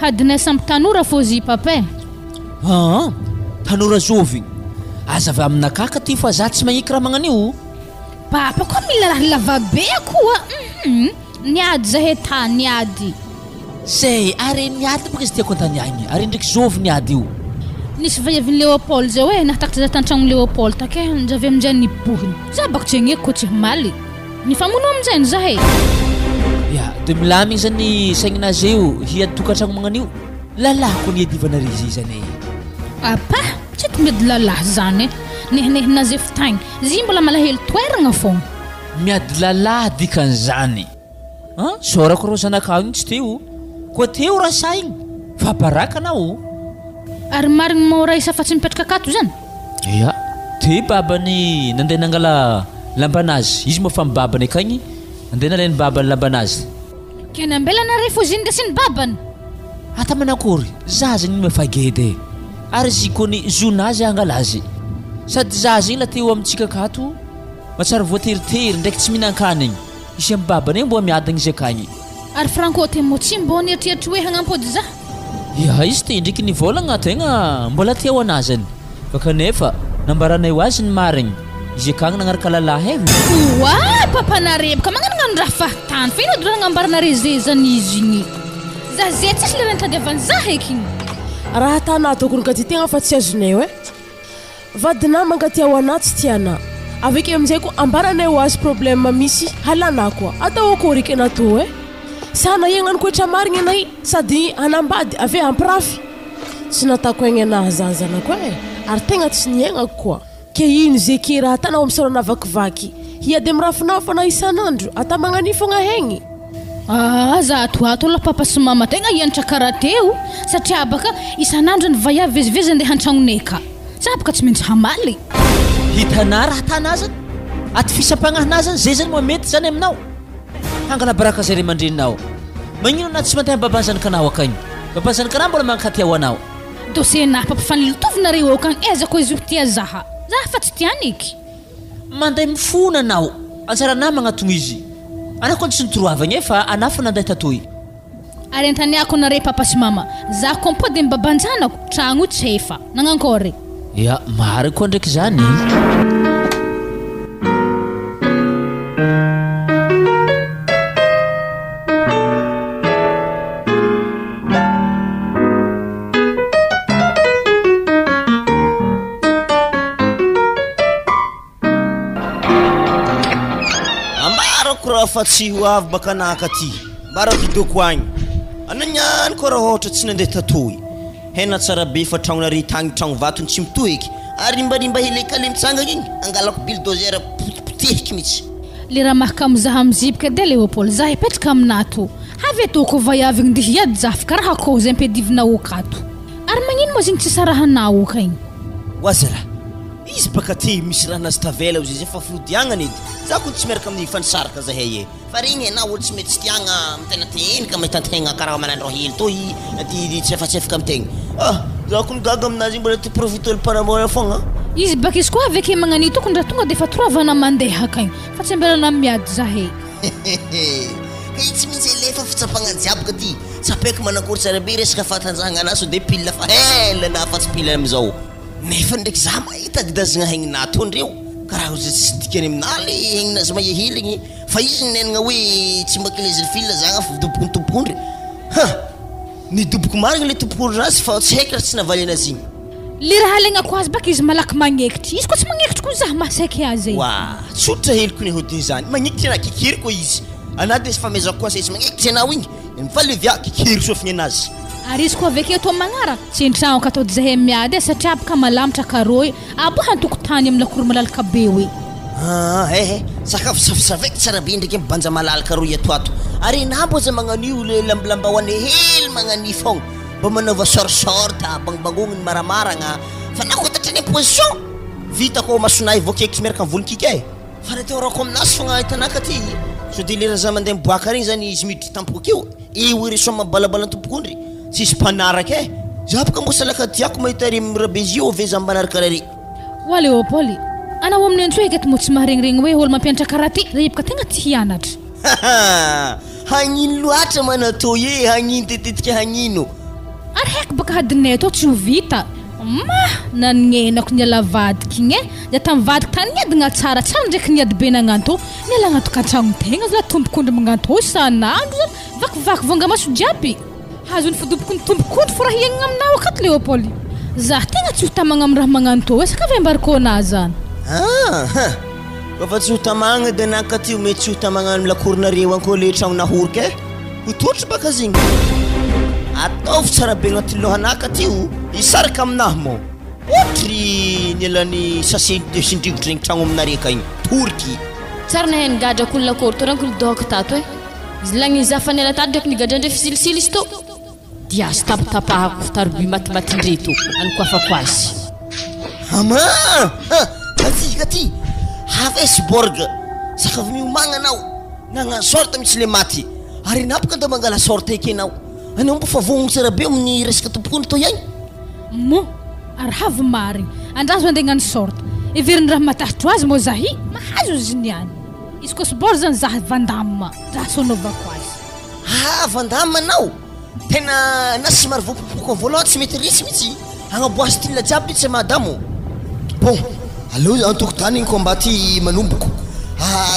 B: hadinay samby tanora fôzy papa
E: tanora zovy aza avy aminakaka ty fa za tsy magniky raha magnan'io
B: papa koa mila raha lavabe koa niady zahay tany niady
E: zay ary niady baka izy tiako antany agny ary ndraiky zovy niady io
B: nisy vaiaviny Léopold zay hoe nahatakatra za tantragno Léopold take ndrave aminjay nibohiny za bako tsy hagneko ko tsy maly nifamono aminjay zahay
E: ya de milamigny zany saignin'azy io hiady tokantragno magnan'io lalahy ko niadivana rizy zany
B: apa tsy ty miady lalahy zany nehinehinazy efa tagny zy mbola malahelo toeragna fogna
E: miady lalahy dikan'izany sorako rô zanakao igny tsy teo koa teo raha saigny fa baraka anao
B: ary marigny mora isa fa tsy mipetraka akato zany
E: ya te babany nandeha nangala lambanazy izy moa fa mibabany akagny nandeha nalainy babany lambanazy
B: kena ambelanare fô ziny ndesigny babany
E: ata manakory zaza igny mafagedy ary zy kony zonazy angalazy sady zaza igny la teo amintsika akato matsara voateritery ndraiky tsy mihinan-kanigny isy amin'ny babany mbo miadagny izy akagny
B: ary Franco te mo tsy mbo nieritreritry hoe hagnampody za
E: ya izy te ndraiky nivolagna tegna mbola teo anazany fa kanefa nambaranay ho azy ny marigny izy akagny nagnaraka lalahy
B: wa papa narebaka magnanognano raha fahatany fa ino dra nagnambaranare zay zany izy igny za zay tsisy le rantadiavany za heky igny
D: raha tana tokony ka ty tegna fa tsy azonay vadina mankaty ao anahy tsy tiana aveke amin'izay ko ambaranay ho azy problème misy halana koa atao akory ke natao sana iagnano koetra marigny anay sady hanambady ave ampirafy tsy natako aigny anahy zazanako ary tegna tsy niaignako koa ke ino zay ke raha tanao amisorana vakivaky hiady amirafinao fa na isan'andro ata magnani fogna hegny
B: za atoato la papa sy mama tegna hianatra karaha teo satria baka isan'andro ny vaiavy vezivezy andeha an-tragnonay ka za baka tsy maintsy hamaly
E: hitanà raha tanà zany aty fisam-pagnahinà zany zay zany moa mety zany aminao hangana baraka zay re mandreninao magnino anaty tsy mantahy babany zanakanao akagny babany zanakanao mbola mankaty ao anao
B: dosenah papa fanilitovinareo akagny ezako izy tia zaha za fa tsy tiany eky
E: manday mifona anao anjaranah magnatogno izy anako tsy nitoroavagny fa anah fa nanday tatoy
B: ary antaniako nare papa sy mama za kompody ny babanjanako tragno tsy efa nagnankory
E: ya mary koa ndraiky zany
H: fa tsy ho avy baka nahaka aty mbara vidoko agny ananiany koa raha ohatra tsy nandeha tatoy hena tsara be fa tragnonare tagny tragno vatony tsy mitoheky ary mbarimba helekale mitsangana igny angalako bulldozer potehiky mihitsy
B: le raha mahaka amizaha mizibika de Léopold za hipetraka aminato avy atoko vaiavy igny ndeha hiady zafy karaha akô zay ampedivinao akato ary magnino moa zigny tsy sarahanao ka igny
H: wazara izy baka ty misy raha nazy tavela ozy izy efa filodiagnana edy za ko tsy miaraka amin'ny fanisaraka zahay fa regny anao olo tsy mety tsy tiagna mitena tenika mahitantegna karaha manandro hely toy ty tsy efatsefaka amitegna za ko gaga aminazy igny mbola ty profite olo paramora fogna
B: izy baka izy koa aveke magnani tokony raha tonga de fa toravana mandeha akagny fa tsy ambelana miady zahay
H: ka itsy mihitsy elefa fitsapagna jiaby ka ty tsapaiko manakory tsara be resaka fahatanjahagna anazy de pile fa helana fa tsy pile amizao nefa ndraiky za mahita didazagna hegnina tondreo karaha ozy tsy dikany aminaly hegninazy mahihiligny fa izy nenagna hoe tsy makilezy fil zagna fa doboko ny tompokondry nidoboko marigny le tompokondry nazy fa tsy haiko raha tsy navaly anazy igny
B: le raha alagnako azy baka izy malaky magnekitry izy koa tsy magnekitry koa zaho masaiky azy
H: wa tsotra heliko ny hodiny zany magnekitry ana kikiry koa izy ana de fa mezako koa izy magnekitry anao igny mivalevia kikiry sofigny anazy
B: ary izy koa aveke atao magnara tsy entrano ka atao zahay miady satria abaka malamatra karoy abo hantokotany amin'ny lakoro malalaka be hoe
H: sakafo savasavaky tsara be ndraiky banja malalaka roy atoato ary nambo za magnanio le lambalambahoany hely magnani fogna mba manaova sorsorta bangbangogny maramaragna fa nakotatry ny position vita ko masonay voakekitry miaraka amin'ny volon-kika fa nateorako aminazy fogna hitanaka ty so de lera za mandeha miboaka regny zany izy miditry tampokeo io reso mabalabala tompokondry tsisy mpanaraka za baka mosalaka tiako mahita ry mirabezio ve za mbanaraka rary
B: wa Leopoly anao amin'ny antso eky mo tsy maharegniregny hoe olo mampianatra karaty ra ibaka tegna ty hianatra
H: hagnino loatra manatao e hagnino tetetika hagnino
B: ary haiko baka hadinay atao tsy ho vita nanenako ny alavadiky igny de tamivadiky tany niadagna tsara tsara ndraiky niady be nagnanto niala agnato katragno tegna za tombokondry magnanto sanandro zany vakivaky vongamaso jiaby hazo ny fidombokony tombokondry fo raha hiagnana aminao akato Leopoly za tegna tsy ho tamagna amin'ny raha magnanto saka ve mbarikôna zany
H: fa tsy ho tamagna de nakaty mety tsy ho tamagna amin'ny lakoronareo ankoa le tragno nahorika ho totry baka zigny ataovy tsara be agnaty lohanaka tio isaraka aminahy mo otry nialany sase sindrivotra regny tragno aminareka igny torky
I: tsara nahay nigadra kony lakoro to ranko lidohako tato izy lagny zafa niala tady ndraiky nigadrandre fisilisily izy to dia azo tapatapahako taroby matimatindre to anikoafako azy
H: ama katy havesborg sakavy miomagna anao nagnano sorta mitsy le maty ary napaka da mangala sorta eky anao anao mba fa vognogno tsara be amin'ny resaka tompokony to ihany
B: mo ary havy marigny andrazo andeha gnano sorta everiny raha matahitro azy mo zahy mahazo izy niany izy koa sibor zany zaha vandama raha sonaovako azy
H: vandama anao tena nasy mary voapopoko voalohany tsy mety risy mihitsy agnaboasy tylina jiaby mihitsy madamo bon allo antokotany igny komba ty manomboko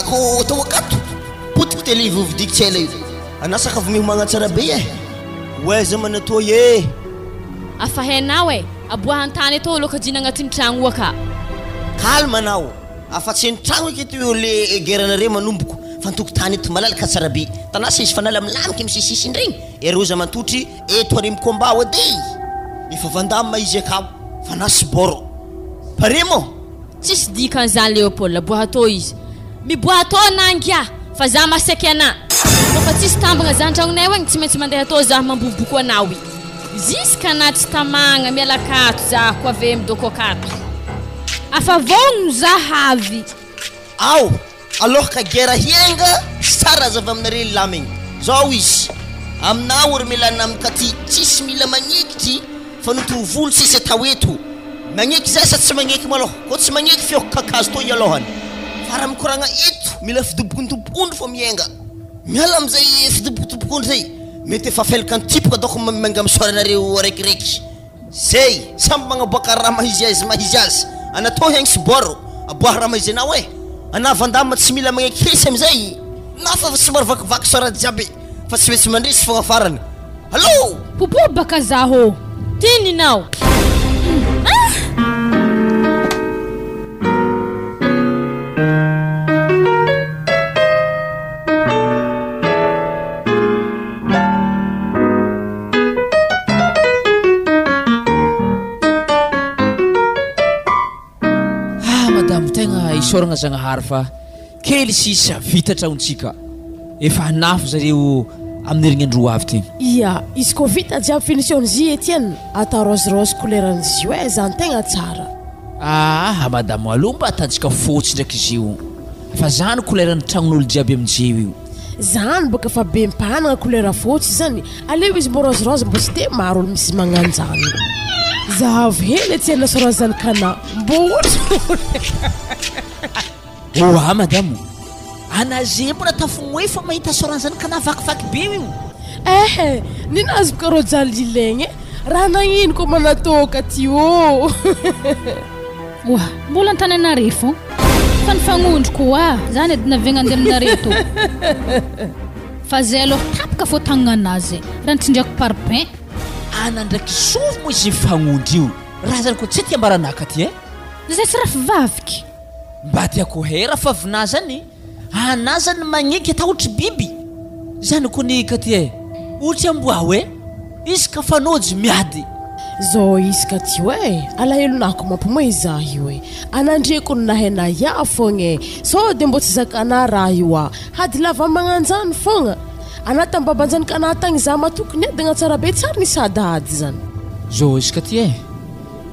H: ko atao akato potiko tele vovidiky tsy ela io anasaka avy mihomagna tsara be oe za manatoy
I: afa hainao aboahantany atao lokajina agnatin'ny tragno aka
H: kalma anao afa tsy tragno eky to le geranare manomboko fa antokotany eto malalaka tsara be tanasa izy fanala milamika misisisiny regny ero za mantotry eto ary mikomba ode efa vandama izy akao fa nasy boro pare mo
I: tsisy dikan'izany Leopoly aboahatao izy miboahatao nangia fa za masaiky ana fa tsisy tambagna zany tragnonay agny tsy maintsy mandeha atao za mamboboko anao ziska ana tsy tamagna mialakato za ko ave midoko akato
B: afa vogno za havy
H: ao alors ka gera hienga sara za avy aminare lamigny zao izy aminao ry milana amin'ny katy tsisy mila magnekitry fa noto volo tsisy atao eto magneky zay sa tsy magneky maloha ko tsy magneky fioko kakazo to i alohany fa raha mikoragna eto mila fidobokony tompokondry fo mienga miala amizay fidobokotopokondry zay mety efa felaka antipoka doko manga misoranareo araikireky zay samby magnaboaka raha mahizy azy anatao hegny siboro aboaha raha mahizy anao ana vandama tsy mila magneky hisy amizay na fa tsy maro vakivaky sorady jiaby fa tsy metsy mandresy fogna farany allo
B: popo baka zaho
I: tininao
E: soragna zagnahary fa kely sisa vita tragnontsika efa hanafo zareo amin'ny herignandro avy tegny
D: ia izy koa vita jiaby finition zy Etienne atao rose couleuran'izy io zany tegna tsara
E: madamo aloha mba atantsika fotsy ndraiky izy io fa zany couleurany tragnon'olo jiaby amin'jeo io
D: zany boka fa be mpanagna couleur fotsy zany aleo izy mbo rose mbo tsy de maro olo misy magnano zany zahavy hely Etienne sorany zany kana mbo
E: madamo anaze mbona tafognoe fa mahita sorany zany kana vakivaky be io
D: ninazy boka rô jalilegny raha nagnino ko manatoka ty
B: mbola antany anare fo fa nifagnondro koa zany edy naviagna andeha aminare to fa zay aloha tapaka fo tagnana anazy raha nitsindrako parpaing
E: ana ndraiky sovy mo izy mifagnondro io raha zany koa tsy tia mbaranaka ty
B: zay tsy raha fivaviky
E: mba tiako hera fa vina zany ana zany magneky ata ohatry biby zany koa ny ka ty ohatry amboa hoe izy ka fanojy miady
D: zao izy ka ty hoe alahelonako mampomoa izaho io e anandreko no nahena ia fogna so de mbo tsy zakana raha io a hady lava magnanjany fogna anatam-babanjany ka nahatagny za matokony dagna tsara be tsara ny sadady zany
E: zao izy ka ty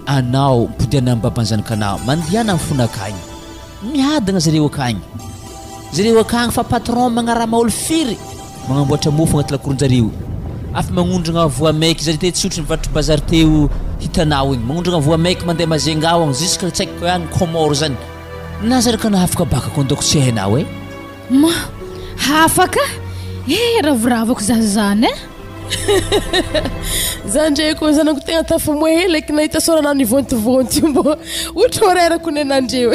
E: anao mpodiana amin'ny babanjanakana mandiana amin'ny fonakagny miadagna zareo akagny fa patron magnaraha maolo firy magnamboatra mofo agnaty lakoron-jareo afa magnondragna voamaiky zare te tsy otry nivatry bazary teo hitanao igny magnondragna voamaiky mandeha mazengao agny jusque tsy haiko agny komoro zany na zareo na afaka baka kondoko tsy hainao
B: ma hafaka ravoravako zazany
D: zandreko zanako tegna tafamoa helaky nahita sorana nivontivonty mbo ohatry horerako ny anandreo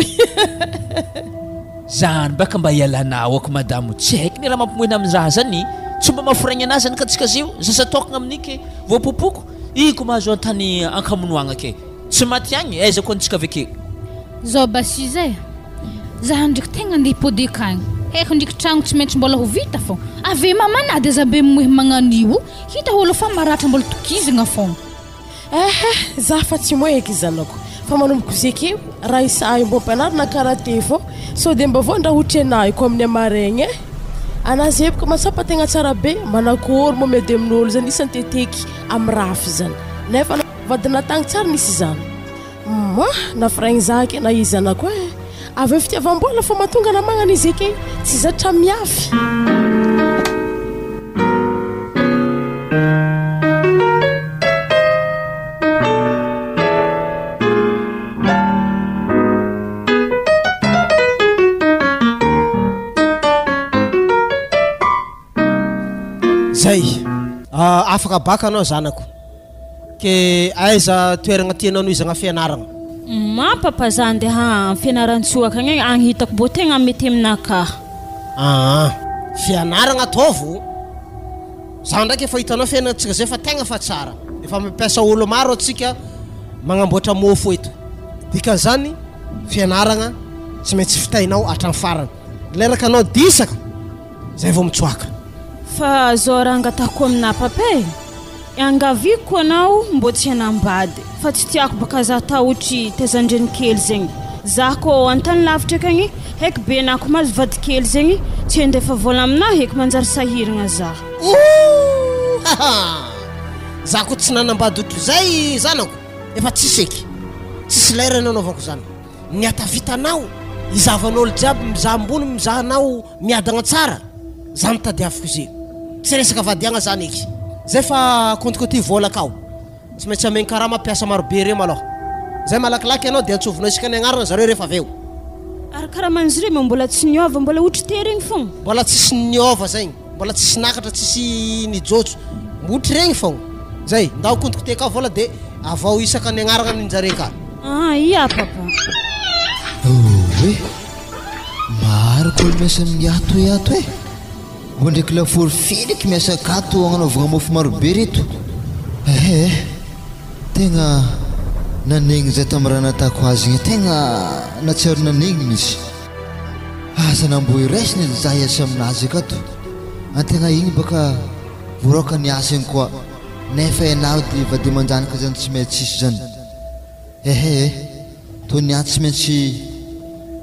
E: zany baka mba hialanao ako madamo tsy haiko ny raha mampimoena amin'zaha zany tsy mba mahafiragny anazy zany ka tsika zio zasa tokagna amin'ike voapopoko iko mahazo antany ankamonoagna ke tsy maty agny aiza koa antsika aveke
B: zao basi zay zaho ndraiky tegna andeha hipôdeka agny haiko ndraiky tragno tsy maintsy mbola ho vita fô ave mamanady azabe moe magnano io hita olo fa maratra mbola tokizagna fogna
D: za fa tsy moeky zanako fa manomboko zekeo raha isahy mbo ampianarina karate fô so de mba vondraha hotry anahy ko amin'ny amaregny anazy epoko matsapa tegna tsara be manakory mo medy amin'olo zany isany teteky amin'ny rafy zany nefa vadina tagny tsara nisy zany nafiragny zake na izy zanako avy fitiavam-bola fa mahatonga namagnana izy eke tsy zatra miafy
C: zay afaka baka anao zanako ke aiza toeragna tianao no izagna fianaragna
A: papa za andeha fianaran-tsoaka agny agny hitako bo tegna mety aminakahy
C: fianaragna ataovo za ndraiky efa hitanao fiainatsika zay fa tegna fa tsara efa mampiasa olo maro atsika magnamboatra mofo eto dika zany fianaragna tsy maintsy fitainao hatrany farany leraka anao disaka zay vao mitsoaka
A: fa zao raha angatako amina papa angaviko anao mbo tsy hanambady fa tsy tiako baka za taotry tezandreny kely zegny za ko antany lavitra akagny haiko be nako mazy vady kely zegny tsy andefa vola aminahy haiko manjary sahiragna za
C: za ko tsy nanambady otro zay zanako efa tsiseky tsisy lera nanaovako zany ny atavitanao izavan'olo jiaby mizaha ambony mizahanao miadagna tsara za mitady afiko izy tsy resaka vadiagna zany eky zay fa kontiko ty vola kao tsy maintsy amegny karaha mampiasa marobe reo maloha zay malakilaky anao de antsovinao isika ny agnarana zareo rehefa aveo
A: ary karaha manzy reo mbola tsy niova mbola otry te regny fogna
C: mbola tsisy niova zegny mbola tsisy nakatra tsisy nijotso otry regny fogna zay ndao kontiko te ka vola de avao isaka ny agnarana ninjare ka
A: ia papa
G: maro kolo miasa miato mbo ndraiky lafory filiky miasa kato agnanovagna mofo marobe reto tegna nanegny zay tamin'ny raha natako azy igny tegna natsiaro nanegny misy azanambo iraisiny za iasa aminazy akato antegna igny baka voroaka ny asa igny koa nefa ianao de vade manjanaka zany tsy maintsy isy zany to niato tsy maintsy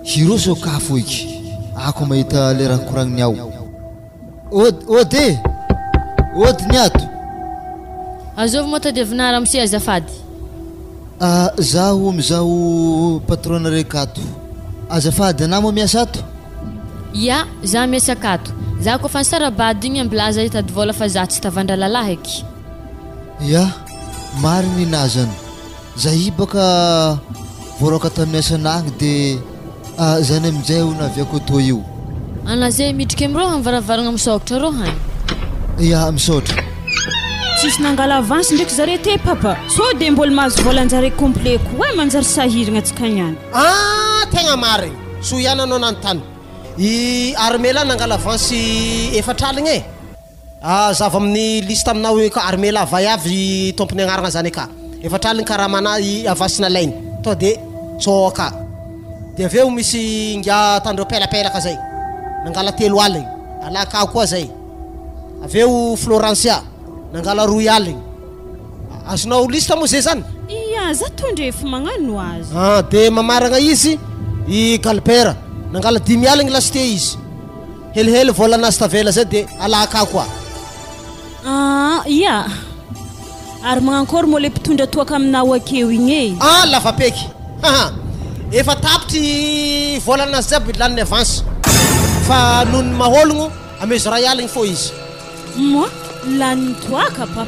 G: hiroso kafo iky ako mahita le raha koragniny ao ody niato
I: azovy moa tady avinara amsi azafady
G: zaho mizaho patrona rekato azafady anao moa miasa ato
I: ia za miasa akato za koa fa nisarabady igny ambilaza hitady vola fa za tsy tavandra lalahy eky
G: ia mariny nazany za i baka voroaka tamin'ny asanagny de zany amin'izay ho naviako to io
I: anazay midriky amiroha mivaravaragna misaotra ro hany
G: ia misaotra
A: tsisy nangala avance ndraiky zare te papa so de mbola mahazo volanjare complet koa manjary sahiragna atsika niany
C: tegna marigny so ihany anao nanontany i armela nangala avance efatraligny zava amin'ny liste aminao io ka armela avay avy tompony agnaragna zany ka efa traliny karamana avasina lainy to de tsoka de aveo misy nga tandro pelapelaka zay nangala 3 aligny alaka koa zay aveo Florencia nangala 2 aligny azonao lista mo zay zany
A: ia za tondre efa magnano azy
C: de mamaragna izy i galpera nangala 10 aligny lasite izy helihely volanazy tavela zay de alaka koa
A: ia ary magnankôry moa le mpitondra toaka aminao akeo igny
C: lavapeky efa tapitry volanazy jiaby laniny avance fa nony mahologno amezo 1 aligny fô izy
A: moi laniny toaka papa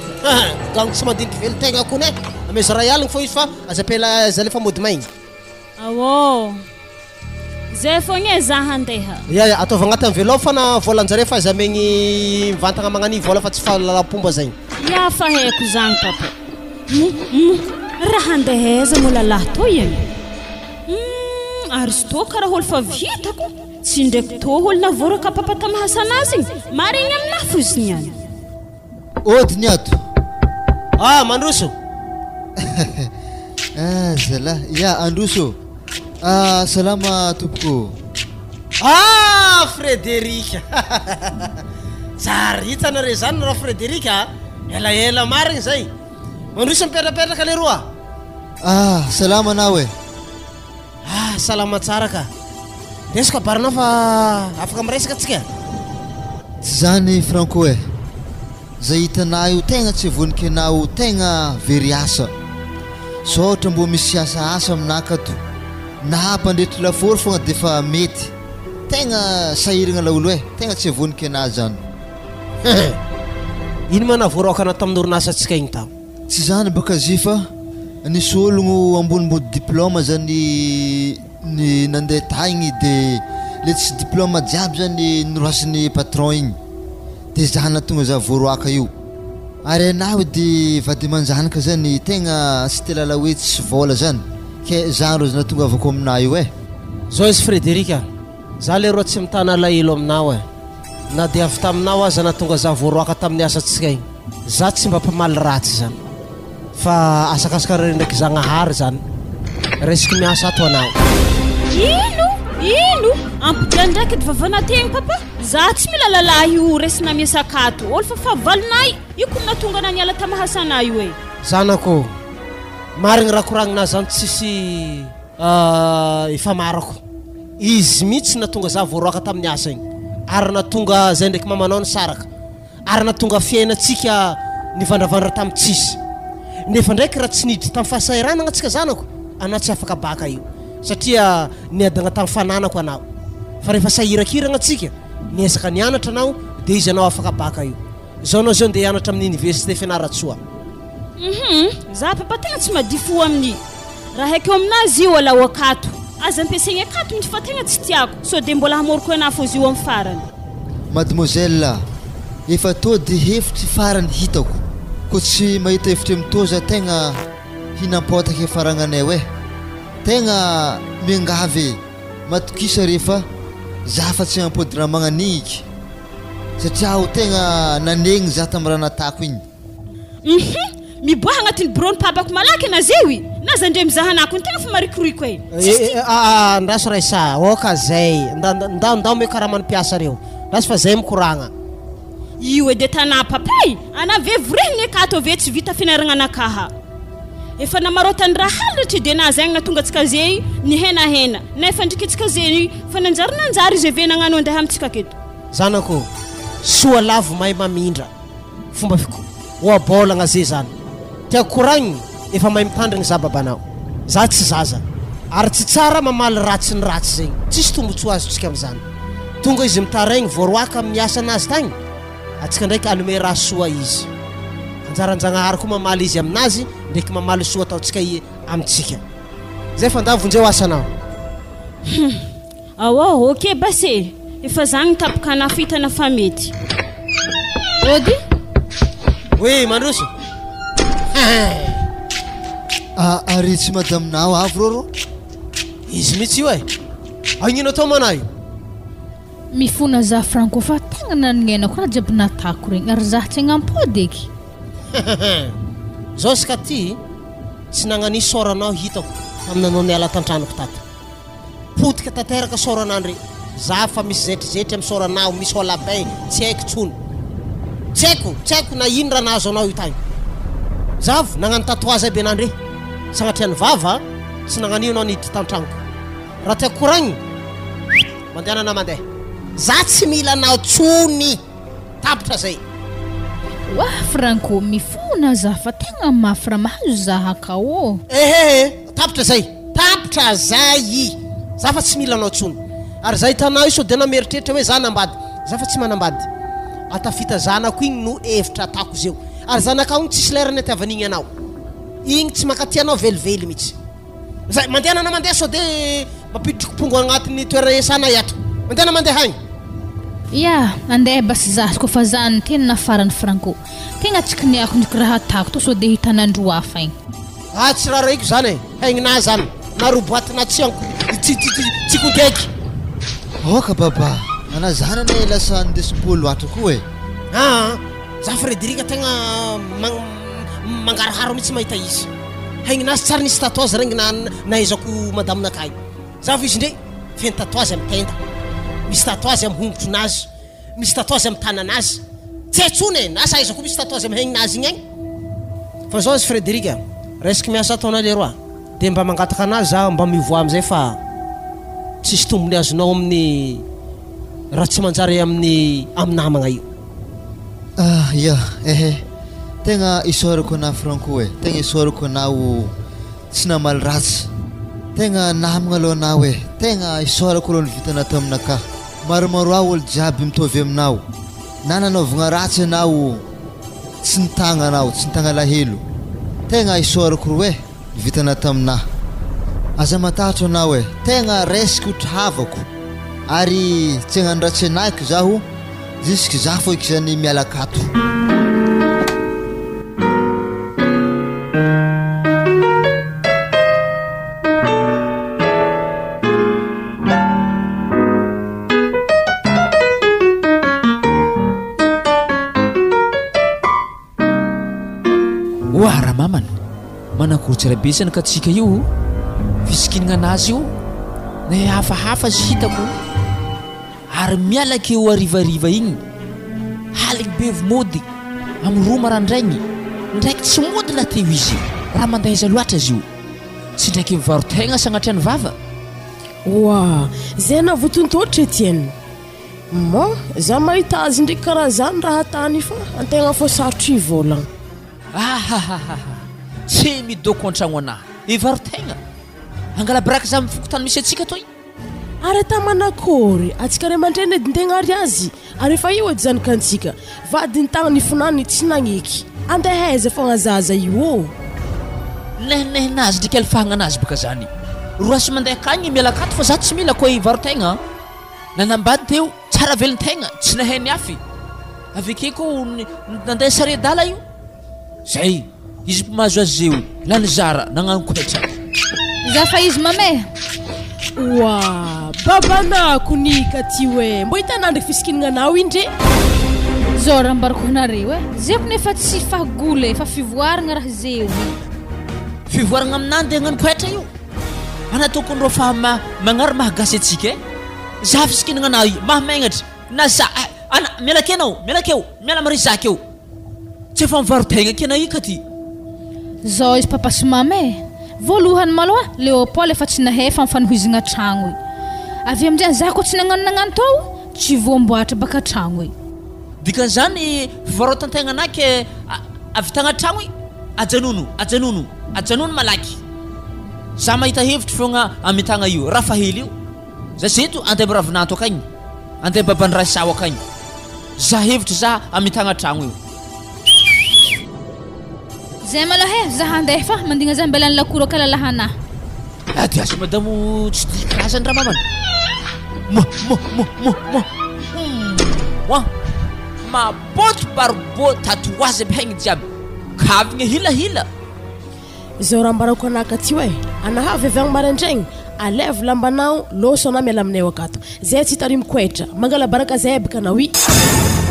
C: gagno tsy madiniky velo tegna kone amezo 1 aligny fô izy fa azapela za lefa mody maigny
A: awô zay fogna za handeha
C: ya ataova agnaty envelope fana volanjare fa zamegny mivantagna magnani vola fa tsy falalapomba zay
A: ia fa haiko zany papa raha handeheza mo lalahy to igny ary sy to karaha olo fa vitako tsy ndraiky to olo navoraka papa tamahasanazy igny marigny aminafo izy niany
G: ody ny ato
C: mandroso
G: zala ya androso salama tompoko
C: Frédéric tsara hitanare zany raha Frédéric elaela marigny zay mandroso mipetrapetraka le roa
G: salama nawe
C: salama tsara ka resaka barana fa afaka miresaka atsika
G: tsy zany Franco zay hitanao io tegna tsy vonika anao tegna very asa sotra mbo misy asa aminakato na hampandretry lafory fogna de fa mety tegna sahiragna laolo tegna tsy vonika ana zany
C: ino ma navorokana tamin'orinasa atsika igny tao
G: tsy zany baka zifa nisy ologno ambonimbody diplôma zany ny nandeha taigny de le tsy diplôma jiaby zany norasin'ny patron igny de zany tonga za voaroaka io ary anao de vady manjanaka zany tegna tsy telala hoe tsy vola zany ke zany rozy natonga avako aminao io
C: zao izy Frédéric za le roa tsy mitana lahelo aminao na de avy taminao aza natonga za voaroaka tamin'ny asa atsika igny za tsy mba mpamaly ratsy zany fa asakasaka reny ndraiky zagnahary zany resaky miasa ato anao
A: ino ampidia ndraiky dy vavanategny papa za tsy mila lalahy io resina miasakato olo fa favalonay io ko natonga naniala tamahasana io
C: zanako marigny raha koragnina zany tsisy ifamarako izy mihitsy natonga za voaroaka tamin'ny asa igny ary natonga zay ndraiky mamanao ny saraka ary natonga fiainatsika nivandravandra tamin'ny tsisy nefa ndraiky raha tsy niditra tamin'ny fahasahiranagna atsika zanako anao tsy afaka baka io satria niadagna tamin'ny fananako anao fa rehefa sahirakiragna atsika niezaka nianatra anao de izy anao afaka baka io zao anao zao ndeha hianatra amin'ny université fianaratsoa
A: za papa tegna tsy madifo amin'ny raha haiko aminazy io ala wakato aza ampiasaigny akato mihitsy fa tegna tsy tiako so de mbola hamoroko ana fô izy io amin'ny farany
G: mademoiselle efa to de hevitry farany hitako ko tsy mahita hevitry amito za tegna hinampotaka faragnanay tegna miangavy matokisa rehefa za fa tsy ampody raha magnaniky satria ho tegna nanegny za tamin'ny raha natako igny
A: miboaha agnatin'ny bureau-ny papako malaky anazio na za ndre mizaha anako tegna fa marikoriko
C: ndaso raisa oka zay ndao me karaha manimpiasa reo ndaso fa zay mikoragna
A: io edy tanà papay ana vevorehigny akato ave tsy vita finaragna anakaha efa namarotany raha halatra de na zegny natonga atsika zay ny henahena nefa ndriky atsika zay fa nanjary izy ave nagnano andeha amitsika keto
C: zanako soa lavo mahay mamindra fomba oabolagna zay zany tiako koragny efa mahay mitandrigny za babanao za tsy zaza ary tsy tsara mamaly ratsy ny ratsy zegny tsisy tombotso azo tsika am'zany tonga izy mitaraigny voaroaka miasa anazy tagny atsika ndraiky anome raha soa izy anjaranjagnahary koa mamaly izy aminazy ndraiky mamaly soa ataotsika amitsika zay fa ndavonjeo asanao
A: ok basy efa zagny tapaka anafo hitana fa mety ody
C: oui mandroso
G: ary tsy madaminao avy roro
C: izy mihitsy io agnino atao manay
B: mifona za Franco fa tegna nanenako raha jiaby natako regny ary za tsy agnampody eky
C: zao sika ty tsy nagnani soranao hitako taminanao niala tantranoko tato potika tanteraka soranandre za fa misy zetry amin'ny soranao misy olabay tsy haiko tsony tsy haiko na ino raha nahazo anao io tagny zavo nagnano tatoazy aby anandre sagnatria ny vava tsy nagnanio anao niditra tantragnoko raha tiako koragny mandehanana mandeha za tsy mila anao tsony tapitra zay
B: Wah, Franco, mifona za fa tegna mafra mahazo za kao.
C: Tapitra zay. Za fa tsy mila anao tsony. Ary zay tanao iso de na meritreritra hoe za nambady. Za fa tsy manambady. Atafita zanako igny no hevitra atako zeo. Ary zanaka igny tsisy lerany atiavan'igny anao. Igny tsy makatianao velively mihitsy. Zay mandeha na mandeha so de mampiditry pongo agnatin'ny toerana esana yatra. Mandeha na mandeha hagny.
B: Ya, andeha basi za ko fa zany tena nafarany Franco. Tegna tsikiniako ndraiky raha atako to so de hitanandro hafa igny.
C: Tsy raha raiko zany haigna zany naroboatina tsy kondeky.
G: Oka baba, ana zana ne lasa andesim-polo atra koa
C: za Frederica tegna mangaraharo mihitsy mahita izy. Haignazy tsara nisy tatoazy regny nahaizako madame nakay. Za fa izy ndre feno tatoazy amin'ny tenda. Misy tatoazy amin'ny hongotronazy, misy tatoazy amin'ny tananazy. Tsy haitsony nasa aizako misy tatoazy amin'ny haignazy igny agny. Fa zao azy Frederica, resaka miasa ataona leroa. De mba mangataka anazy za mba mivoa amizay fa tsisy tombony azonao amin'ny raha tsy manjary amin'ny namagna io.
G: Ya, tegna isorako na Franco tegna isorako anao tsy namaly ratsy. Tegna namagna aloha anao tegna isorako aloha ny vitana taminaka. Maromaro aho olo jiaby mitovy aminao. Na nanaovagna ratsy anao tsy nitagna anao, tsy nitagna lahelo. Tegna isorako ro vitana tamina. Aza matahatra anao tegna resaka otrahavako. Ary tsy handratsy anako zaho jusque za fo ikizany miala kato.
E: Wara mamana manakory besana ka tsika io fisikinana anazy io na hafahafa zy hitako ary mialaka eo arivariva igny haligny be mody amin'ny roa marandraigny ndraiky tsy mody la teo izy raha mandaiza loatra azy io tsy ndraiky mivarotegna sagnatria ny vava.
D: Wa zay na votontotra Etienne. Mo za mahita azy ndraiky karaha zany raha tany fa antegna fo sarotry volagna.
E: Tsy midoko an-tragno anahy ivarotegna angala braka za mifokotany misy atsika toy.
D: Ary tamanakory atsika ray aman-dreny edin-tegna ary azy ary efa io edy zanakantsika vadiny tagny fonany tsy nagniky andeha aiza fogna zaza io
E: nenazy ndraiky alifahagna anazy baka zany roasy mandeha akagny miala akato fa za tsy mila koa ivarotegna nanambady teo tsara velontegna tsy naheny afy aveke ko nandeha sare dala io zay izy mahazo azy zeo lany zara nagnanokoetra
B: za fa izy mame.
D: Wa babanako nika ty mbo hitanandriky fisikinana anao indre
B: zao raha mbarako anareo zeko nefa tsy fahagola fa fivoaragna raha zeo.
E: Fivoaragna aminany de agnanokoetra io ana tokony ro fa magnary mahagasy atsika za fisikinana anao io mahamagnatra na za ana mialakeo miala marisaka eo tsy efa mivarotegna kena io ka ty
B: zao izy papa sy mame voalohany maloha Léopold efa tsy nahefa mifanohizagna tragno io avy amin'izay za ko tsy nagnano tao tsy voamboatra baka tragno io
E: dikan'izany fivarotan-tegna anaky avitagna tragno io ajanonu malaky za mahita hevitry fogna amitagna io raha fahely io za zeto andeha miravinanto akagny andeha babany rasao akagny za hevitry za amitagna tragno io.
B: Zay maloha za handeha fa mandigna za mbela lakoro kalalahana.
E: Diasy madamo tsy dikazany raha mamana. Maboto barbo tatoazy aby haigny jiaby kavigna hila
D: zao raha mbarako anaka ty anahavy avy agny maraindraigny alève lambanao loso ana miala aminay akato zay tsy hitary mikoetra mangala baraka zay baka anao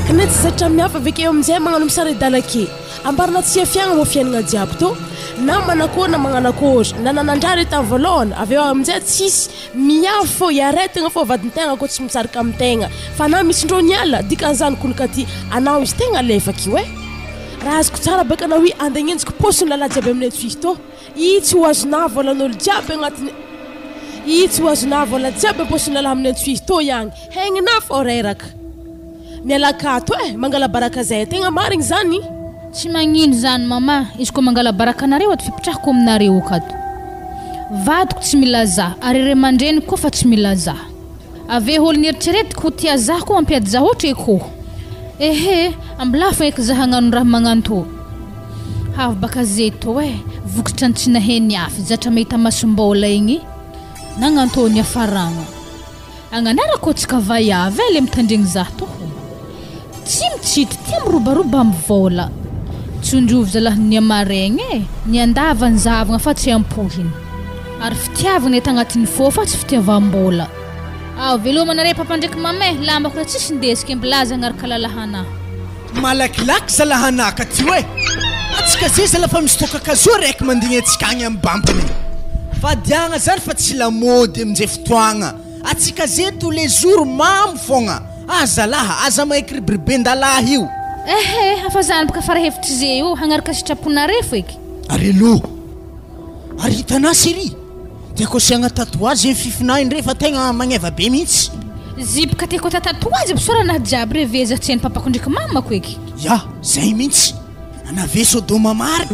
D: kanety zatra mihafa avekeo amin'izay magnano misary dalake ambarana tsy afiagna mo fiainagna jiaby to na manakôry na magnanakôry na nanandrary tamin'ny voalohany avy eo amin'izay tsisy miafo fô iaretigna fô vadin-tegna koa tsy mitsarika amin'tegna fa na misy ndreo niala dikan'izany kolika ty anao izy tegna lefaka io raha azoko tsara baka anao hoe andegnenjiko posiny lala jiaby amin'ny atsuisy tô i tsy ho azonah volan'olo jiaby agnatiny i tsy ho azonah vola jiaby posiny lala amin'ny atsuisy tô ihany hegnina fô reraka mialakato mangala baraka zay tegna marigny zany
B: tsy magnino zany mama izy koa mangala baraka anareo ato fipitrahako aminareo akato vadiko tsy milazah ary re mandreny koa fa tsy milazah ave olo nieritreretiko ho tia zah koa mampiady zah ohatra ekoa ehe amblafa eky zah hagnano raha magnano to havy baka zeto vokatra ny tsy naheny afy zatra mahita masombola igny nagnano ny afaragna agnanarako atsika vaiavy le mitandregny zah to tsy mitsity tia mirobaroba amin'ny vola tsondrovy zalahy ny amaregny ny andavany zavagna fa tsy ampohiny ary fitiavagna eto agnatin'ny fô fa tsy fitiavam-bola velomanare papa ndraiky mame lambako raha tsisy ndesiky mbilaza agnaraka lalahanahy
F: malakilaky zalahanah ka ty atsika zay zala fa misy tokakazo raiky mandigny atsika agny amin'ny bampany fa diagna zany fa tsy lamody amin'izay fotoagna atsika zay tous les jours mamy fogna zalaha aza maiky ribiribendalahy io
B: afa zany baka fara hevitry zay io hagnaraka sitraponare feky
F: ary lo ary hitanah série tiako asiagna tatouage eny fifinahy indray fa tegna magneva be mihitsy
B: zibaka tiako tatouage besoranahy jiaby re vezatseny papako ndraiky mamako eky
F: ya zay mihitsy anave sodoma mary